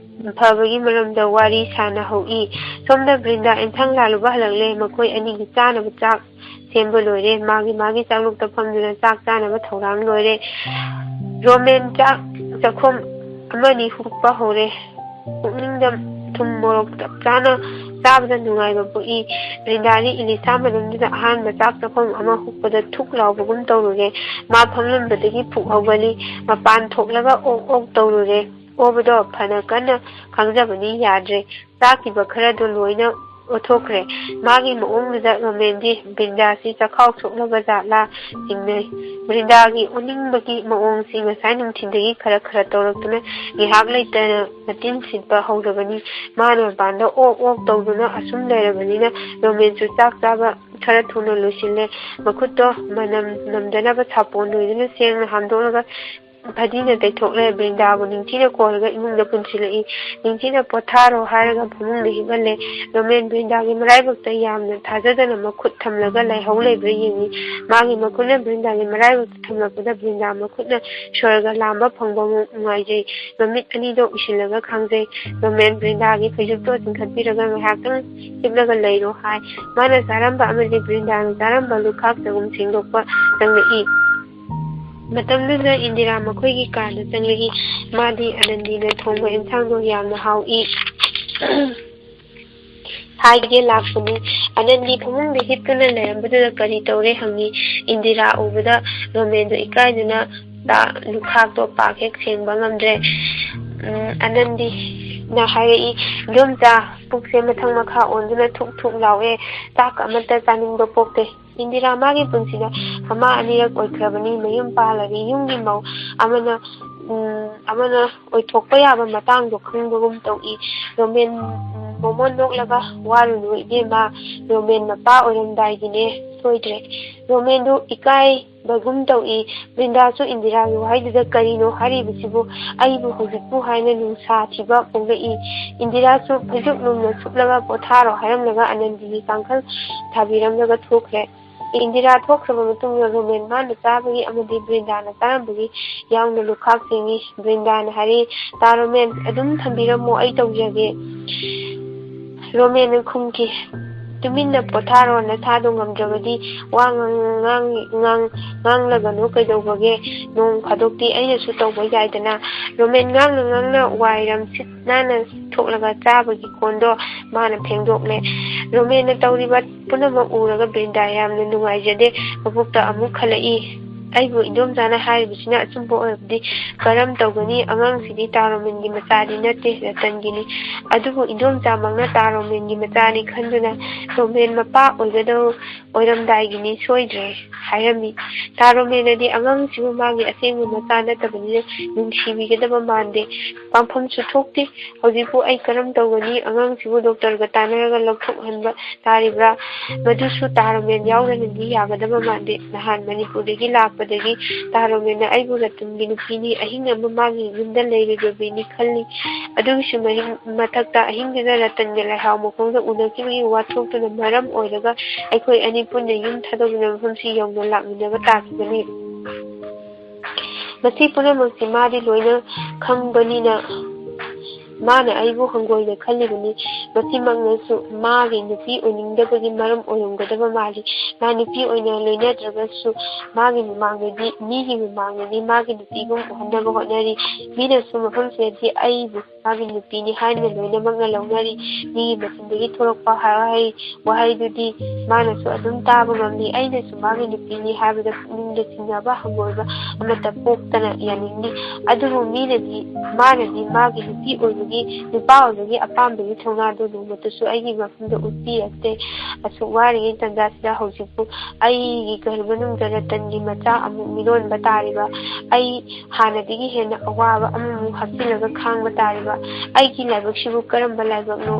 ꯐꯕꯒꯤ ꯃꯔꯝꯗ ꯋꯥꯔꯤ ꯁꯥꯅꯍꯧꯏ ꯁꯣꯝꯗ ꯕ꯭ꯔꯤꯟꯗꯥ ꯑꯦꯟꯁꯥꯡ ꯂꯥꯜꯂꯨꯕ ꯍꯜꯂꯛꯂꯦ ꯃꯈꯣꯏ ꯑꯅꯤꯒꯤ ꯆꯥꯅꯕ ꯆꯥꯛ ꯁꯦꯝꯕ ꯂꯣꯏꯔꯦ ꯃꯥꯒꯤ ꯆꯥꯛꯂꯨꯛꯇ ꯐꯝꯗꯨꯅ ꯆꯥꯛ ꯆꯥꯅꯕ ꯊꯧꯔꯥꯡ ꯂꯣꯏꯔꯦ ꯔꯣꯃꯦꯟ ꯆꯥꯛꯈꯨꯝ ꯑꯃꯅꯤ ꯍꯨꯛꯄ ꯍꯧꯔꯦ ꯄꯨꯛꯅꯤꯡꯗ ꯊꯨꯝ ꯃꯣꯔꯣꯛ ꯆꯞ ꯆꯥꯅ ꯆꯥꯕꯗ ꯅꯨꯡꯉꯥꯏꯕ ꯄꯣꯛꯏ ꯕ꯭ꯔꯤꯟꯗꯥꯅꯤ ꯏꯂꯤꯁꯥ ꯃꯅꯨꯡꯗꯨꯗ ꯑꯍꯥꯟꯕ ꯆꯥꯛ ꯆꯥꯛꯐꯝ ꯑꯃ ꯍꯨꯛꯄꯗ ꯊꯨꯛ ꯂꯥꯎꯕꯒꯨꯝ ꯇꯧꯔꯨꯔꯦ ꯃꯥ ꯐꯝꯂꯝꯕꯗꯒꯤ ꯐꯨꯛ ꯍꯧꯒꯠꯂꯤ ꯃꯄꯥꯟ ꯊꯣꯛꯂꯒ ꯑꯣꯛ ꯇꯧꯔꯨꯔꯦ ꯑꯣꯕꯗꯣ ꯐꯅ ꯀꯟꯅ ꯈꯪꯖꯕꯅꯤ ꯌꯥꯗ꯭ꯔꯦ ꯆꯥꯈꯤꯕ ꯈꯔꯗꯣ ꯂꯣꯏꯅ ꯑꯣꯊꯣꯛꯈ꯭ꯔꯦ ꯃꯥꯒꯤ ꯃꯑꯣꯡꯗꯨꯗ ꯔꯣꯃꯦꯟꯗꯤ ꯕ꯭ꯔꯤꯟꯗꯥꯁꯤ ꯆꯈꯥꯎ ꯁꯣꯛꯂꯕ ꯖꯥꯠꯂꯥ ꯆꯤꯡꯅꯩ ꯕ꯭ꯔꯤꯟꯗꯥꯒꯤ ꯑꯣꯅꯤꯡꯕꯒꯤ ꯃꯑꯣꯡꯁꯤ ꯉꯁꯥꯏ ꯅꯨꯡꯊꯤꯟꯗꯒꯤ ꯈꯔ ꯇꯧꯔꯛꯇꯨꯅ ꯉꯥꯏꯍꯥꯛ ꯂꯩꯇꯅ ꯃꯇꯤꯟ ꯁꯤꯠꯄ ꯍꯧꯔꯕꯅꯤ ꯃꯥꯅ ꯃꯄꯥꯟꯗ ꯑꯣꯛ ꯇꯧꯗꯨꯅ ꯑꯁꯨꯝ ꯂꯩꯔꯕꯅꯤꯅ ꯔꯣꯃꯦꯟꯁꯨ ꯆꯥꯛ ꯆꯥꯕ ꯈꯔ ꯊꯨꯅ ꯂꯣꯏꯁꯤꯜꯂꯦ ꯃꯈꯨꯠꯇꯣ ꯃꯅꯝ ꯅꯝꯗꯅꯕ ꯁꯥꯄꯣꯟ ꯂꯣꯏꯗꯨꯅ ꯁꯦꯡꯅ ꯍꯥꯝꯗꯣꯛꯂꯒ ꯐꯗꯤꯅ ꯇꯩꯊꯣꯛꯂꯦ ꯕ꯭ꯔꯤꯟꯗꯥꯕꯨ ꯅꯤꯡꯊꯤꯅ ꯀꯣꯜꯂꯒ ꯏꯃꯨꯡꯗ ꯄꯨꯟꯁꯤꯜꯂꯛꯏ ꯅꯤꯡꯊꯤꯅ ꯄꯣꯊꯥꯔꯣ ꯍꯥꯏꯔꯒ ꯐꯃꯨꯡꯗ ꯍꯤꯞꯍꯜꯂꯦ ꯔꯣꯃꯦꯟ ꯕ꯭ꯔꯤꯟꯗꯥꯒꯤ ꯃꯔꯥꯏꯕꯛꯇ ꯌꯥꯝꯅ ꯊꯥꯖꯗꯅ ꯃꯈꯨꯠ ꯊꯝꯂꯒ ꯂꯥꯏꯍꯧ ꯂꯩꯕ꯭ꯔꯥ ꯌꯦꯡꯉꯤ ꯃꯥꯒꯤ ꯃꯈꯨꯠꯅ ꯕ꯭ꯔꯤꯟꯗꯥꯒꯤ ꯃꯔꯥꯏꯕꯛꯇ ꯊꯝꯂꯛꯄꯗ ꯕ꯭ꯔꯤꯟꯗꯥ ꯃꯈꯨꯠꯅ ꯁ꯭ꯋꯔꯒ ꯂꯥꯝꯕ ꯐꯪꯕ ꯅꯨꯡꯉꯥꯏꯖꯩ ꯃꯃꯤꯠ ꯑꯅꯤꯗꯣ ꯎꯏꯁꯤꯜꯂꯒ ꯈꯥꯡꯖꯩ ꯔꯣꯃꯦꯟ ꯕ꯭ꯔꯤꯟꯗꯥꯒꯤ ꯐꯩꯖꯨꯞꯇꯣ ꯆꯤꯡꯈꯠꯄꯤꯔꯒ ꯉꯥꯏꯍꯥꯛꯇꯪ ꯍꯤꯞꯂꯒ ꯂꯩꯔꯣ ꯍꯥꯏ ꯃꯥꯅ ꯆꯥꯔꯝꯕ ꯑꯃꯗꯤ ꯕ꯭ꯔꯤꯟꯗꯥꯅ ꯆꯥꯔꯝꯕ ꯂꯨꯈꯥꯛ ꯆꯒꯨꯝ ꯁꯦꯡꯗꯣꯛꯄ ꯆꯪꯂꯛꯏ ꯃꯇꯝꯗꯨꯗ ꯏꯟꯗꯤꯔꯥ ꯃꯈꯣꯏꯒꯤ ꯀꯥꯗ ꯆꯪꯂꯛꯏ ꯃꯥꯗꯤ ꯑꯅꯟꯗꯤꯅ ꯊꯣꯡꯕ ꯑꯦꯟꯁꯥꯡꯗꯣ ꯌꯥꯝꯅ ꯍꯥꯎꯏ ꯍꯥꯏꯒꯦ ꯂꯥꯛꯄꯅꯤ ꯑꯅꯟꯗꯤ ꯐꯃꯨꯡꯗ ꯍꯤꯞꯇꯨꯅ ꯂꯩꯔꯝꯕꯗꯨꯗ ꯀꯔꯤ ꯇꯧꯔꯦ ꯍꯪꯉꯤ ꯏꯟꯗꯤꯔꯥ ꯎꯕꯗ ꯔꯣꯃꯦꯟꯗꯣ ꯏꯀꯥꯏꯗꯨꯅ ꯂꯨꯈꯥꯛꯇꯣ ꯄꯥꯛ ꯍꯦꯛ ꯁꯦꯡꯕ ꯉꯝꯗ꯭ꯔꯦ ꯑꯅꯟꯗꯤꯅ ꯍꯥꯏꯔꯛꯏ ꯏꯗꯣꯝꯆꯥ ꯄꯨꯛꯁꯦ ꯃꯊꯪ ꯃꯈꯥ ꯑꯣꯟꯗꯨꯅ ꯊꯨꯛ ꯂꯥꯎꯑꯦ ꯆꯥꯛ ꯑꯃꯠꯇ ꯆꯥꯅꯤꯡꯕ ꯄꯣꯛꯇꯦ ꯏꯟꯗꯤꯔꯥ ꯃꯥꯒꯤ ꯄꯨꯟꯁꯤꯗ ꯑꯃ ꯑꯅꯤꯔꯛ ꯑꯣꯏꯈ꯭ꯔꯕꯅꯤ ꯃꯌꯨꯝ ꯄꯥꯜꯂꯕꯤ ꯌꯨꯝꯒꯤ ꯃꯧ ꯑꯃꯅ ꯑꯣꯏꯊꯣꯛꯄ ꯌꯥꯕ ꯃꯇꯥꯡꯗꯣ ꯈꯪꯕꯒꯨꯝ ꯇꯧꯏ ꯔꯣꯃꯦꯟ ꯃꯣꯃꯣꯟ ꯅꯣꯛꯂꯒ ꯋꯥꯔꯨꯅꯨ ꯏꯕꯦꯝꯃ ꯔꯣꯃꯦꯟ ꯃꯄꯥ ꯑꯣꯏꯔꯝꯗꯥꯏꯒꯤꯅꯦ ꯁꯣꯏꯗ꯭ꯔꯦ ꯔꯣꯃꯦꯟꯗꯨ ꯏꯀꯥꯏꯕꯒꯨꯝ ꯇꯧꯏ ꯕ꯭ꯔꯤꯟꯗꯥꯁꯨ ꯏꯟꯗꯤꯔꯥꯒꯤ ꯋꯥꯍꯩꯗꯨꯗ ꯀꯔꯤꯅꯣ ꯍꯥꯏꯔꯤꯕꯁꯤꯕꯨ ꯑꯩꯕꯨ ꯍꯧꯖꯤꯛꯄꯨ ꯍꯥꯏꯅ ꯅꯨꯡꯁꯥ ꯊꯤꯕ ꯄꯣꯛꯂꯛꯏ ꯏꯟꯗꯤꯔꯥꯁꯨ ꯐꯩꯖꯨꯞ ꯅꯨꯡꯅ ꯁꯨꯞꯂꯒ ꯄꯣꯊꯥꯔꯣ ꯍꯥꯏꯔꯝꯂꯒ ꯑꯅꯟꯗꯤꯒꯤ ꯀꯥꯡꯈꯜ ꯊꯥꯕꯤꯔꯝꯂꯒ ꯊꯣꯛꯈ꯭ꯔꯦ ꯏꯟꯗꯤꯔꯥ ꯊꯣꯛꯈ꯭ꯔꯕ ꯃꯇꯨꯡꯗ ꯔꯣꯃꯦꯟ ꯃꯥꯅ ꯆꯥꯕꯒꯤ ꯑꯃꯗꯤ ꯕ꯭ꯔꯤꯟꯗꯥꯅ ꯆꯥꯔꯝꯕꯒꯤ ꯌꯥꯎꯅ ꯂꯨꯈꯥꯛ ꯁꯦꯡꯉꯤ ꯕ꯭ꯔꯤꯟꯗꯥꯅ ꯍꯥꯏꯔꯤ ꯇꯥ ꯔꯣꯃꯦꯟ ꯑꯗꯨꯝ ꯊꯝꯕꯤꯔꯝꯃꯣ ꯑꯩ ꯇꯧꯖꯒꯦ ꯔꯣꯃꯦꯟꯅ ꯈꯨꯝꯈꯤ ꯇꯨꯃꯤꯟꯅ ꯄꯣꯊꯥꯔꯣ ꯅꯁꯥꯗꯣ ꯉꯝꯗ꯭ꯔꯕꯗꯤ ꯋꯥ ꯉꯥꯡꯂꯒꯅꯨ ꯀꯩꯗꯧꯕꯒꯦ ꯅꯣꯡ ꯐꯥꯗꯣꯛꯇꯤ ꯑꯩꯅꯁꯨ ꯇꯧꯕ ꯌꯥꯏꯗꯅ ꯔꯣꯃꯦꯟ ꯉꯥꯡꯅ ꯋꯥꯏꯔꯝ ꯁꯤꯠ ꯅꯥꯟꯅ ꯊꯣꯛꯂꯒ ꯆꯥꯕꯒꯤ ꯀꯣꯟꯗꯣ ꯃꯥꯅ ꯐꯦꯡꯗꯣꯛꯂꯦ ꯔꯣꯃꯦꯟꯅ ꯇꯧꯔꯤꯕ ꯄꯨꯝꯅꯃꯛ ꯎꯔꯒ ꯕ꯭ꯔꯤꯟꯗꯥ ꯌꯥꯝꯅ ꯅꯨꯡꯉꯥꯏꯖꯗꯦ ꯃꯕꯨꯛꯇ ꯑꯃꯨꯛ ꯈꯜꯂꯛꯏ ꯑꯩꯕꯨ ꯏꯗꯣꯝꯆꯥꯅ ꯍꯥꯏꯔꯤꯕꯁꯤꯅ ꯑꯆꯨꯝꯕ ꯑꯣꯏꯔꯕꯗꯤ ꯀꯔꯝ ꯇꯧꯒꯅꯤ? ꯑꯉꯥꯡꯁꯤꯗꯤ ꯇꯥꯔꯣꯃꯦꯟꯒꯤ ꯃꯆꯥꯗꯤ ꯅꯠꯇꯦ, ꯔꯇꯟꯒꯤꯅꯤ꯫ ꯑꯗꯨꯕꯨ ꯏꯗꯣꯝꯆꯥꯃꯛꯅ ꯇꯥꯔꯣꯃꯦꯟꯒꯤ ꯃꯆꯥꯅꯤ ꯈꯟꯗꯨꯅ ꯔꯣꯃꯦꯟ ꯃꯄꯥ ꯑꯣꯏꯔꯝꯗꯥꯏꯒꯤꯅꯤ ꯁꯣꯏꯗ꯭ꯔꯦ ꯍꯥꯏꯔꯝꯃꯤ꯫ ꯇꯥꯔꯣꯃꯦꯟꯅꯗꯤ ꯑꯉꯥꯡꯁꯤꯕꯨ ꯃꯥꯒꯤ ꯑꯁꯦꯡꯕ ꯃꯆꯥ ꯅꯠꯇꯕꯅꯤꯅ ꯅꯨꯡꯁꯤꯕꯤꯒꯗꯕ ꯃꯥꯟꯗꯦ, ꯄꯥꯝꯐꯝꯁꯨ ꯊꯣꯛꯇꯦ꯫ ꯍꯧꯖꯤꯛꯄꯨ ꯑꯩ ꯀꯔꯝ ꯇꯧꯒꯅꯤ? ꯑꯉꯥꯡꯁꯤꯕꯨ ꯗꯣꯛꯇꯔꯒ ꯇꯥꯟꯅꯔꯒ ꯂꯧꯊꯣꯛꯍꯟꯕ ꯇꯥꯔꯤꯕ꯭ꯔꯥ? ꯃꯗꯨꯁꯨ ꯇꯥꯔꯣꯃꯦꯟ ꯌꯥꯎꯗꯅꯗꯤ ꯌꯥꯒꯗꯕ ꯃꯥꯟꯗꯦ꯫ ꯅꯍꯥꯟ ꯃꯅꯤꯄꯨꯔꯗꯒꯤ ꯂꯥꯛꯄꯗꯒꯤ ꯇꯥꯔꯣꯃꯦꯟꯅ ꯑꯩꯕꯨ ꯔꯇꯟꯒꯤ ꯅꯨꯄꯤꯅꯤ, ꯑꯍꯤꯡ ꯑꯃ ꯃꯥꯒꯤ ꯌꯨꯝꯗ ꯂꯩꯔꯨꯔꯕꯅꯤ ꯈꯜꯂꯤ꯫ ꯑꯗꯨꯒꯤꯁꯨ ꯃꯊꯛꯇ ꯑꯍꯤꯡꯗꯨꯗ ꯔꯇꯟꯒ ꯂꯩꯍꯥꯎ ꯃꯈꯣꯡꯗ ꯎꯅꯈꯤꯕꯒꯤ ꯋꯥꯊꯣꯛꯇꯨꯅ ꯃꯔꯝ ꯑꯣꯏꯔꯒ ꯑꯩꯈꯣꯏ ꯑꯅꯤ ꯄꯨꯟꯅ ꯌꯨꯝ ꯊꯥꯗꯣꯛꯇꯨꯅ ꯃꯐꯝꯁꯤ ꯌꯧꯅ ꯂꯥꯛꯃꯤꯟꯅꯕ ꯇꯥꯈꯤꯕꯅꯤ꯫ ꯃꯁꯤ ꯄꯨꯝꯅꯃꯛꯁꯤ ꯃꯥꯗꯤ ꯂꯣꯏꯅ ꯈꯪꯕꯅꯤꯅ ꯃꯥꯅ ꯑꯩꯕꯨ ꯍꯪꯒꯣꯏꯅ ꯈꯜꯂꯤꯕꯅꯤ꯫ ꯃꯁꯤꯃꯛꯅꯁꯨ ꯃꯥꯒꯤ ꯅꯨꯄꯤ ꯑꯣꯏꯅꯤꯡꯗꯕꯒꯤ ꯃꯔꯝ ꯑꯣꯏꯔꯝꯒꯗꯕ ꯃꯥꯜꯂꯤ꯫ ꯃꯥ ꯅꯨꯄꯤ ꯑꯣꯏꯅ ꯂꯣꯏꯅꯗ꯭ꯔꯒꯁꯨ ꯃꯤꯒꯤ ꯃꯃꯥꯡꯗꯗꯤ ꯃꯥꯒꯤ ꯅꯨꯄꯤꯒꯨꯝ ꯎꯍꯟꯅꯕ ꯍꯣꯠꯅꯔꯤ꯫ ꯃꯤꯅꯁꯨ ꯃꯐꯝꯁꯤꯗꯗꯤ ꯑꯩꯕꯨ ꯃꯥꯒꯤ ꯅꯨꯄꯤꯅꯤ ꯍꯥꯏꯅ ꯂꯣꯏꯅꯃꯛꯅ ꯂꯧꯅꯔꯤ꯫ ꯃꯤꯒꯤ ꯃꯆꯤꯟꯗꯒꯤ ꯊꯣꯔꯛꯄ ꯋꯥꯍꯩꯗꯨꯗꯤ ꯃꯥꯅꯁꯨ ꯑꯗꯨꯝ ꯇꯥꯕ ꯉꯝꯂꯤ꯫ ꯑꯩꯅꯁꯨ ꯃꯥꯒꯤ ꯅꯨꯄꯤꯅꯤ ꯍꯥꯏꯕꯗ ꯄꯨꯛꯅꯤꯡꯗ ꯆꯤꯡꯅꯕ, ꯍꯪꯒꯣꯏꯕ ꯑꯃꯠꯇ ꯄꯣꯛꯇꯅ ꯌꯥꯅꯤꯡꯂꯤ꯫ ꯑꯗꯨꯕꯨ ꯃꯥꯅꯗꯤ ꯃꯥꯒꯤ ꯅꯨꯄꯥ ꯑꯣꯏꯕꯒꯤ ꯑꯄꯥꯝꯕꯒꯤ ꯊꯧꯅꯥꯗꯨ ꯅꯣꯡꯃꯇꯁꯨ ꯑꯩꯒꯤ ꯃꯐꯝꯗ ꯎꯠꯄꯤꯔꯛꯇꯦ꯫ ꯑꯁꯨꯛ ꯋꯥꯔꯤꯉꯩ ꯇꯥꯟꯖꯥꯁꯤꯗ ꯍꯧꯖꯤꯛꯄꯨ ꯑꯩꯒꯤ ꯒꯔꯚꯅꯨꯡꯗ ꯔꯇꯟꯒꯤ ꯃꯆꯥ ꯑꯃꯨꯛ ꯃꯤꯔꯣꯟꯕ ꯇꯥꯔꯤꯕ, ꯑꯩ ꯍꯥꯟꯅꯗꯒꯤ ꯍꯦꯟꯅ ꯑꯋꯥꯕ ꯑꯃꯃꯨꯛ ꯍꯥꯞꯆꯤꯜꯂꯒ ꯈꯥꯡꯕ ꯇꯥꯔꯤꯕ, ꯑꯩꯒꯤ ꯂꯥꯏꯕꯛꯁꯤꯕꯨ ꯀꯔꯝꯕ ꯂꯥꯏꯕꯛꯅꯣ?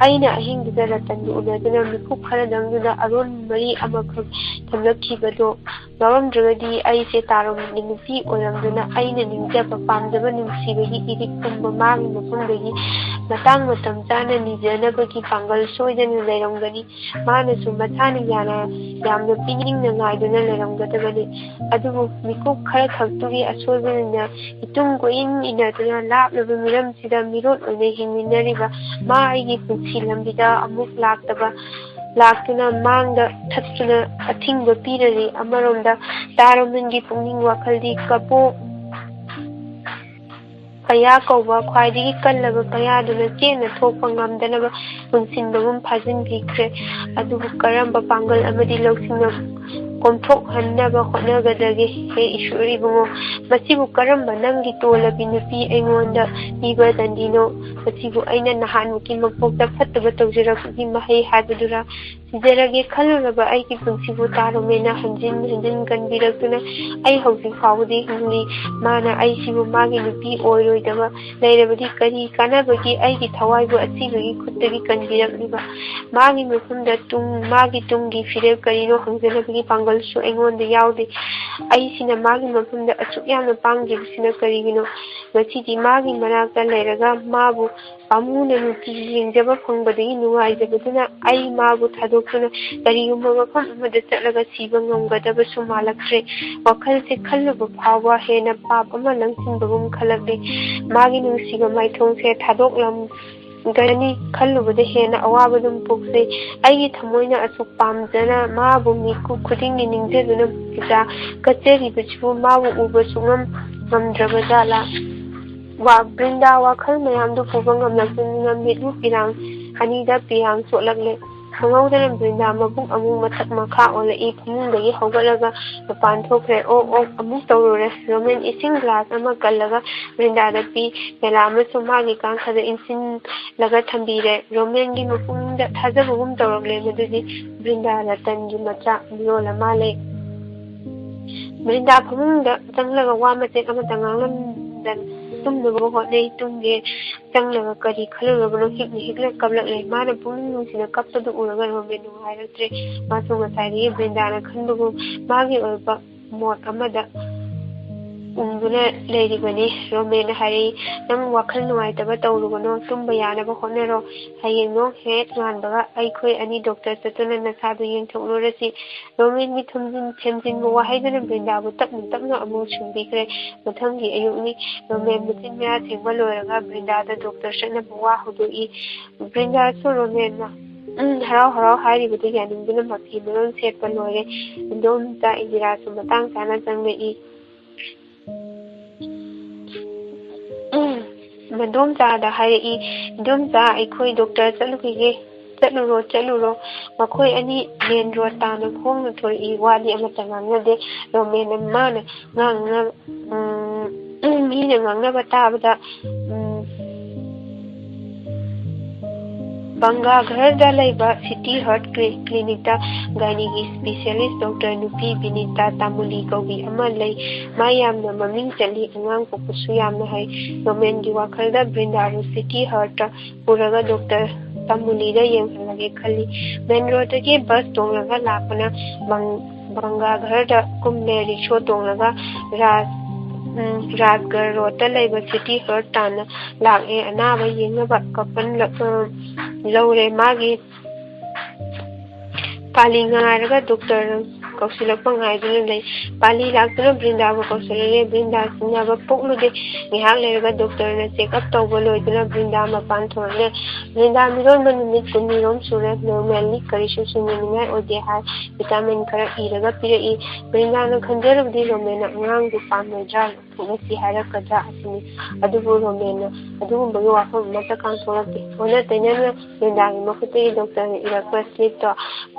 ꯑꯩꯅ ꯑꯍꯤꯡꯗꯨꯗ ꯔꯇꯟꯕꯨ ꯎꯅꯗꯨꯅ ꯃꯤꯀꯨꯞ ꯈꯔꯗꯪꯗꯨꯗ ꯑꯔꯣꯟ ꯃꯔꯤ ꯑꯃꯈꯛ ꯊꯝꯂꯛꯈꯤꯕꯗꯣ ꯌꯥꯎꯔꯝꯗ꯭ꯔꯒꯗꯤ ꯑꯩꯁꯦ ꯇꯥꯔꯣꯃꯦꯟꯒꯤ ꯅꯨꯄꯤ ꯑꯣꯏꯔꯝꯗꯨꯅ ꯑꯩꯅ ꯅꯤꯡꯖꯕ, ꯄꯥꯝꯖꯕ, ꯅꯨꯡꯁꯤꯕꯒꯤ ꯏꯔꯤꯛ ꯄꯨꯝꯕ ꯃꯥꯒꯤ ꯃꯐꯝꯗꯒꯤ ꯃꯇꯥꯡ ꯃꯇꯝ ꯆꯥꯅ ꯅꯤꯖꯅꯕꯒꯤ ꯄꯥꯡꯒꯜ ꯁꯣꯏꯗꯅ ꯂꯩꯔꯝꯒꯅꯤ꯫ ꯃꯥꯅꯁꯨ ꯃꯁꯥꯅ ꯌꯥꯝꯅ ꯄꯤꯅꯤꯡꯅ ꯉꯥꯏꯗꯨꯅ ꯂꯩꯔꯝꯒꯗꯕꯅꯤ꯫ ꯑꯗꯨꯕꯨ ꯃꯤꯀꯨꯞ ꯈꯔꯈꯛꯇꯨꯒꯤ ꯑꯁꯣꯏꯕꯅꯤꯅ ꯏꯇꯨꯡ ꯀꯣꯏꯏꯟ ꯏꯟꯅꯗꯨꯅ ꯂꯥꯞꯂꯕ ꯃꯤꯔꯝꯁꯤꯗ ꯃꯤꯔꯣꯠ ꯑꯣꯏꯅ ꯍꯤꯡꯃꯤꯟꯅꯔꯤꯕ ꯃꯥ ꯑꯩꯒꯤ ꯄꯨꯟꯁꯤ ꯂꯝꯕꯤꯗ ꯑꯃꯨꯛ ꯂꯥꯛꯇꯨꯅ ꯃꯥꯡꯗ ꯊꯠꯇꯨꯅ ꯑꯊꯤꯡꯕ ꯄꯤꯔꯔꯤ꯫ ꯑꯃꯔꯣꯝꯗ ꯇꯥꯔꯣꯃꯦꯟꯒꯤ ꯄꯨꯛꯅꯤꯡ ꯋꯥꯈꯜꯗꯤ ꯀꯕꯣꯛ ꯄꯩꯌꯥ ꯀꯧꯕ ꯈ꯭ꯋꯥꯏꯗꯒꯤ ꯀꯜꯂꯕ ꯄꯩꯌꯥꯗꯨꯅ ꯆꯦꯠꯅ ꯊꯣꯛꯄ ꯉꯝꯗꯅꯕ ꯄꯨꯟꯁꯤꯟꯕꯒꯨꯝ ꯐꯥꯖꯤꯟꯕꯤꯈ꯭ꯔꯦ꯫ ꯑꯗꯨꯕꯨ ꯀꯔꯝꯕ ꯄꯥꯡꯒꯜ ꯑꯃꯗꯤ ꯂꯧꯁꯤꯡꯅ ꯀꯣꯝꯊꯣꯛꯍꯟꯅꯕ ꯍꯣꯠꯅꯒꯗꯒꯦ? ꯍꯦ ꯏꯁꯣꯔ ꯏꯕꯨꯡꯉꯣ, ꯃꯁꯤꯕꯨ ꯀꯔꯝꯕ ꯅꯪꯒꯤ ꯇꯣꯜꯂꯕꯤ ꯅꯨꯄꯤ ꯑꯩꯉꯣꯟꯗ ꯄꯤꯕ ꯗꯟꯗꯤꯅꯣ? ꯃꯁꯤꯕꯨ ꯑꯩꯅ ꯅꯍꯥꯟꯃꯨꯛꯀꯤ ꯃꯄꯣꯛꯇ ꯐꯠꯇꯕ ꯇꯧꯖꯔꯛꯄꯒꯤ ꯃꯍꯩ ꯍꯥꯏꯕꯗꯨꯔ? ꯁꯤꯖꯔꯒꯦ ꯈꯜꯂꯨꯔꯕ ꯑꯩꯒꯤ ꯄꯨꯟꯁꯤꯕꯨ ꯇꯥꯔꯣꯃꯦꯟꯅ ꯍꯟꯖꯤꯟ ꯍꯟꯖꯤꯟ ꯀꯟꯕꯤꯔꯛꯇꯨꯅ ꯑꯩ ꯍꯧꯖꯤꯛ ꯐꯥꯎꯕꯗꯤ ꯍꯤꯡꯂꯤ꯫ ꯃꯥꯅ ꯑꯩꯁꯤꯕꯨ ꯃꯥꯒꯤ ꯅꯨꯄꯤ ꯑꯣꯏꯔꯣꯏꯗꯕ ꯂꯩꯔꯕꯗꯤ ꯀꯔꯤ ꯀꯥꯟꯅꯕꯒꯤ ꯑꯩꯒꯤ ꯊꯋꯥꯏꯕꯨ ꯑꯁꯤꯕꯒꯤ ꯈꯨꯠꯇꯒꯤ ꯀꯟꯕꯤꯔꯛꯂꯤꯕ? ꯃꯥꯒꯤ ꯃꯐꯝꯗ ꯃꯥꯒꯤ ꯇꯨꯡꯒꯤ ꯐꯤꯔꯦꯞ ꯀꯔꯤꯅꯣ ꯍꯪꯖꯅꯕꯒꯤ ꯄꯥꯡꯒꯜꯁꯨ ꯑꯩꯉꯣꯟꯗ ꯌꯥꯎꯗꯦ꯫ ꯑꯩꯁꯤꯅ ꯃꯥꯒꯤ ꯃꯐꯝꯗ ꯑꯁꯨꯛ ꯌꯥꯝꯅ ꯄꯥꯡꯗ꯭ꯔꯤꯕꯁꯤꯅ ꯀꯔꯤꯒꯤꯅꯣ? ꯉꯁꯤꯗꯤ ꯃꯥꯒꯤ ꯃꯅꯥꯛꯇ ꯂꯩꯔꯒ ꯃꯥꯕꯨ ꯄꯥꯝꯃꯨꯅ ꯅꯨꯡꯇꯤꯒꯤ ꯌꯦꯡꯖꯕ ꯐꯪꯕꯗꯒꯤ ꯅꯨꯡꯉꯥꯏꯖꯕꯗꯨꯅ ꯑꯩ ꯃꯥꯕꯨ ꯊꯥꯗꯣꯛꯇꯨꯅ ꯀꯔꯤꯒꯨꯝꯕ ꯃꯐꯝ ꯑꯃꯗ ꯆꯠꯂꯒ ꯁꯤꯕ ꯉꯝꯒꯗꯕꯁꯨ ꯃꯥꯜꯂꯛꯇ꯭ꯔꯦ꯫ ꯋꯥꯈꯜꯁꯦ ꯈꯜꯂꯨꯕ ꯐꯥꯎꯕ ꯍꯦꯟꯅ ꯄꯥꯞ ꯑꯃ ꯂꯪꯁꯤꯟꯕꯒꯨꯝ ꯈꯜꯂꯛꯂꯦ꯫ ꯃꯥꯒꯤ ꯅꯨꯡꯁꯤꯕ ꯃꯥꯏꯊꯣꯡꯁꯦ ꯊꯥꯗꯣꯛꯂꯝꯒꯅꯤ ꯈꯜꯂꯨꯕꯗ ꯍꯦꯟꯅ ꯑꯋꯥꯕꯗꯨꯝ ꯄꯣꯛꯆꯩ꯫ ꯑꯩꯒꯤ ꯊꯃꯣꯏꯅ ꯑꯁꯨꯛ ꯄꯥꯝꯖꯅ ꯃꯥꯕꯨ ꯃꯤꯀꯨꯞ ꯈꯨꯗꯤꯡꯒꯤ ꯅꯤꯡꯖꯗꯨꯅ ꯄꯨꯖꯥ ꯀꯠꯆꯔꯤꯕꯁꯤꯕꯨ ꯃꯥꯕꯨ ꯎꯕ ꯁꯨꯡꯉꯝ ꯉꯝꯗ꯭ꯔꯕꯖꯥꯠꯂꯥ? ꯕ꯭ꯔꯤꯟꯗꯥ ꯋꯥꯈꯜ ꯃꯌꯥꯝꯗꯨ ꯄꯨꯕ ꯉꯝꯂꯛꯇꯗꯨꯅ ꯃꯤꯠꯂꯨ ꯄꯤꯔꯥꯡ ꯑꯅꯤꯗ ꯄꯤꯔꯥꯡ ꯆꯣꯠꯂꯛꯂꯦ꯫ ꯈꯪꯍꯧꯗꯅ ꯕ꯭ꯔꯤꯟꯗꯥ ꯃꯕꯨꯛ ꯑꯃꯨꯛ ꯃꯊꯛ ꯃꯈꯥ ꯑꯣꯜꯂꯛꯏ꯫ ꯐꯃꯨꯡꯗꯒꯤ ꯍꯧꯒꯠꯂꯒ ꯃꯄꯥꯟ ꯊꯣꯛꯈ꯭ꯔꯦ꯫ ꯑꯣꯛ ꯑꯃꯨꯛ ꯇꯧꯔꯨꯔꯦ꯫ ꯔꯣꯃꯦꯟ ꯏꯁꯤꯡ ꯒ꯭ꯂꯥꯁ ꯑꯃ ꯀꯜꯂꯒ ꯕ꯭ꯔꯤꯟꯗꯥꯗ ꯄꯤ꯫ ꯄꯦꯂꯥ ꯑꯃꯁꯨ ꯃꯥꯒꯤ ꯀꯥꯡꯈꯗ ꯏꯟꯁꯤꯜꯂꯒ ꯊꯝꯕꯤꯔꯦ꯫ ꯔꯣꯃꯦꯟꯒꯤ ꯃꯄꯨꯛꯅꯤꯡꯗ ꯊꯥꯖꯕꯒꯨꯝ ꯇꯧꯔꯛꯂꯦ ꯃꯗꯨꯗꯤ ꯕ꯭ꯔꯤꯟꯗꯥ ꯔꯇꯟꯒꯤ ꯃꯆꯥ ꯃꯤꯔꯣꯜꯂ ꯃꯥꯜꯂꯦ꯫ ꯕ꯭ꯔꯤꯟꯗꯥ ꯐꯃꯨꯡꯗ ꯆꯪꯂꯒ ꯋꯥ ꯃꯆꯦꯠ ꯑꯃꯠꯇ ꯉꯥꯡꯂꯝꯗꯅ ꯇꯨꯝꯅꯕ ꯍꯣꯠꯅꯩ꯫ ꯇꯨꯝꯒꯦ ꯆꯪꯂꯒ ꯀꯔꯤ ꯈꯜꯂꯨꯔꯕꯅꯣ? ꯍꯤꯛꯅ ꯀꯞꯂꯛꯂꯦ꯫ ꯃꯥꯅ ꯄꯨꯛꯅꯤꯡ ꯅꯨꯡꯁꯤꯅ ꯀꯞꯄꯗꯨ ꯎꯔꯒ ꯔꯣꯃꯦꯟ ꯅꯨꯡꯉꯥꯏꯔꯛꯇ꯭ꯔꯦ꯫ ꯃꯥꯁꯨ ꯉꯁꯥꯏꯗꯒꯤ ꯕ꯭ꯔꯤꯟꯗꯥꯅ ꯈꯟꯕꯒꯨꯝ ꯃꯥꯒꯤ ꯑꯣꯏꯕ ꯃꯣꯠ ꯑꯃꯗ ꯎꯡꯗꯨꯅ ꯂꯩꯔꯤꯕꯅꯤ꯫ ꯔꯣꯃꯦꯟꯅ ꯍꯥꯏꯔꯛꯏ, ꯅꯪ ꯋꯥꯈꯜ ꯅꯨꯡꯉꯥꯏꯇꯕ ꯇꯧꯔꯨꯒꯅꯣ, ꯇꯨꯝꯕ ꯌꯥꯅꯕ ꯍꯣꯠꯅꯔꯣ꯫ ꯍꯌꯦꯡ ꯅꯣꯡ ꯍꯦꯛ ꯉꯥꯟꯕꯒ ꯑꯩꯈꯣꯏ ꯑꯅꯤ ꯗꯣꯛꯇꯔ ꯆꯠꯇꯨꯅ ꯅꯁꯥꯗꯨ ꯌꯦꯡꯊꯣꯛꯂꯨꯔꯁꯤ꯫ ꯔꯣꯃꯦꯟꯒꯤ ꯊꯦꯝꯖꯤꯟꯕ ꯋꯥꯍꯩꯗꯨꯅ ꯕ꯭ꯔꯤꯟꯗꯥꯕꯨ ꯇꯞꯅ ꯇꯞꯅ ꯑꯃꯨꯛ ꯁꯨꯝꯕꯤꯈ꯭ꯔꯦ꯫ ꯃꯊꯪꯒꯤ ꯑꯌꯨꯛꯅꯤ꯫ ꯔꯣꯃꯦꯟ ꯃꯆꯤꯟ ꯃꯌꯥ ꯁꯦꯡꯕ ꯂꯣꯏꯔꯒ ꯕ꯭ꯔꯤꯟꯗꯥꯗ ꯗꯣꯛꯇꯔ ꯆꯠꯅꯕ ꯋꯥ ꯍꯧꯗꯣꯛꯏ꯫ ꯕ꯭ꯔꯤꯟꯗꯥꯁꯨ ꯔꯣꯃꯦꯟꯅ ꯍꯔꯥꯎ ꯍꯔꯥꯎ ꯍꯥꯏꯔꯤꯕꯗꯨ ꯌꯥꯅꯤꯡꯗꯨꯅ ꯃꯐꯤ ꯃꯔꯣꯟ ꯁꯦꯠꯄ ꯂꯣꯏꯔꯦ꯫ ꯏꯟꯗꯣꯝꯆꯥ ꯏꯟꯗꯤꯔꯥꯁꯨ ꯃꯇꯥꯡ ꯆꯥꯅ ꯆꯪꯂꯛꯏ꯫ ꯃꯗꯣꯝꯆꯥꯗ ꯍꯥꯏꯔꯛꯏ, ꯏꯟꯗꯣꯝꯆꯥ ꯑꯩꯈꯣꯏ ꯗꯣꯛꯇꯔ ꯆꯠꯂꯨꯈꯤꯒꯦ꯫ ꯆꯠꯂꯨꯔꯣ ꯃꯈꯣꯏ ꯑꯅꯤ ꯃꯦꯟ ꯔꯣꯗ ꯇꯥꯅ ꯈꯣꯡꯅ ꯊꯣꯔꯛꯏ ꯋꯥꯗꯤ ꯑꯃꯠꯇ ꯉꯥꯡꯅꯗꯦ ꯔꯣꯃꯦꯟꯅ ꯃꯥꯅ ꯃꯤꯅ ꯉꯥꯡꯅꯕ ꯇꯥꯕꯗ ꯕꯪꯒꯥꯘꯔꯗ ꯂꯩꯕ ꯁꯤꯇꯤ ꯍꯥꯔꯠ ꯀ꯭ꯂꯤꯅꯤꯛꯇ ꯒꯥꯏꯅꯤꯒꯤ ꯁ꯭ꯄꯦꯁꯤꯌꯦꯂꯤꯁꯠ ꯗꯣꯛꯇꯔ ꯅꯨꯄꯤ ꯕꯤꯅꯤꯇꯥ ꯇꯥꯃꯨꯂꯤ ꯀꯧꯕꯤ ꯑꯃ ꯂꯩ ꯃꯥ ꯌꯥꯝꯅ ꯃꯃꯤꯡ ꯆꯠꯂꯤ ꯑꯉꯥꯡ ꯄꯣꯛꯄꯁꯨ ꯌꯥꯝꯅ ꯍꯩ ꯔꯣꯃꯦꯟꯒꯤ ꯋꯥꯈꯜꯗ ꯕ꯭ꯔꯤꯟꯗꯥꯕꯨ ꯁꯤꯇꯤ ꯍꯥꯔꯠꯇ ꯄꯨꯔꯒ ꯗꯣꯛꯇꯔ ꯇꯥꯃꯨꯂꯤꯗ ꯌꯦꯡꯍꯜꯂꯒꯦ ꯈꯜꯂꯤ ꯃꯦꯟ ꯔꯣꯗꯇꯒꯤ ꯕꯁ ꯇꯣꯡꯂꯒ ꯂꯥꯛꯄꯅ ꯕꯪꯒꯥꯘꯔꯗ ꯀꯨꯝꯂꯦ ꯔꯤꯛꯁꯣ ꯇꯣꯡꯂꯒ ꯔꯥꯖꯒꯔ ꯔꯣꯗꯇ ꯂꯩꯕ ꯁꯤꯇꯤ ꯍꯥꯔꯠ ꯇꯥꯅ ꯂꯥꯛꯑꯦ ꯑꯅꯥꯕ ꯌꯦꯡꯅꯕ ꯀꯄꯜ ꯂꯧꯔꯦ ꯃꯥꯒꯤ ꯄꯥꯂꯤ ꯉꯥꯏꯔꯒ ꯗꯣꯛꯇꯔ ꯀꯧꯁꯤꯜꯂꯛꯄ ꯉꯥꯏꯗꯨꯅ ꯂꯩ ꯄꯥꯂꯤ ꯂꯥꯛꯇꯨꯅ ꯕ꯭ꯔꯤꯟꯗꯥꯕꯨ ꯀꯧꯁꯤꯜꯂꯛꯑꯦ ꯕ꯭ꯔꯤꯟꯗꯥ ꯆꯤꯡꯅꯕ ꯄꯣꯛꯂꯨꯗꯦ ꯉꯥꯏꯍꯥꯛ ꯂꯩꯔꯒ ꯗꯣꯛꯇꯔꯅ ꯆꯦꯛꯑꯞ ꯇꯧꯕ ꯂꯣꯏꯗꯨꯅ ꯕ꯭ꯔꯤꯟꯗꯥ ꯃꯄꯥꯟ ꯊꯣꯔꯛꯂꯦ ꯕ꯭ꯔꯤꯟꯗꯥ ꯃꯤꯔꯣꯟꯕ ꯅꯨꯃꯤꯠ 10ꯔꯣꯝ ꯁꯨꯔꯦ ꯅꯣꯔꯃꯦꯜꯂꯤ ꯀꯔꯤꯁꯨ ꯆꯤꯡꯅꯅꯤꯡꯉꯥꯏ ꯑꯣꯏꯗꯦ ꯍꯥꯏ ꯚꯤꯇꯥꯃꯤꯟ ꯈꯔ ꯏꯔꯒ ꯄꯤꯔꯛꯏ ꯕ꯭ꯔꯤꯟꯗꯥꯅ ꯈꯟꯖꯔꯨꯕꯗꯤ ꯔꯣꯃꯦꯟꯅ ꯑꯉꯥꯡꯗꯨ ꯄꯥꯝꯂꯣꯏꯗ꯭ꯔꯥ ꯊꯣꯛꯅꯁꯤ ꯍꯥꯏꯔꯛꯀꯗ꯭ꯔꯥ ꯑꯁꯤꯅꯤ ꯑꯗꯨꯕꯨ ꯔꯣꯃꯦꯟꯅ ꯑꯗꯨꯒꯨꯝꯕꯒꯤ ꯋꯥꯐꯝ ꯑꯃꯠꯇ ꯀꯥꯡꯊꯣꯛꯂꯛꯇꯦ ꯑꯣꯟꯅ ꯇꯩꯅꯅ ꯕ꯭ꯔꯤꯟꯗꯥꯒꯤ ꯃꯈꯨꯠꯇꯒꯤ ꯗꯣꯛꯇꯔꯅ ꯏꯔꯛꯄ ꯁ꯭ꯂꯤꯞꯇꯣ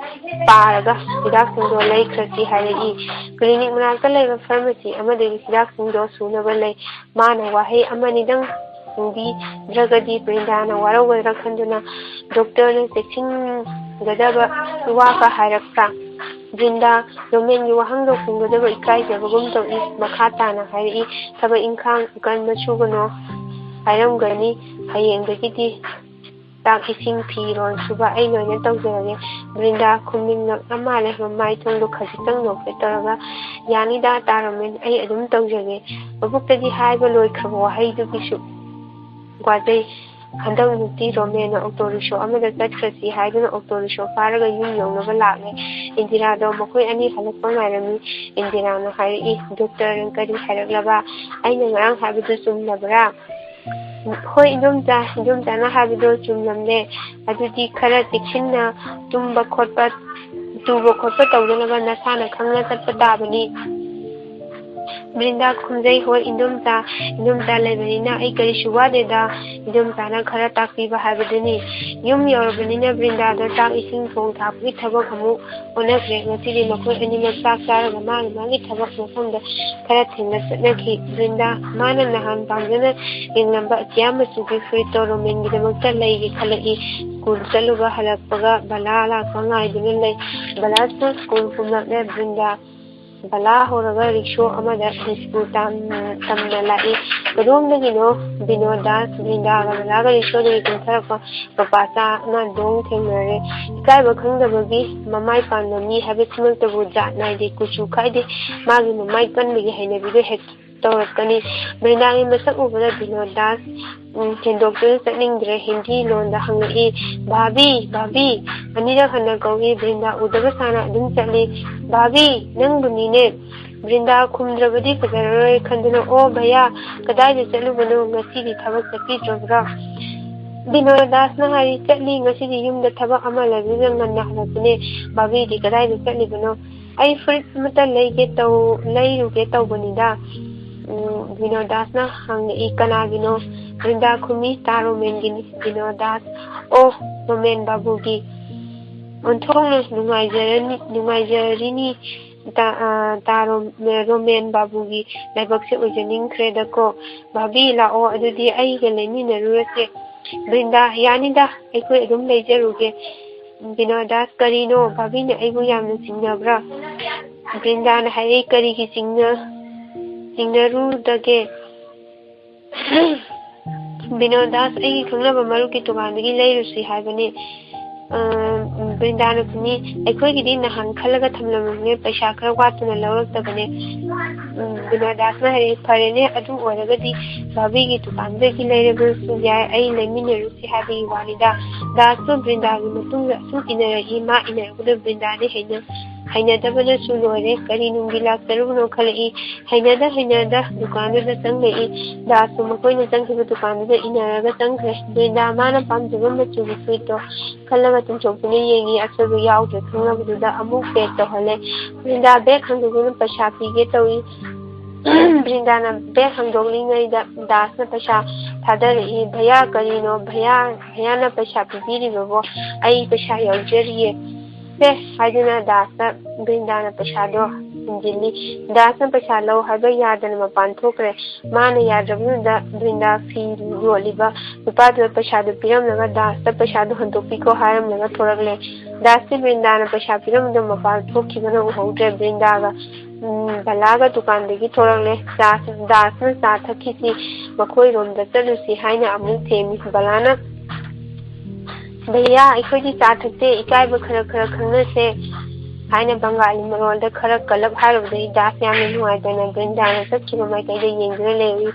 ꯄꯥꯔꯒ ꯍꯤꯗꯥꯛꯁꯤꯡꯗꯣ ꯂꯩꯈ꯭ꯔꯁꯤ ꯍꯥꯏꯔꯛꯏ ꯀ꯭ꯂꯤꯅꯤꯛ ꯃꯅꯥꯛꯇ ꯂꯩꯕ ꯐꯥꯔꯃꯥꯁꯤ ꯑꯃꯗꯒꯤ ꯍꯤꯗꯥꯛꯁꯤꯡꯗꯣ ꯁꯨꯅꯕ ꯂꯩ ꯃꯥꯅ ꯋꯥꯍꯩ ꯑꯃꯅꯤꯗꯪ ꯍꯪꯕꯤꯗ꯭ꯔꯒꯗꯤ ꯕ꯭ꯔꯤꯟꯗꯥꯅ ꯋꯥꯔꯧꯒꯗ꯭ꯔꯥ ꯈꯟꯗꯨꯅ ꯗꯣꯛꯇꯔꯅ ꯆꯦꯛꯁꯤꯟꯒꯗꯕ ꯋꯥꯒ ꯍꯥꯏꯔꯛꯄ꯭ꯔꯥ ꯕ꯭ꯔꯤꯟꯗꯥ ꯔꯣꯃꯦꯟꯒꯤ ꯋꯥꯍꯪꯗꯣ ꯈꯨꯝꯒꯗꯕ ꯏꯀꯥꯏꯖꯕꯒꯨꯝ ꯇꯧꯏ ꯃꯈꯥ ꯇꯥꯅ ꯍꯥꯏꯔꯛꯏ ꯊꯕꯛ ꯏꯪꯈꯥꯡ ꯑꯀꯟꯕ ꯁꯨꯒꯅꯣ ꯍꯥꯏꯔꯝꯒꯅꯤ ꯍꯌꯦꯡꯗꯒꯤꯗꯤ ꯆꯥꯛ ꯏꯁꯤꯡ ꯐꯤꯔꯣꯜ ꯁꯨꯕ ꯑꯩ ꯂꯣꯏꯅ ꯇꯧꯖꯔꯒꯦ ꯕ꯭ꯔꯤꯟꯗꯥ ꯈꯨꯝꯅꯤꯡꯂꯛꯅ ꯃꯥꯜꯂꯦ ꯃꯃꯥꯏ ꯊꯣꯡꯗꯣ ꯈꯖꯤꯛꯇꯪ ꯅꯣꯛꯐꯦꯠ ꯇꯧꯔꯒ ꯌꯥꯅꯤꯗ ꯇꯥꯔꯣꯃꯦꯟ ꯑꯩ ꯑꯗꯨꯝ ꯇꯧꯖꯒꯦ ꯃꯕꯨꯛꯇꯗꯤ ꯍꯥꯏꯕ ꯂꯣꯏꯈ꯭ꯔꯕ ꯋꯥꯍꯩꯗꯨꯒꯤꯁꯨ ꯋꯥꯖꯩ ꯍꯟꯗꯛ ꯅꯨꯡꯇꯤ ꯔꯣꯃꯦꯟꯅ ꯑꯣꯛꯇꯣ ꯔꯤꯛꯁꯣ ꯑꯃꯗ ꯆꯠꯈ꯭ꯔꯁꯤ ꯍꯥꯏꯗꯨꯅ ꯑꯣꯛꯇꯣ ꯔꯤꯛꯁꯣ ꯐꯥꯔꯒ ꯌꯨꯝ ꯌꯧꯅꯕ ꯂꯥꯛꯂꯦ ꯏꯟꯗꯤꯔꯥꯗꯣ ꯃꯈꯣꯏ ꯑꯅꯤ ꯍꯜꯂꯛꯄ ꯉꯥꯏꯔꯝꯃꯤ ꯏꯟꯗꯤꯔꯥꯅ ꯍꯥꯏꯔꯛꯏ ꯗꯣꯛꯇꯔꯅ ꯀꯔꯤ ꯍꯥꯏꯔꯛꯂꯕ ꯑꯩꯅ ꯉꯔꯥꯡ ꯍꯥꯏꯕꯗꯨ ꯆꯨꯝꯂꯕ꯭ꯔꯥ ꯍꯣꯏ ꯏꯟꯗꯣꯝꯆꯥꯅ ꯍꯥꯏꯕꯗꯣ ꯆꯨꯝꯂꯝꯂꯦ ꯑꯗꯨꯗꯤ ꯈꯔ ꯆꯦꯛꯁꯤꯟꯅ ꯇꯨꯕ ꯈꯣꯠꯄ ꯇꯧꯗꯅꯕ ꯅꯁꯥꯅ ꯈꯪꯅ ꯆꯠꯄ ꯇꯥꯕꯅꯤ ꯕ꯭ꯔꯤꯟꯗꯥ ꯈꯨꯝꯖꯩ ꯍꯣꯏ ꯏꯟꯗꯣꯝꯆꯥ ꯂꯩꯕꯅꯤꯅ ꯑꯩ ꯀꯔꯤꯁꯨ ꯋꯥꯗꯦꯗ ꯏꯟꯗꯣꯝꯆꯥꯅ ꯈꯔ ꯇꯥꯛꯄꯤꯕ ꯍꯥꯏꯕꯗꯨꯅꯤ ꯌꯨꯝ ꯌꯧꯔꯕꯅꯤꯅ ꯕ꯭ꯔꯤꯟꯗꯥꯗꯣ ꯆꯥꯛꯏꯁꯤꯡ ꯊꯣꯡ ꯊꯥꯛꯄꯒꯤ ꯊꯕꯛ ꯑꯃꯨꯛ ꯍꯣꯠꯅꯈ꯭ꯔꯦ ꯉꯁꯤꯗꯤ ꯃꯈꯣꯏ ꯑꯅꯤꯃꯛ ꯆꯥꯛ ꯆꯥꯔꯒ ꯃꯥꯒꯤ ꯊꯕꯛ ꯃꯐꯝꯗ ꯈꯔ ꯊꯦꯡꯅ ꯆꯠꯅꯈꯤ ꯕ꯭ꯔꯤꯟꯗꯥ ꯃꯥꯅ ꯅꯍꯥꯟ ꯄꯥꯝꯖꯅ ꯌꯦꯡꯂꯝꯕ ꯑꯇꯤꯌꯥ ꯃꯆꯨꯒꯤ ꯐꯨꯔꯤꯠꯇꯣ ꯔꯣꯃꯦꯟꯒꯤꯗꯃꯛꯇ ꯂꯩꯒꯦ ꯈꯜꯂꯛꯏ ꯁ꯭ꯀꯨꯜ ꯆꯠꯂꯨꯕ ꯍꯜꯂꯛꯄꯒ ꯕꯂꯥ ꯂꯥꯛꯄ ꯉꯥꯏꯗꯨꯅ ꯂꯩ ꯕꯂꯥꯁꯨ ꯁ꯭ꯀꯨल ꯀꯨꯝꯂꯛꯂꯦ ꯕ꯭ꯔꯤꯟꯗꯥ ꯕꯂꯥ ꯍꯧꯔꯒ ꯔꯤꯛꯁꯣ ꯑꯃꯗ ꯁ꯭ꯀꯨꯜ ꯇꯝꯅ ꯂꯥꯛꯏ ꯀꯗꯣꯝꯗꯒꯤꯅꯣ ꯕꯤꯅꯣꯗꯥꯁ ꯕ꯭ꯔꯤꯟꯗꯥꯒ ꯕꯂꯥꯒ ꯔꯤꯛꯁꯣꯗꯒꯤ ꯀꯨꯝꯊꯔꯛꯄ ꯃꯄꯥꯆꯥꯅ ꯗꯣꯡ ꯊꯦꯡꯅꯔꯦ ꯏꯀꯥꯏꯕ ꯈꯪꯗꯕꯒꯤ ꯃꯃꯥꯏ ꯄꯥꯟꯕ ꯃꯤ ꯍꯥꯏꯕꯁꯤꯃꯛꯇꯕꯨ ꯖꯥꯠ ナꯏꯗꯦ ꯀꯨꯆꯨ ꯈꯥꯏꯗꯦ ꯃꯥꯒꯤ ꯃꯃꯥꯏ ꯀꯟꯕꯒꯤ ꯍꯩꯅꯕꯤꯗꯣ ꯍꯦꯛ ꯇꯧꯔꯛꯀꯅꯤ ꯕ꯭ꯔꯤꯟꯗꯥꯒꯤ ꯃꯁꯛ ꯎꯕꯗ ꯕꯤꯅꯣꯗꯥꯁ ꯍꯦꯟꯗꯣꯛꯇꯨꯅ ꯆꯠꯅꯤꯡꯗ꯭ꯔꯦ ꯍꯤꯟꯗꯤ ꯂꯣꯟꯗ ꯍꯪꯉꯛꯏ ꯚꯥꯕꯤ ꯑꯅꯤꯔꯛ ꯍꯟꯅ ꯀꯧꯏ ꯕ꯭ꯔꯤꯟꯗꯥ ꯎꯗꯕ ꯁꯥꯅ ꯑꯗꯨꯝ ꯆꯠꯂꯤ ꯚꯥꯕꯤ ꯅꯪꯕꯨꯅꯤꯅꯦ ꯕ꯭ꯔꯤꯟꯗꯥ ꯈꯨꯝꯗ꯭ꯔꯕꯗꯤ ꯐꯖꯔꯔꯣꯏ ꯈꯟꯗꯨꯅ ꯑꯣ ꯚꯩꯌꯥ ꯀꯗꯥꯏꯗ ꯆꯠꯂꯨꯕꯅꯣ ꯉꯁꯤꯗꯤ ꯊꯕꯛ ꯆꯠꯄꯤꯗ꯭ꯔꯕ꯭ꯔꯥ ꯕꯤꯅꯣꯗꯥꯁꯅ ꯍꯥꯏꯔꯤ ꯆꯠꯂꯤ ꯉꯁꯤꯗꯤ ꯌꯨꯝꯗ ꯊꯕꯛ ꯑꯃ ꯂꯩꯕꯅꯤꯅ ꯉꯟꯅ ꯍꯜꯂꯛꯄꯅꯦ ꯚꯥꯕꯤꯗꯤ ꯀꯗꯥꯏꯗ ꯆꯠꯂꯤꯕꯅꯣ ꯑꯩ ꯐꯨꯔꯤꯠ ꯑꯃꯠꯇ ꯂꯩꯔꯨꯒꯦ ꯇꯧꯕꯅꯤꯗ ꯕꯤꯅꯣꯗꯥꯁꯅ ꯍꯪꯉꯛꯏ ꯀꯅꯥꯒꯤꯅꯣ ꯕ꯭ꯔꯤꯟꯗꯥ ꯈꯨꯝꯃꯤ ꯇꯥ ꯔꯣꯃꯦꯟꯒꯤꯅꯤ ꯕꯤꯅꯣꯗꯥꯁ ꯑꯣ ꯔꯣꯃꯦꯟ ꯕꯥꯕꯨꯒꯤ ꯑꯣꯟꯊꯣꯛꯅ ꯅꯨꯡꯉꯥꯏꯖꯔꯤꯅꯤ ꯔꯣꯃꯦꯟ ꯕꯥꯕꯨꯒꯤ ꯂꯥꯏꯕꯛꯁꯦ ꯑꯣꯏꯖꯅꯤꯡꯈ꯭ꯔꯦꯗꯀꯣ ꯚꯥꯕꯤ ꯂꯥꯛꯑꯣ ꯑꯗꯨꯗꯤ ꯑꯩꯒ ꯂꯩꯃꯤꯟꯅꯔꯨꯔꯁꯦ ꯕ꯭ꯔꯤꯟꯗꯥ ꯌꯥꯅꯤꯗ ꯑꯩꯈꯣꯏ ꯑꯗꯨꯝ ꯂꯩꯖꯔꯨꯒꯦ ꯕꯤꯅꯣꯗꯥꯁ ꯀꯔꯤꯅꯣ ꯚꯥꯕꯤꯅ ꯑꯩꯕꯨ ꯌꯥꯝꯅ ꯆꯤꯡꯅꯕ꯭ꯔꯥ ꯕ꯭ꯔꯤꯟꯗꯥꯅ ꯍꯥꯏꯔꯛꯏ ꯀꯔꯤꯒꯤ ꯆꯤꯡꯅꯔꯨꯗꯒꯦ ꯕꯤꯅꯣꯗꯥꯁ ꯑꯩꯒꯤ ꯈꯪꯅꯕ ꯃꯔꯨꯞꯀꯤ ꯗꯨꯀꯥꯟꯗꯒꯤ ꯂꯩꯔꯨꯁꯤ ꯍꯥꯏꯕꯅꯤ ꯕ꯭ꯔꯤꯟꯗꯥꯅ ꯈꯨꯝꯃꯤ ꯑꯩꯈꯣꯏꯒꯤꯗꯤ ꯅꯍꯥꯟ ꯈꯜꯂꯒ ꯊꯝꯂꯝꯃꯕꯅꯦ ꯄꯩꯁꯥ ꯈꯔ ꯋꯥꯠꯇꯨꯅ ꯂꯧꯔꯛꯇꯕꯅꯦ ꯕꯤꯅꯣꯗꯥꯁꯅ ꯍꯥꯏꯔꯛꯏ ꯐꯔꯦꯅꯦ ꯑꯗꯨ ꯑꯣꯏꯔꯒꯗꯤ ꯚꯥꯕꯤꯒꯤ ꯗꯨꯀꯥꯟꯗꯒꯤ ꯂꯩꯔꯕꯁꯨ ꯌꯥꯏ ꯑꯩ ꯂꯩꯃꯤꯟꯅꯔꯨꯁꯤ ꯍꯥꯏꯕꯒꯤ ꯋꯥꯅꯤꯗ ꯗꯥꯁꯁꯨ ꯕ꯭ꯔꯤꯟꯗꯥꯒꯤ ꯃꯇꯨꯡꯗ ꯑꯁꯨꯝ ꯏꯟꯅꯔꯛꯏ ꯃꯥ ꯏꯟꯅꯔꯛꯄꯗ ꯕ꯭ꯔꯤꯟꯗꯥꯗꯤ ꯍꯩꯅꯗꯕꯅꯁꯨ ꯂꯣꯏꯔꯦ ꯀꯔꯤ ꯅꯨꯡꯒꯤ ꯂꯥꯛꯆꯔꯨꯕꯅꯣ ꯈꯜꯂꯛꯏ ꯍꯩꯅꯗ ꯗꯨꯀꯥꯟꯗꯨꯗ ꯆꯪꯂꯛꯏ ꯗꯥꯁꯁꯨ ꯃꯈꯣꯏꯅ ꯆꯪꯈꯤꯕ ꯗꯨꯀꯥꯟꯗꯨꯗ ꯏꯟꯅꯔꯒ ꯆꯪꯈ꯭ꯔꯦ ꯕ꯭ꯔꯤꯟꯗꯥ ꯃꯥꯅ ꯄꯥꯝꯖꯕ ꯃꯆꯨꯒꯤ ꯐꯨꯔꯤꯠꯇꯣ ꯈꯜꯂꯒ ꯇꯤꯡꯊꯣꯛꯇꯨꯅ ꯌꯦꯡꯉꯤ ꯑꯁꯣꯏꯕ ꯌꯥꯎꯗ꯭ꯔꯦ ꯈꯪꯂꯕꯗꯨꯗ ꯑꯃꯨꯛ ꯄꯦꯛ ꯇꯧꯍꯜꯂꯦ ꯕ꯭ꯔꯤꯟꯗꯥ ꯕꯦꯛ ꯍꯥꯡꯗꯣꯛꯇꯨꯅ ꯄꯩꯁꯥ ꯄꯤꯒꯦ ꯇꯧꯏ Brindana bag hangdolingayda dasna paisa thadari bhaiya karino bhaiya na paisa pibiribabo ai paisa yaujariye se haiduna dasna Brindana paisa do injili dasna paisa lau haiba yadana mapan thokre mana yadrabnuda Brinda fi yoliba nupadu paisa do piramnaga dasna paisa do handopiko haramnaga thoragle dasna Brindana paisa piramda mapan thokibana uhautre Brindaga Balaga dukandagi thoragle dasna sa thakisi makhoi romda chalusi haina amu themi balana bhaiya akhoi cha thakte ikaiba khara khangna se haina bangali marolda khara kalab harubdai das yamna nuaidana Brindana sakhiba mai kaida yengduna lewi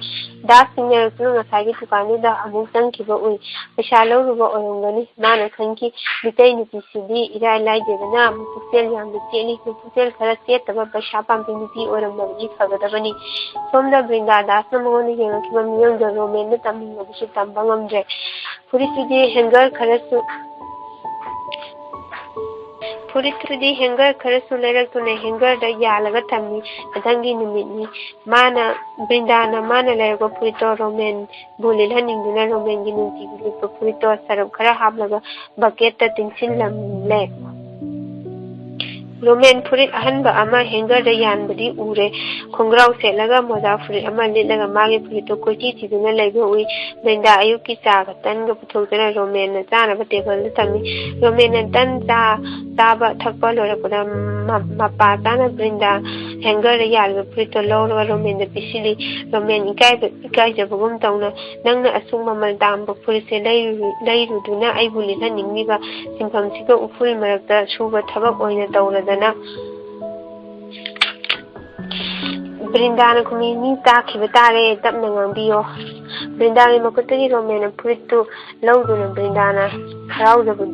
das singner sunu ngasagi dukanu amu tangkiba ui paisa lauruba orongani mana khanki mitai nupi sidi irai laidebana puksel yamna cheli puksel khara chetaba paisa pampi nupi orongmabji khagadabani somda Brinda dasna mangona yengakiba miyongda romen na tammingabusu tamba ngamdre furitudi hanger kharasu lairakuna hanger da yalaga tammi adangi numitni mana Brindana mana lairgo purito romen bulil haningduna romen gi nunti lipa purito sarab khara haplaga bucket ta tingsin lamle Romen furit ahanba ama hanger da yanbadi ure khongrau selaga moda furit ama lilaga magi purito kochi tiduna laigo ui Brinda ayuki chaga tanga puthokdana romen na chana ba table da tammi romen na tan taba thakpa lorapada mapa tana Brinda hanger da yalga purito lawra romen da pisili romen ikai jabagum tauna nangna asung mamal damba purise lairuduna aibuli haningmiba simpham siga uful marakta suba thabak oina tawradana Brindana kumini takhiba tare tapna ngambiyo Brindana makutagi romen puritu lawduna Brindana haraujaba